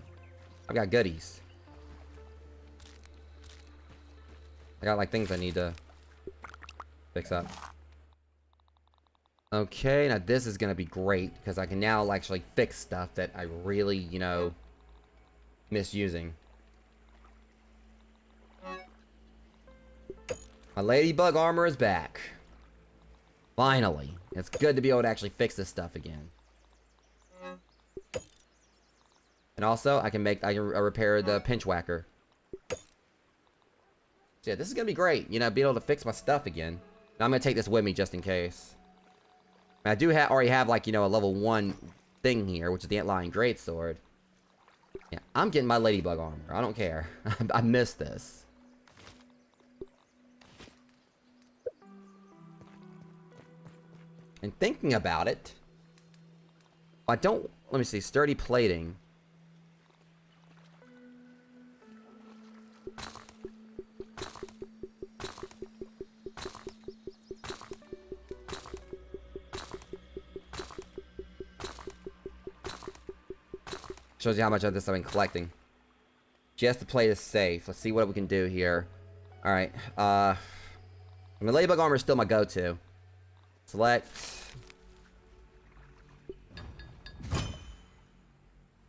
I've got goodies. I got, like, things I need to fix up. Okay, now this is gonna be great, because I can now actually fix stuff that I really, you know, misusing. My ladybug armor is back. Finally. It's good to be able to actually fix this stuff again. And also, I can repair the pinch whacker. So yeah, this is gonna be great. You know, being able to fix my stuff again. Now I'm gonna take this with me just in case. I do already have, like, you know, a level 1 thing here, which is the Antlion Greatsword. Yeah, I'm getting my ladybug armor. I don't care. I missed this. And thinking about it, I don't... Let me see. Sturdy plating. Shows you how much of this I've been collecting. Just the plate is safe. Let's see what we can do here. Alright. The ladybug armor is still my go-to. Select.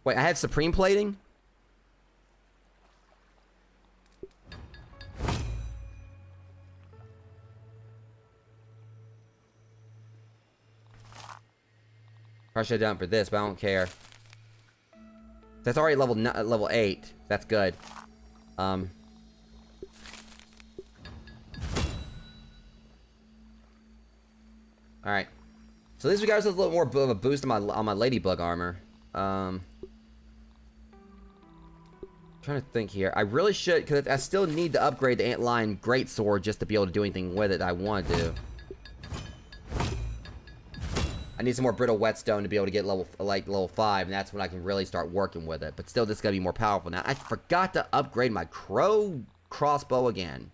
Wait, I had supreme plating? Probably should have done it for this, but I don't care. That's already level 8. That's good. Alright. So this regards a little more of a boost on my ladybug armor. Trying to think here. I really should, because I still need to upgrade the Antlion Greatsword just to be able to do anything with it that I want to do. I need some more brittle whetstone to be able to get level 5, and that's when I can really start working with it. But still, this is gonna be more powerful now. I forgot to upgrade my crow crossbow again.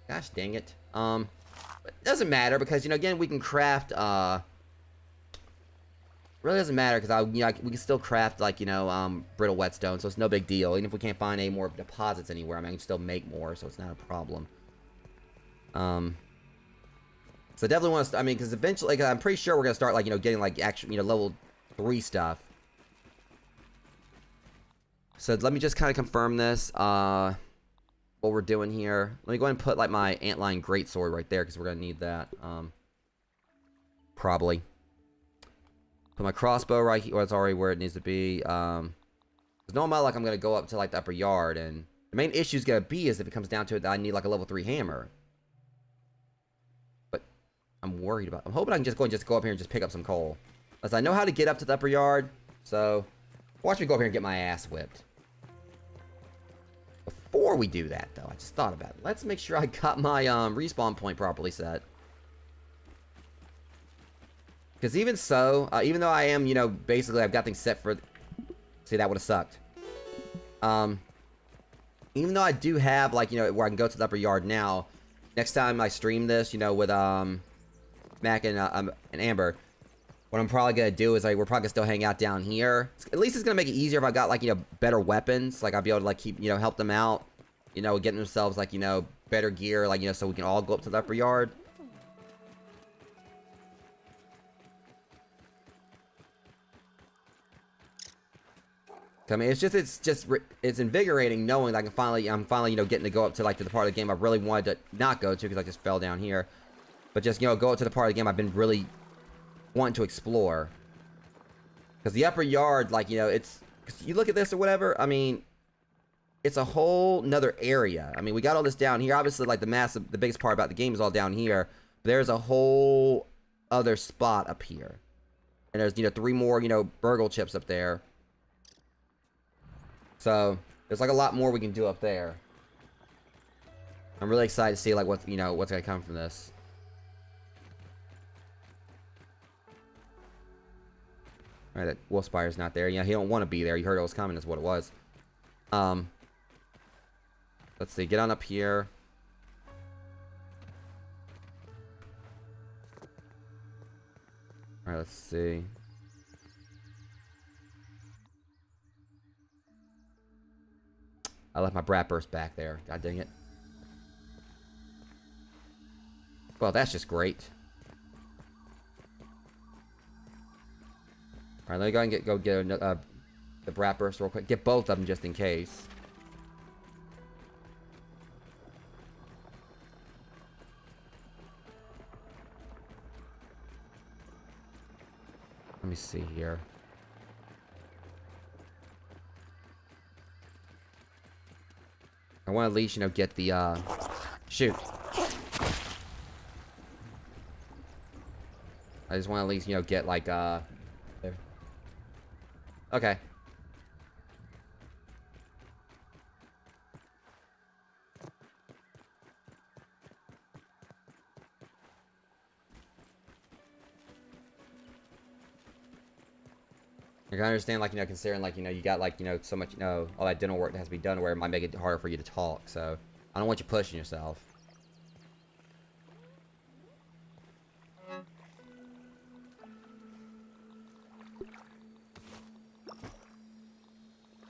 Gosh dang it. But it doesn't matter because, you know, again, we can craft, really doesn't matter because we can still craft, like, you know, brittle whetstone, so it's no big deal. Even if we can't find any more deposits anywhere, I mean, I can still make more, so it's not a problem. So definitely want to, I mean, because eventually, like, I'm pretty sure we're going to start, like, you know, getting, like, actual, you know, level 3 stuff. So let me just kind of confirm this, what we're doing here. Let me go ahead and put, like, my Antlion Greatsword right there, because we're going to need that, probably. Put my crossbow right here, well, it's already where it needs to be, because normally, like, I'm going to go up to, like, the upper yard, and the main issue is going to be is if it comes down to it that I need, like, a level 3 hammer. I'm worried about. I'm hoping I can just go up here and just pick up some coal. As I know how to get up to the upper yard, so watch me go up here and get my ass whipped. Before we do that, though, I just thought about it. Let's make sure I got my respawn point properly set. Because even so, even though I am, you know, basically I've got things set for... See, that would have sucked. Even though I do have, like, you know, where I can go to the upper yard now, next time I stream this, you know, with, Mac and Amber, what I'm probably gonna do is, like, we're probably gonna still hang out down here. At least it's gonna make it easier if I got, like, you know, better weapons. Like, I'll be able to, like, keep, you know, help them out. You know, getting themselves, like, you know, better gear, like, you know, so we can all go up to the upper yard. I mean, it's invigorating knowing that I'm finally, you know, getting to go up to, like, to the part of the game I really wanted to not go to because I just fell down here. But just, you know, go up to the part of the game I've been really wanting to explore. Because the upper yard, like, you know, it's... Cause you look at this or whatever, I mean... It's a whole nother area. I mean, we got all this down here. Obviously, like, the biggest part about the game is all down here. But there's a whole other spot up here. And there's, you know, 3 more, you know, burgle chips up there. So, there's, like, a lot more we can do up there. I'm really excited to see, like, what, you know, what's gonna come from this. Alright, that wolf spider's not there. Yeah, he don't want to be there. You heard it was coming, is what it was. Let's see, get on up here. Alright, let's see. I left my brat burst back there. God dang it. Well, that's just great. Alright, let me go and go get the brat burst real quick. Get both of them just in case. Let me see here. I want to at least, you know, get the, shoot. I just want to at least, you know, get, like, there. Okay. I can understand, like, you know, considering, like, you know, you got, like, you know, so much, you know, all that dental work that has to be done where it might make it harder for you to talk, so I don't want you pushing yourself.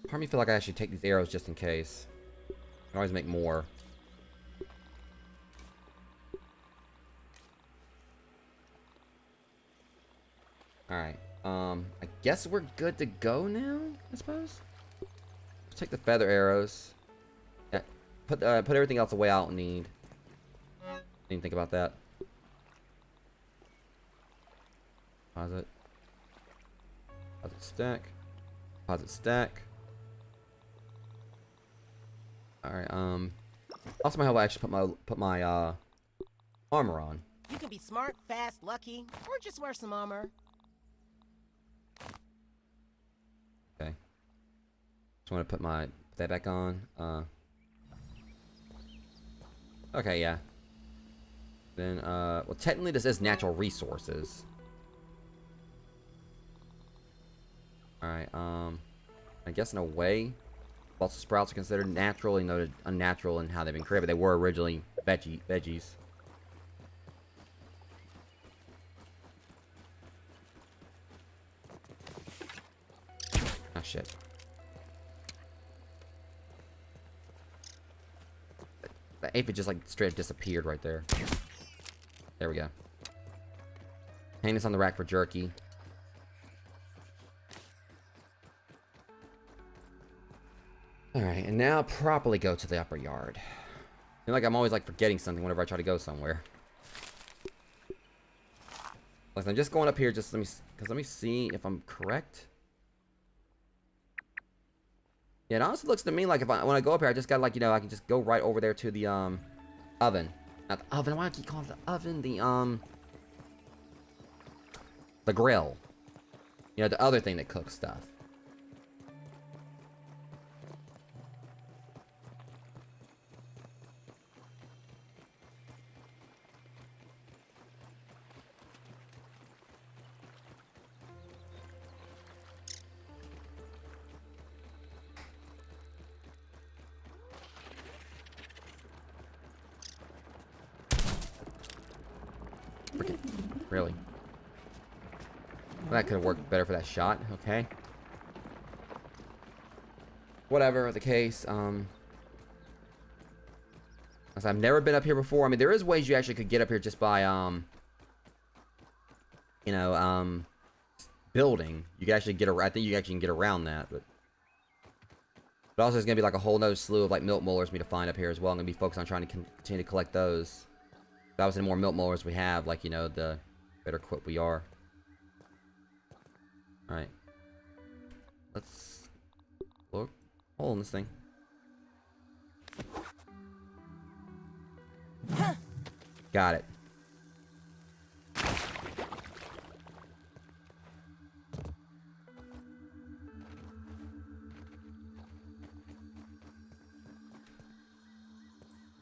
Part of me feel like I should take these arrows just in case. I can always make more. Alright. I guess we're good to go now, I suppose? Let's take the feather arrows. Yeah, put everything else away I don't need. Didn't think about that. Deposit. Deposit stack. Deposit stack. Alright, also might help I actually put my armor on. You can be smart, fast, lucky, or just wear some armor. Okay. Just want to put that back on. Okay, yeah. Then, well, technically this is natural resources. Alright, I guess in a way, lots of sprouts are considered natural, even though they're unnatural in how they've been created, but they were originally veggies. Oh, shit. The aphid just, like, straight up disappeared right there. There we go. Hang this on the rack for jerky. Alright, and now properly go to the upper yard. I feel like I'm always, like, forgetting something whenever I try to go somewhere. Listen, I'm just going up here, just let me see if I'm correct. Yeah, it honestly looks to me like when I go up here, I just gotta, like, you know, I can just go right over there to the, oven. Not the oven, why do I keep calling it the oven? The grill. You know, the other thing that cooks stuff. Really. Well, that could have worked better for that shot. Okay. Whatever the case. I've never been up here before. I mean, there is ways you actually could get up here just by, you know, building. You can actually get I think you actually can get around that, but also there's gonna be like a whole nother slew of like milk molars for me to find up here as well. I'm gonna be focused on trying to continue to collect those. But obviously the more milk molars we have, like, you know, the better equipped we are. Alright. Let's look. Hole in this thing. Got it.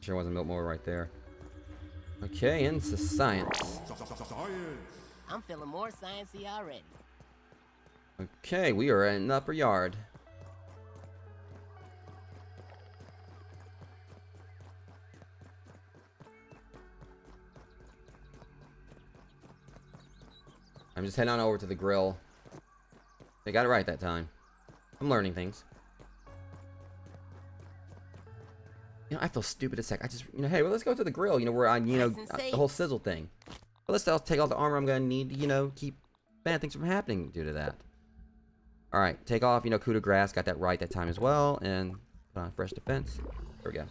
Sure wasn't milk molar right there. Okay, into science. I'm feeling more sciencey already. Okay, we are in the upper yard. I'm just heading on over to the grill. They got it right that time. I'm learning things. You know, I feel stupid as heck. I just, you know, hey, well, let's go to the grill, you know, where I, you know, the whole sizzle thing. But let's take all the armor I'm gonna need to, you know, keep bad things from happening due to that. Alright, take off, you know, coup de grace. Got that right that time as well. And put on fresh defense. There we go.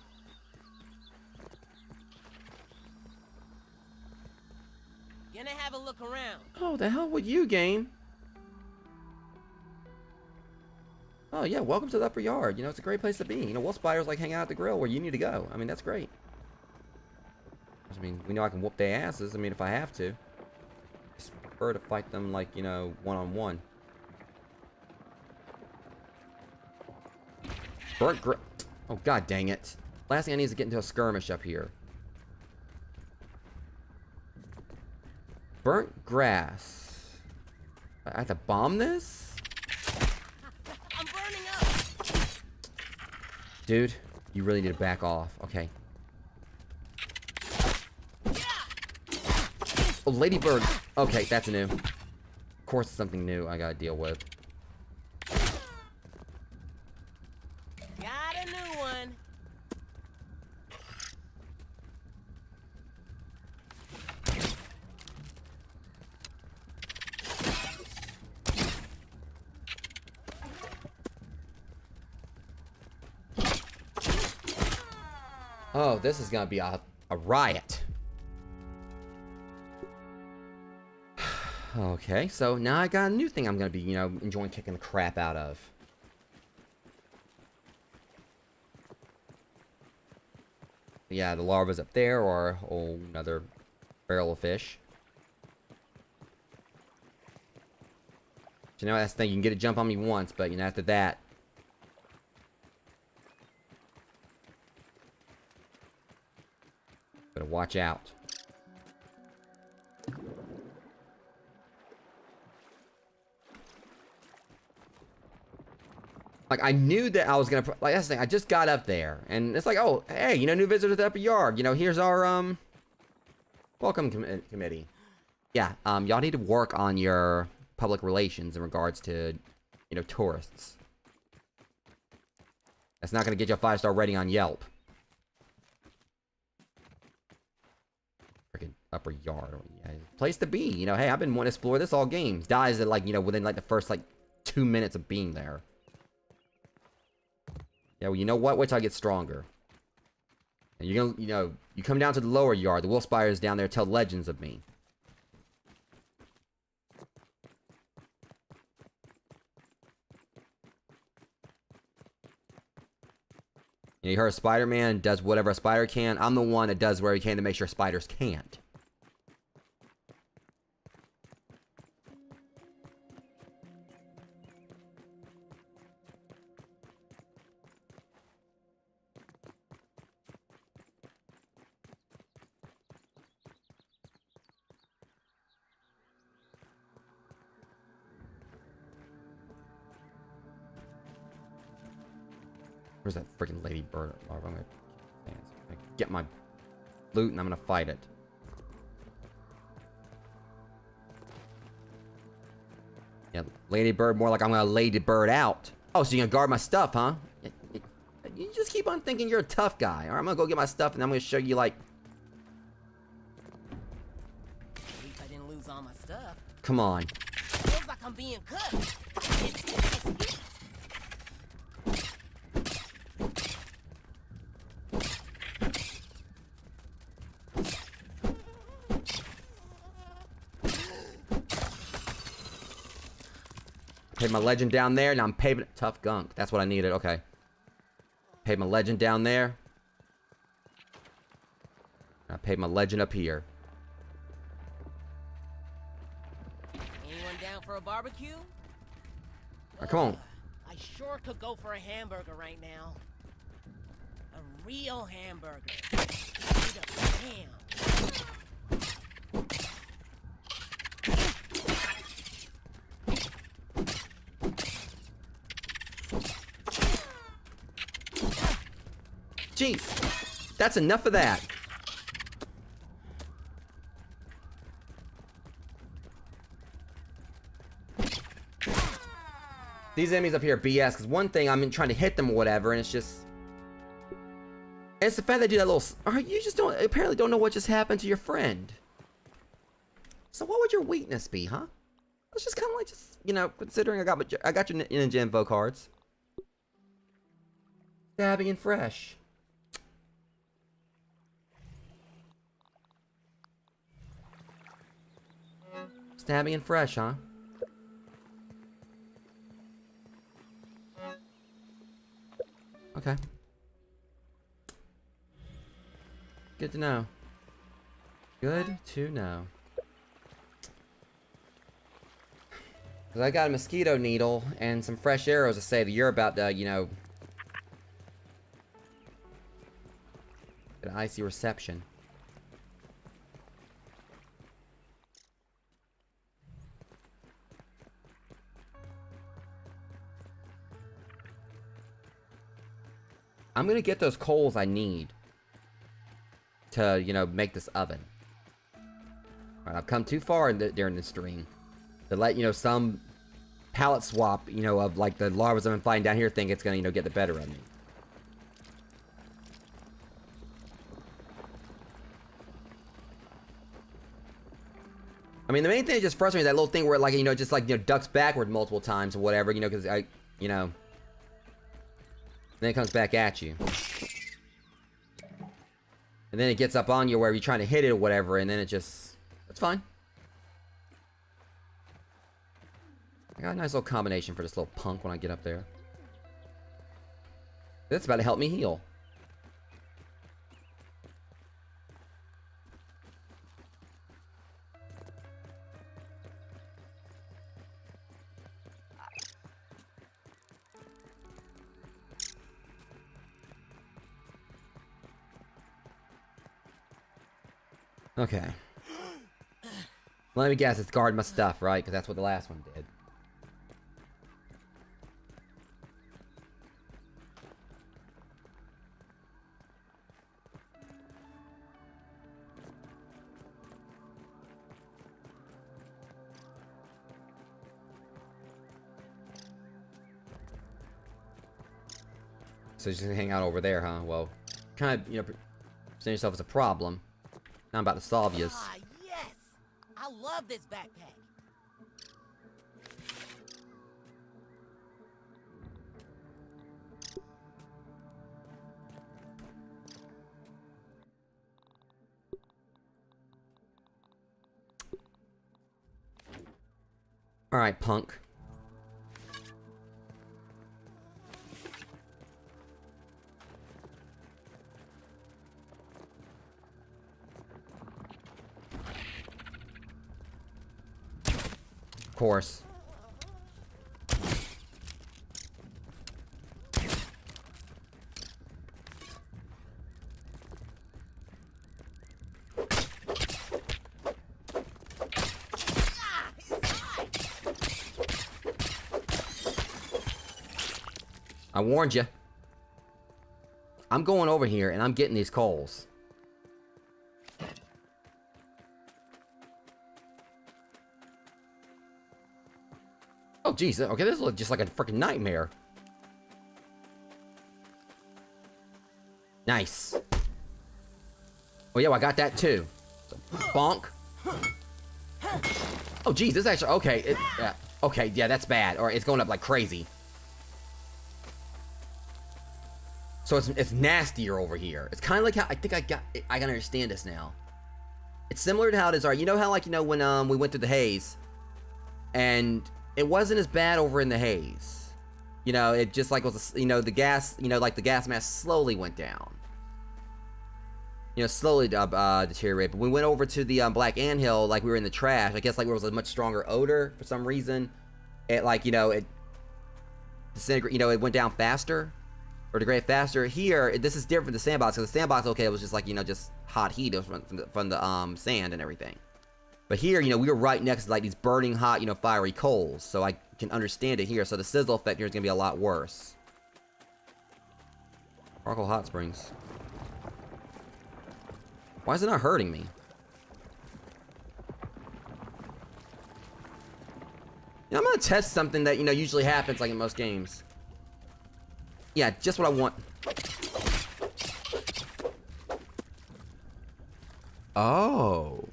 Gonna have a look around. Oh, the hell with you, game? Oh, yeah, welcome to the upper yard. You know, it's a great place to be. You know, wolf spiders like hang out at the grill where you need to go. I mean, that's great. I mean, we know I can whoop their asses. I mean, if I have to. Just prefer to fight them like, you know, one-on-one. Oh, god dang it. Last thing I need is to get into a skirmish up here. Burnt grass. I have to bomb this? I'm burning up. Dude, you really need to back off. Okay. Oh, ladybird. Okay, that's new. Of course, it's something new I gotta deal with. Got a new one. Oh, this is gonna be a riot. Okay, so now I got a new thing I'm gonna be, you know, enjoying kicking the crap out of. Yeah, the larva's up there, or another barrel of fish. You know, that's the thing, you can get a jump on me once, but, you know, after that... Better watch out. Like, I knew that I was gonna... Like, that's the thing, I just got up there. And it's like, oh, hey, you know, new visitor to the upper yard. You know, here's our, welcome committee. Yeah, y'all need to work on your public relations in regards to, you know, tourists. That's not gonna get you a 5-star rating on Yelp. Freaking upper yard. Yeah, place to be. You know, hey, I've been wanting to explore this all games. Dies at, like, you know, within, like, the first, like, 2 minutes of being there. Yeah, well, you know what? Wait till I get stronger. And you're gonna, you know, you come down to the lower yard. The wolf spiders down there tell legends of me. You heard Spider-Man does whatever a spider can. I'm the one that does whatever he can to make sure spiders can't. Where's that freaking ladybird larva? I'm gonna get my loot and I'm gonna fight it. Yeah, ladybird, more like I'm gonna ladybird out. Oh, so you're gonna guard my stuff, huh? You just keep on thinking you're a tough guy. Alright, I'm gonna go get my stuff and I'm gonna show you, like... At least I didn't lose all my stuff. Come on. Feels like I'm being cooked. Paid my legend down there, now I'm paving it. Tough gunk. That's what I needed, okay. Paid my legend down there. I paid my legend up here. Anyone down for a barbecue? Alright, come on. I sure could go for a hamburger right now. A real hamburger. Made of ham. Jeez. That's enough of that. These enemies up here are BS, because one thing, I'm trying to hit them or whatever, and it's just... It's the fact they do that little... Alright, you just apparently don't know what just happened to your friend. So what would your weakness be, huh? It's just kind of like, you know, considering I got your Ninja Info cards. Stabbing and fresh. Stabbing and fresh, huh? Okay. Good to know. Good to know. Cause I got a mosquito needle and some fresh arrows to say that you're about to, you know... get an icy reception. I'm gonna get those coals I need to, you know, make this oven. Alright, I've come too far during this stream to let, you know, some palette swap, you know, of like the larvas I'm fighting down here think it's gonna, you know, get the better of me. I mean, the main thing that just frustrates me is that little thing where, like, you know, just like, you know, ducks backward multiple times or whatever, you know, because I, you know, then it comes back at you. And then it gets up on you where you're trying to hit it or whatever, and then it just... It's fine. I got a nice little combination for this little punk when I get up there. That's about to help me heal. Okay. Let me guess, it's guard my stuff, right? Because that's what the last one did. So just hang out over there, huh? Well, kind of, you know, present yourself as a problem. Now I'm about to solve you. Ah, yes! I love this backpack. Alright, punk. Of course. I warned you. I'm going over here and I'm getting these coals. geez. Okay, this looks just like a freaking nightmare. Nice. Oh, yeah, well, I got that, too. So, bonk. Oh, geez, this actually... Okay, okay, yeah, that's bad. Or it's going up like crazy. So it's nastier over here. It's kind of like how... I think I can understand this now. It's similar to how it is... You know how, like, when we went through the haze... And it wasn't as bad over in the haze. You know, it just like was, the gas, like the gas mask slowly went down. Slowly deteriorated. But we went over to the black anthill, like we were in the trash. I guess like there was a much stronger odor for some reason. It like, it disintegrated, it went down faster. Or degraded faster. Here, this is different from the sandbox. Because the sandbox, okay, it was just like, just hot heat from the sand and everything. But here, we were right next to like these burning hot, fiery coals. So I can understand it here. So the sizzle effect here is going to be a lot worse. Sparkle Hot Springs. Why is it not hurting me? I'm going to test something that, usually happens like in most games. Yeah, just what I want. Oh.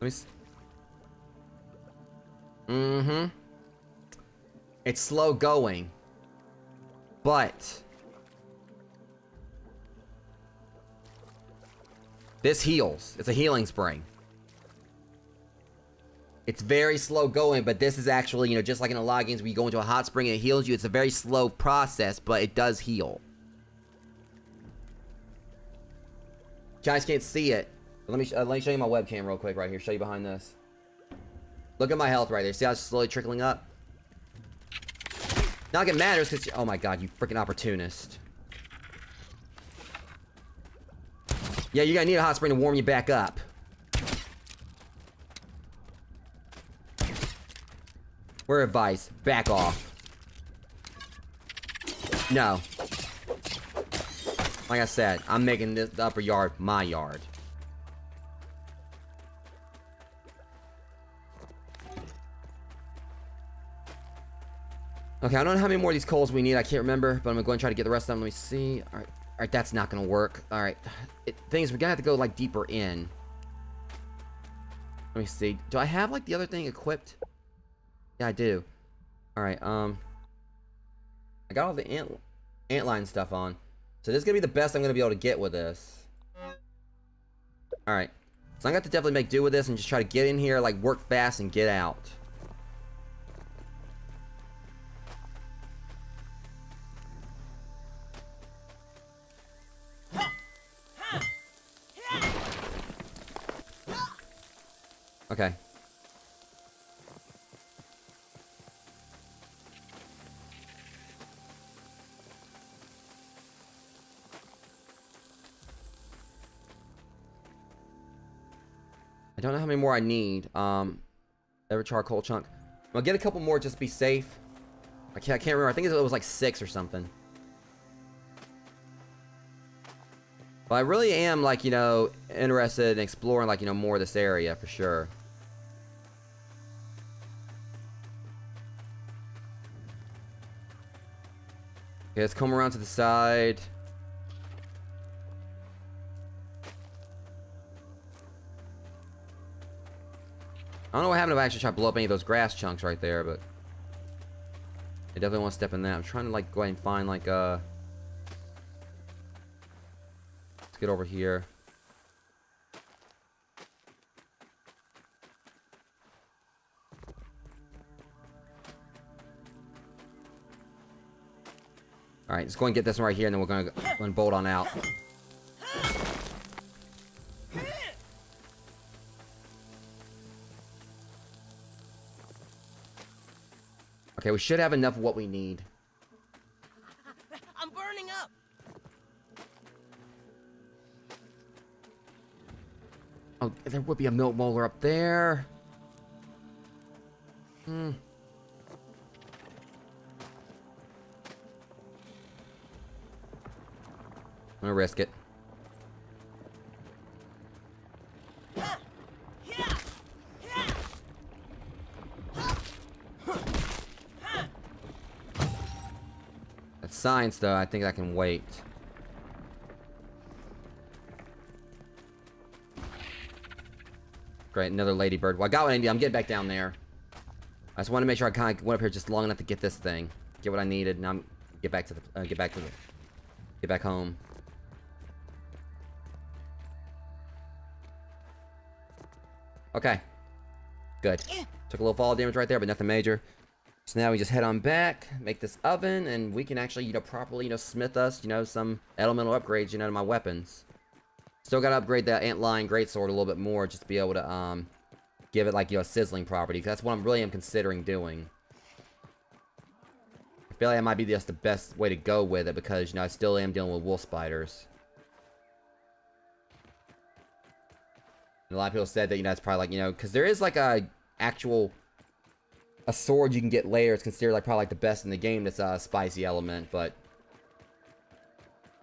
Let me see. It's slow going. But this heals. It's a healing spring. It's very slow going, but this is actually, just like in a lot of games where you go into a hot spring and it heals you, it's a very slow process, but it does heal. You guys can't see it. Let me show you my webcam real quick right here. Show you behind this. Look at my health right there. See how it's slowly trickling up? Not like it matters because... Oh my god, you freaking opportunist. Yeah, you're gonna need a hot spring to warm you back up. Word of advice. Back off. No. Like I said, I'm making this, the upper yard my yard. Okay, I don't know how many more of these coals we need. I can't remember, but I'm going to go and try to get the rest of them. Let me see. All right, that's not going to work. All right. Thing is, we're going to have to go, like, deeper in. Let me see. Do I have, like, the other thing equipped? Yeah, I do. All right, I got all the antline stuff on. So this is going to be the best I'm going to be able to get with this. All right. So I'm going to have to definitely make do with this and just try to get in here, like, work fast and get out. Okay. I don't know how many more I need. Every charcoal chunk. I'll get a couple more just to be safe. I can't remember. I think it was like 6 or something. But I really am, like, interested in exploring, like, more of this area for sure. Okay, let's come around to the side. I don't know what happened if I actually tried to blow up any of those grass chunks right there, but I definitely want to step in that. I'm trying to, like, go ahead and find, like, let's get over here. Alright, let's go and get this one right here, and then we're going to bolt on out. Okay, we should have enough of what we need. I'm burning up. Oh, there would be a milk molar up there. gonna risk it. That's science, though. I think I can wait. Great, another ladybird. Well, I got what I need. I'm getting back down there. I just want to make sure I kind of went up here just long enough to get this thing, get what I needed, and I'm get back home. Okay, good. Took a little fall damage right there, but nothing major. So now we just head on back, make this oven, and we can actually, you know, properly, you know, smith us, you know, some elemental upgrades, you know, to my weapons. Still gotta upgrade that antlion greatsword a little bit more, just to be able to, give it, like, you know, a sizzling property. Because that's what I really am considering doing. I feel like that might be just the best way to go with it, because, you know, I still am dealing with wolf spiders. And a lot of people said that, you know, it's probably like, you know, because there is, like, a sword you can get later. It's considered, like, probably, like, the best in the game that's a spicy element, but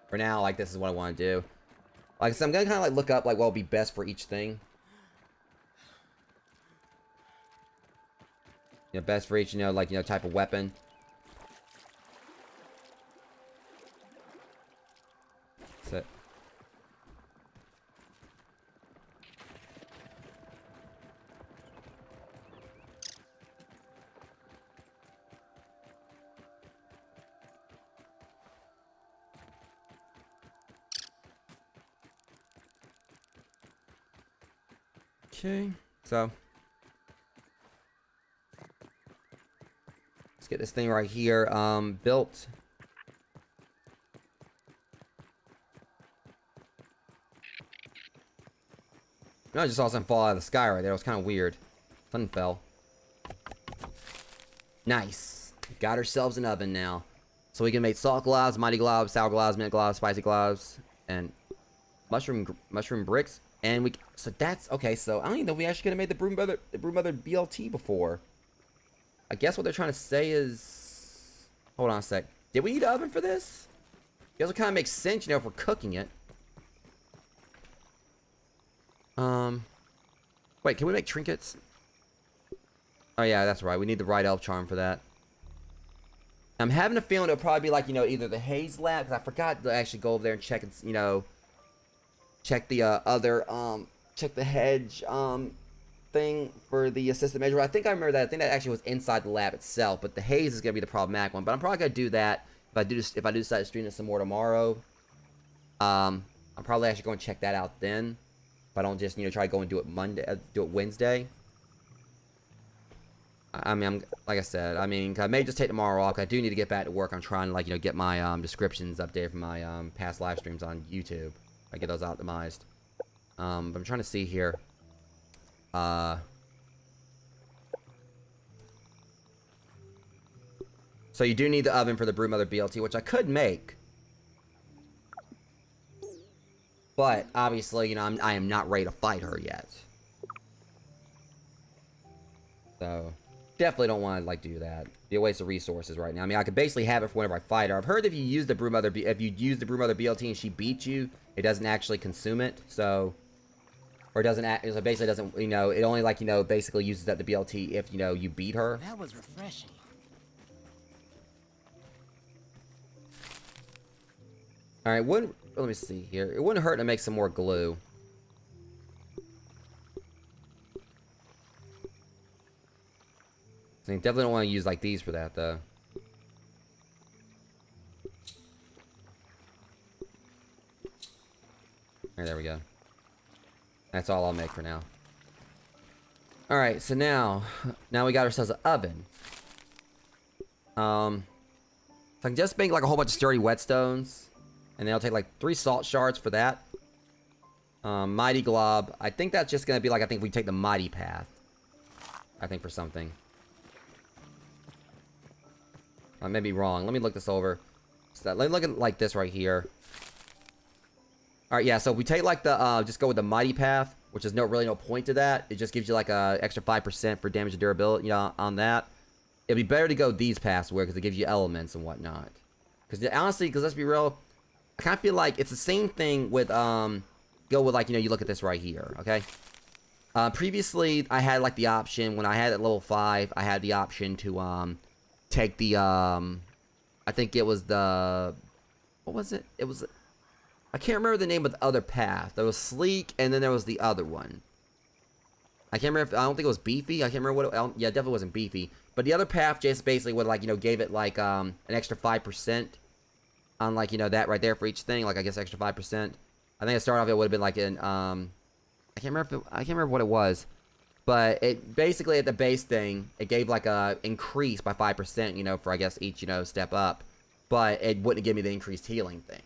for now, like, this is what I want to do. Like I said, I'm gonna kind of, like, look up, like, what would be best for each thing. You know, best for each, you know, like, you know, type of weapon. That's it. Okay, so let's get this thing right here built. No, I just saw something fall out of the sky right there. It was kind of weird. Something fell. Nice. Got ourselves an oven now. So we can make salt gloves, mighty gloves, sour gloves, mint gloves, spicy gloves, and mushroom bricks. And we, so that's, okay, so I don't even know if we actually could have made the Brood Mother BLT before. I guess what they're trying to say is, hold on a sec. Did we need an oven for this? It also kind of makes sense, you know, if we're cooking it. Wait, can we make trinkets? Oh yeah, that's right. We need the right elf charm for that. I'm having a feeling it'll probably be like, you know, either the Haze Lab, because I forgot to actually go over there and check and, you know, check the check the hedge thing for the assistant measure. I think I remember that. I think that actually was inside the lab itself, but the haze is gonna be the problematic one. But I'm probably gonna do that if I do decide to stream this some more tomorrow. I'm probably actually going to check that out then. If I don't just, you know, try to go and do it Wednesday. I mean, like I said, I mean, I may just take tomorrow off. I do need to get back to work. I'm trying to, like, you know, get my descriptions updated from my past live streams on YouTube. I get those optimized. But I'm trying to see here. So you do need the oven for the Brood Mother BLT, which I could make. But obviously, you know, I am not ready to fight her yet. So definitely don't want to, like, do that. Be a waste of resources right now. I mean, I could basically have it for whenever I fight her. I've heard if you use the Brood Mother, if you use the Brood Mother BLT and she beats you, it doesn't actually consume it. So, or it doesn't. So basically, it doesn't. You know, it only, like, you know, basically uses up the BLT if, you know, you beat her. That was refreshing. All right. Let me see here. It wouldn't hurt to make some more glue. So you definitely don't want to use, like, these for that, though. Alright, there we go. That's all I'll make for now. Alright, so now we got ourselves an oven. So I can just make, like, a whole bunch of sturdy whetstones. And then I'll take, like, 3 salt shards for that. Mighty glob. I think that's just gonna be, like, I think we take the mighty path. I think for something. I may be wrong. Let me look this over. So let me look at, like, this right here. Alright, yeah, so if we take, like, the, just go with the mighty path, which is really no point to that. It just gives you, like, a extra 5% for damage and durability, you know, on that. It'd be better to go these paths where, because it gives you elements and whatnot. Because, honestly, because let's be real, I kind of feel like it's the same thing with, go with, like, you know, you look at this right here, okay? Previously, I had, like, the option, when I had it at level 5, I had the option to, take the, I think it was the, what was it? It was, I can't remember the name of the other path. There was Sleek, and then there was the other one. I can't remember if, I don't think it was Beefy. I can't remember what it, yeah, it definitely wasn't Beefy. But the other path just basically would, like, you know, gave it, like, an extra 5% on, like, you know, that right there for each thing. Like, I guess extra 5%. I think it started off, it would have been, like, an, I can't remember what it was. But it, basically, at the base thing, it gave, like, a increase by 5%, you know, for, I guess, each, you know, step up. But it wouldn't give me the increased healing thing.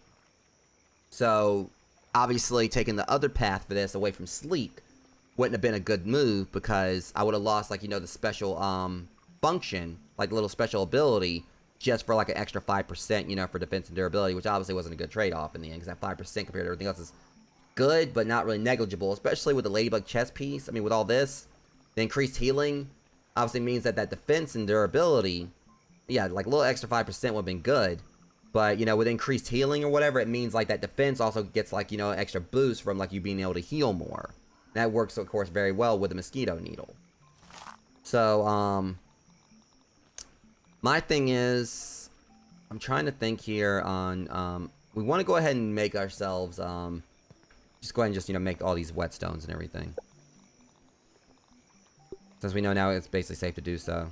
So, obviously, taking the other path for this away from Sleek wouldn't have been a good move, because I would have lost, like, you know, the special, function, like, little special ability, just for, like, an extra 5%, you know, for defense and durability, which obviously wasn't a good trade-off in the end, because that 5% compared to everything else is good, but not really negligible, especially with the Ladybug chest piece. I mean, with all this, the increased healing obviously means that that defense and durability, yeah, like, a little extra 5% would have been good, but, you know, with increased healing or whatever, it means, like, that defense also gets, like, you know, an extra boost from, like, you being able to heal more. That works, of course, very well with the Mosquito Needle. So, my thing is, I'm trying to think here on, we want to go ahead and make ourselves, just go ahead and just, you know, make all these whetstones and everything. Since we know now it's basically safe to do so.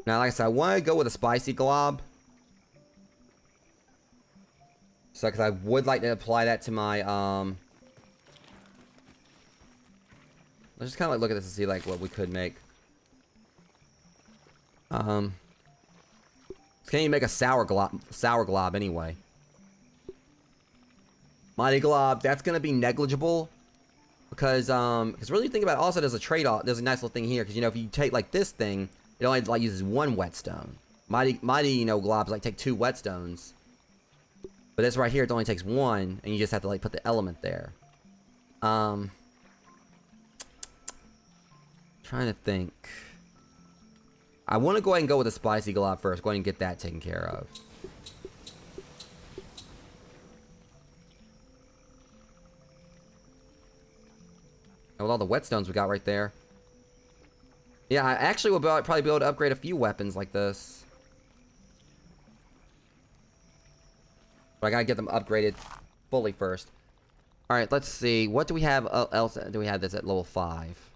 Now, like I said, I want to go with a spicy glob. So, because I would like to apply that to my, let's just kind of like look at this and see, like, what we could make. Can you make a sour glob anyway? Mighty glob, that's going to be negligible. Because really think about it, also there's a trade-off, there's a nice little thing here. Because, you know, if you take, like, this thing, it only, like, uses 1 whetstone. Mighty, you know, globs, like, take 2 whetstones. But this right here, it only takes 1, and you just have to, like, put the element there. Trying to think. I want to go ahead and go with a spicy glob first. Go ahead and get that taken care of. And with all the whetstones we got right there. Yeah, I actually will probably be able to upgrade a few weapons like this. But I gotta get them upgraded fully first. Alright, let's see. What do we have else? Do we have this at level 5?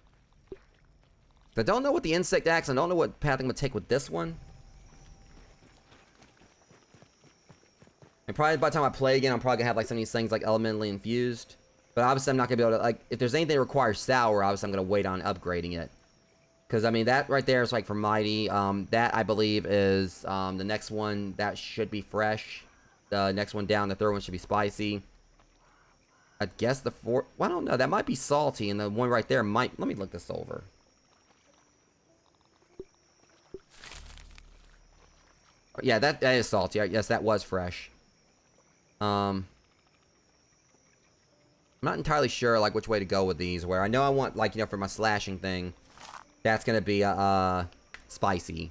I don't know what the insect axe, I don't know what path I'm gonna take with this one. And probably by the time I play again, I'm probably gonna have like some of these things like elementally infused. But obviously I'm not gonna be able to, like, if there's anything that requires sour, obviously I'm gonna wait on upgrading it. Because, I mean, that right there is, like, for Mighty. That, I believe, is the next one. That should be fresh. The next one down, the third one should be spicy. I guess the fourth... Well, I don't know. That might be salty, and the one right there might... Let me look this over. Yeah, that is salty. Yes, that was fresh. I'm not entirely sure, like, which way to go with these. Where I know I want, like, you know, for my slashing thing... That's gonna be, spicy.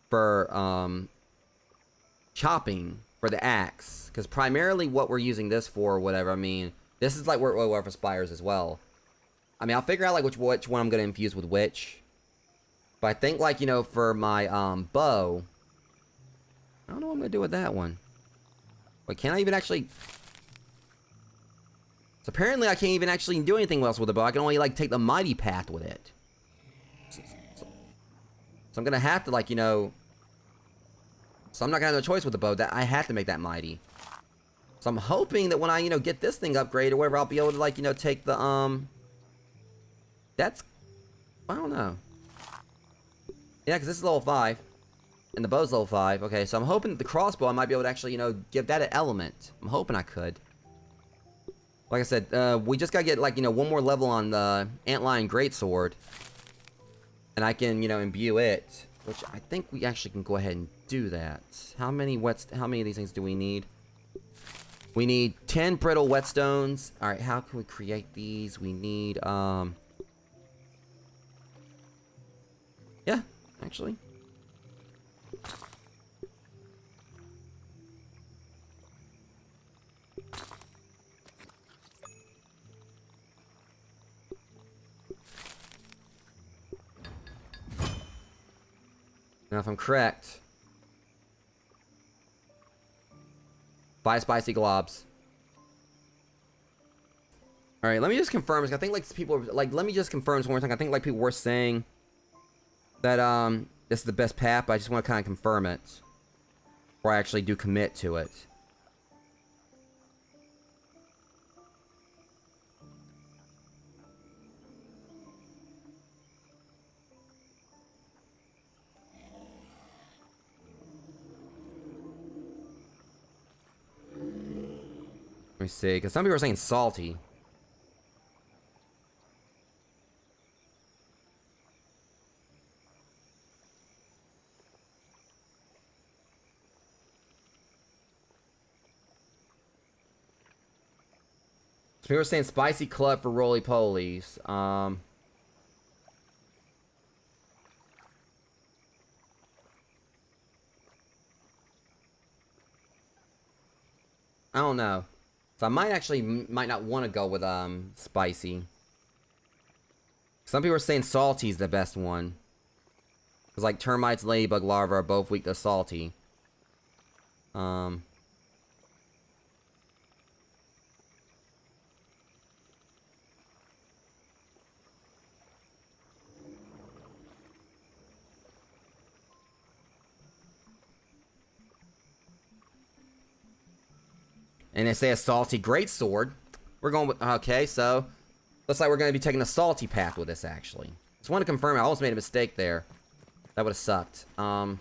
For, chopping, for the axe. Because primarily what we're using this for, or whatever, I mean, this is like what for spires as well. I mean, I'll figure out, like, which one I'm gonna infuse with which. But I think, like, you know, for my, bow, I don't know what I'm gonna do with that one. Wait, can I even actually... So apparently I can't even actually do anything else with the bow. I can only, like, take the mighty path with it. So I'm gonna have to, like, you know... So I'm not gonna have no choice with the bow. That I have to make that mighty. So I'm hoping that when I, you know, get this thing upgraded or whatever, I'll be able to, like, you know, take the, That's... I don't know. Yeah, because this is level 5. And the bow's level 5. Okay, so I'm hoping that the crossbow, I might be able to actually, you know, give that an element. I'm hoping I could. Like I said, we just gotta get, like, you know, one more level on the Antlion Greatsword. And I can, you know, imbue it. Which I think we actually can go ahead and do that. How many of these things do we need? We need 10 brittle whetstones. Alright, how can we create these? We need, yeah, actually. Now, if I'm correct, buy spicy globs. All right, let me just confirm. I think like people like. Let me just confirm this one more time. I think like people were saying that this is the best path, but I just want to kind of confirm it before I actually do commit to it. Let me see, because some people are saying salty. So people are saying spicy club for roly-polies. I don't know. So I might not want to go with spicy. Some people are saying salty is the best one. Because like termites, ladybug larvae are both weak to salty. And they say a salty greatsword. We're going with... Okay, so... Looks like we're going to be taking a salty path with this, actually. Just want to confirm, I almost made a mistake there. That would have sucked. But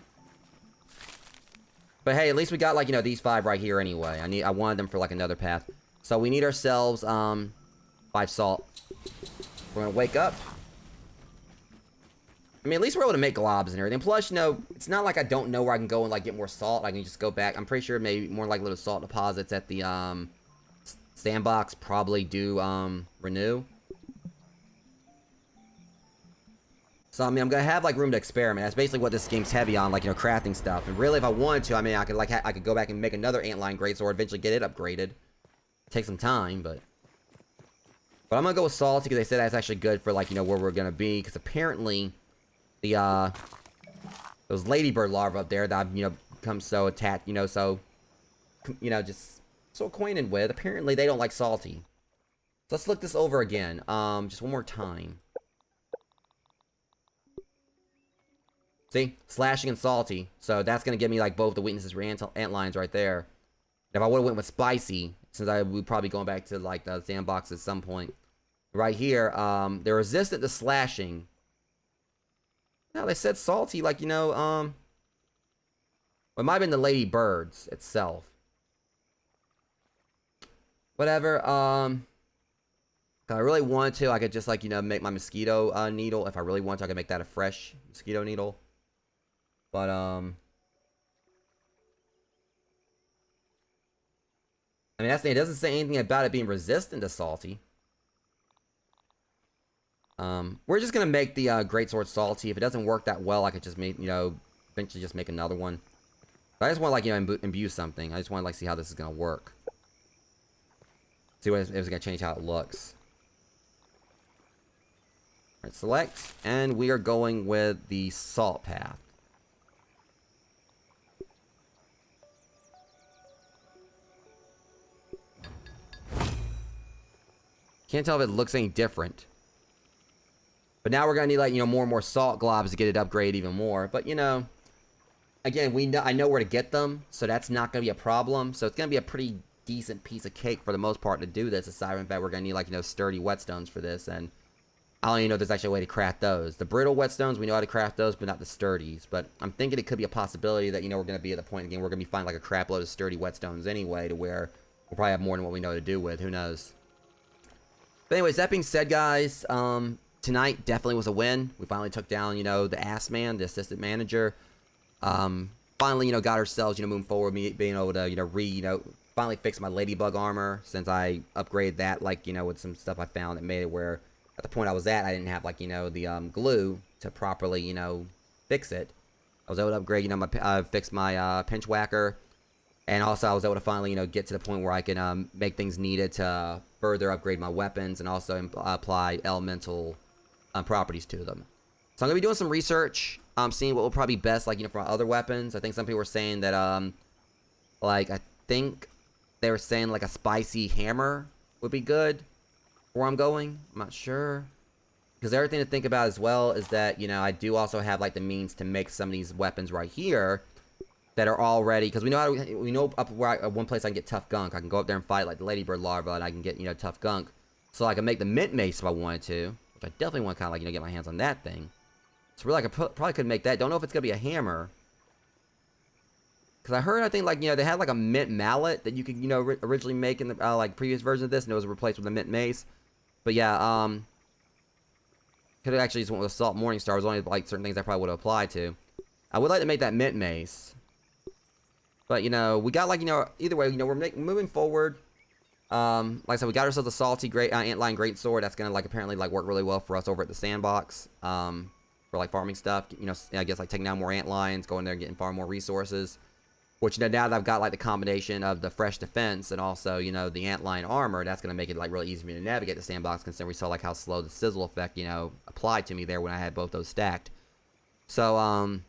hey, at least we got, like, you know, these 5 right here anyway. I wanted them for, like, another path. So we need ourselves, 5 salt. We're going to wake up. I mean, at least we're able to make globs and everything. Plus, you know, it's not like I don't know where I can go and, like, get more salt. I can just go back. I'm pretty sure maybe more like little salt deposits at the, sandbox probably do, renew. So, I mean, I'm gonna have, like, room to experiment. That's basically what this game's heavy on, like, you know, crafting stuff. And really, if I wanted to, I mean, I could, like, I could go back and make another antline greatsword, eventually get it upgraded. Take some time, but I'm gonna go with salty because they said that's actually good for, like, you know, where we're gonna be. Because apparently... those ladybird larvae up there that I've, you know, become so attached, you know, so, you know, just so acquainted with. Apparently, they don't like salty. So let's look this over again. Just one more time. See? Slashing and salty. So that's going to give me, like, both the weaknesses for ant lines right there. If I would have went with spicy, since I would probably going back to, like, the sandbox at some point. Right here, they're resistant to slashing. No, they said salty, like, you know, well, it might have been the ladybirds itself. Whatever, if I really wanted to, I could just, like, you know, make my mosquito, needle. If I really want to, I could make that a fresh mosquito needle. But, I mean, that's the thing. It doesn't say anything about it being resistant to salty. We're just gonna make the greatsword salty. If it doesn't work that well, I could just make, you know, eventually just make another one. But I just want to, like, you know, imbue something. I just want to, like, see how this is gonna work. See what if it's gonna change how it looks. Alright, select, and we are going with the salt path. Can't tell if it looks any different. But now we're gonna need, like, you know, more and more salt globs to get it upgraded even more. But, you know, again, I know where to get them, so that's not gonna be a problem. So it's gonna be a pretty decent piece of cake for the most part to do this. Aside from that, we're gonna need, like, you know, sturdy whetstones for this, and I don't even know if there's actually a way to craft those. The brittle whetstones, we know how to craft those, but not the sturdies. But I'm thinking it could be a possibility that, you know, we're gonna be at the point again we're gonna be finding, like, a crap load of sturdy whetstones anyway, to where we'll probably have more than what we know to do with. Who knows? But anyways, that being said, guys, tonight definitely was a win. We finally took down, you know, the ass man, the assistant manager. Finally, you know, got ourselves, you know, moving forward, being able to, you know, finally fixed my ladybug armor since I upgraded that, like, you know, with some stuff I found that made it where at the point I was at, I didn't have, like, you know, the glue to properly, you know, fix it. I was able to upgrade, you know, fix my pinch whacker, and also I was able to finally, you know, get to the point where I can make things needed to further upgrade my weapons and also apply elemental properties to them. So I'm gonna be doing some research, seeing what will probably be best, like, you know, for other weapons. I think some people were saying that, like, I think they were saying like a spicy hammer would be good where I'm going. I'm not sure. Because everything to think about as well is that, you know, I do also have, like, the means to make some of these weapons right here that are already, because we know up where one place I can get tough gunk. I can go up there and fight, like, the ladybird larva, and I can get, you know, tough gunk. So I can make the mint mace if I wanted to, which I definitely want to kind of, like, you know, get my hands on that thing. So really, I probably could make that. Don't know if it's going to be a hammer. Because I heard, I think, like, you know, they had, like, a mint mallet that you could, you know, originally make in the, like, previous version of this, and it was replaced with a mint mace. But yeah, could have actually just went with Assault Morningstar. It was only, like, certain things I probably would have applied to. I would like to make that mint mace. But, you know, we got, like, you know, either way, you know, we're moving forward. Like I said, we got ourselves a salty antline greatsword. That's going to, like, apparently, like, work really well for us over at the sandbox. For, like, farming stuff. You know, I guess, like, taking down more antlines, going there and getting far more resources. Which, you know, now that I've got, like, the combination of the fresh defense and also, you know, the antline armor, that's going to make it, like, really easy for me to navigate the sandbox, considering we saw, like, how slow the sizzle effect, you know, applied to me there when I had both those stacked. So, I'm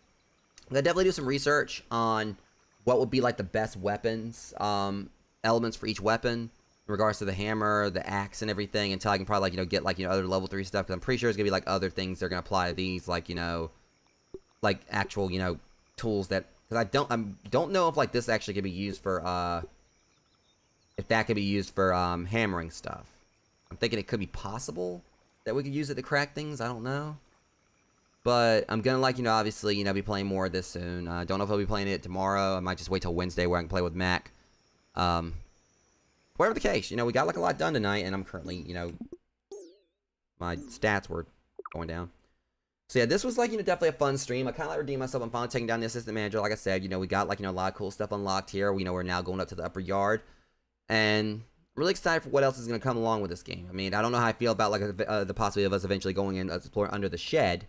going to definitely do some research on what would be, like, the best weapons, elements for each weapon in regards to the hammer, the axe, and everything, until I can probably, like, you know, get, like, you know, other level 3 stuff, because I'm pretty sure there's going to be, like, other things that are going to apply to these, like, you know, like, actual, you know, tools that, because I don't know if, like, this actually could be used for, if that could be used for, hammering stuff. I'm thinking it could be possible that we could use it to crack things. I don't know. But I'm gonna, like, you know, obviously, you know, be playing more of this soon. I don't know if I'll be playing it tomorrow. I might just wait till Wednesday where I can play with Mac. Whatever the case, you know, we got, like, a lot done tonight, and I'm currently, you know, my stats were going down. So yeah, this was, like, you know, definitely a fun stream. I kind of, like, redeemed myself. I'm finally taking down the assistant manager. Like I said, you know, we got, like, you know, a lot of cool stuff unlocked here. You know, we're now going up to the upper yard. And I'm really excited for what else is going to come along with this game. I mean, I don't know how I feel about, like, the possibility of us eventually going in and exploring under the shed.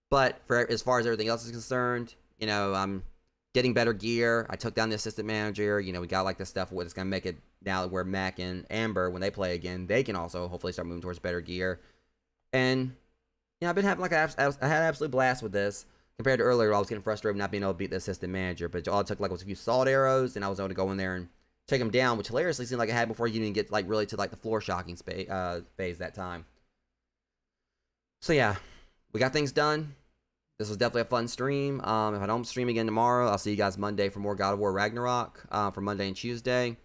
But for as far as everything else is concerned, you know, I'm getting better gear. I took down the assistant manager. You know, we got, like, this stuff where it's going to make it now where Mac and Amber, when they play again, they can also hopefully start moving towards better gear. And yeah, I've been having, like, I had an absolute blast with this. Compared to earlier, I was getting frustrated with not being able to beat the assistant manager. But all it took, like, was a few salt arrows, and I was able to go in there and take him down, which hilariously seemed like I had before you even get, like, really to, like, the floor shocking phase that time. So yeah, we got things done. This was definitely a fun stream. If I don't stream again tomorrow, I'll see you guys Monday for more God of War Ragnarok for Monday and Tuesday.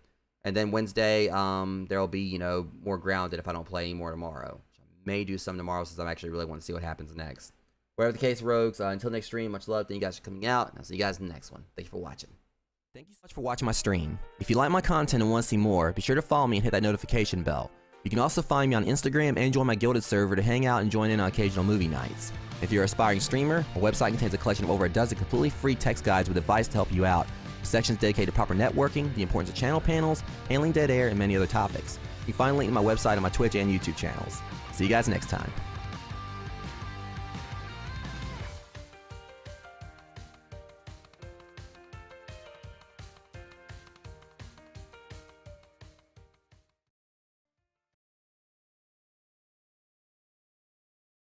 And then Wednesday, there will be, you know, more Grounded if I don't play anymore tomorrow. May do some tomorrow since I actually really want to see what happens next. Whatever the case, rogues, until next stream, much love. Thank you guys for coming out, and I'll see you guys in the next one. Thank you for watching. Thank you so much for watching my stream. If you like my content and want to see more, be sure to follow me and hit that notification bell. You can also find me on Instagram and join my Guilded server to hang out and join in on occasional movie nights. If you're an aspiring streamer, my website contains a collection of over a dozen completely free text guides with advice to help you out. Sections dedicated to proper networking, the importance of channel panels, handling dead air, and many other topics. You can find a link to my website on my Twitch and YouTube channels. See you guys next time.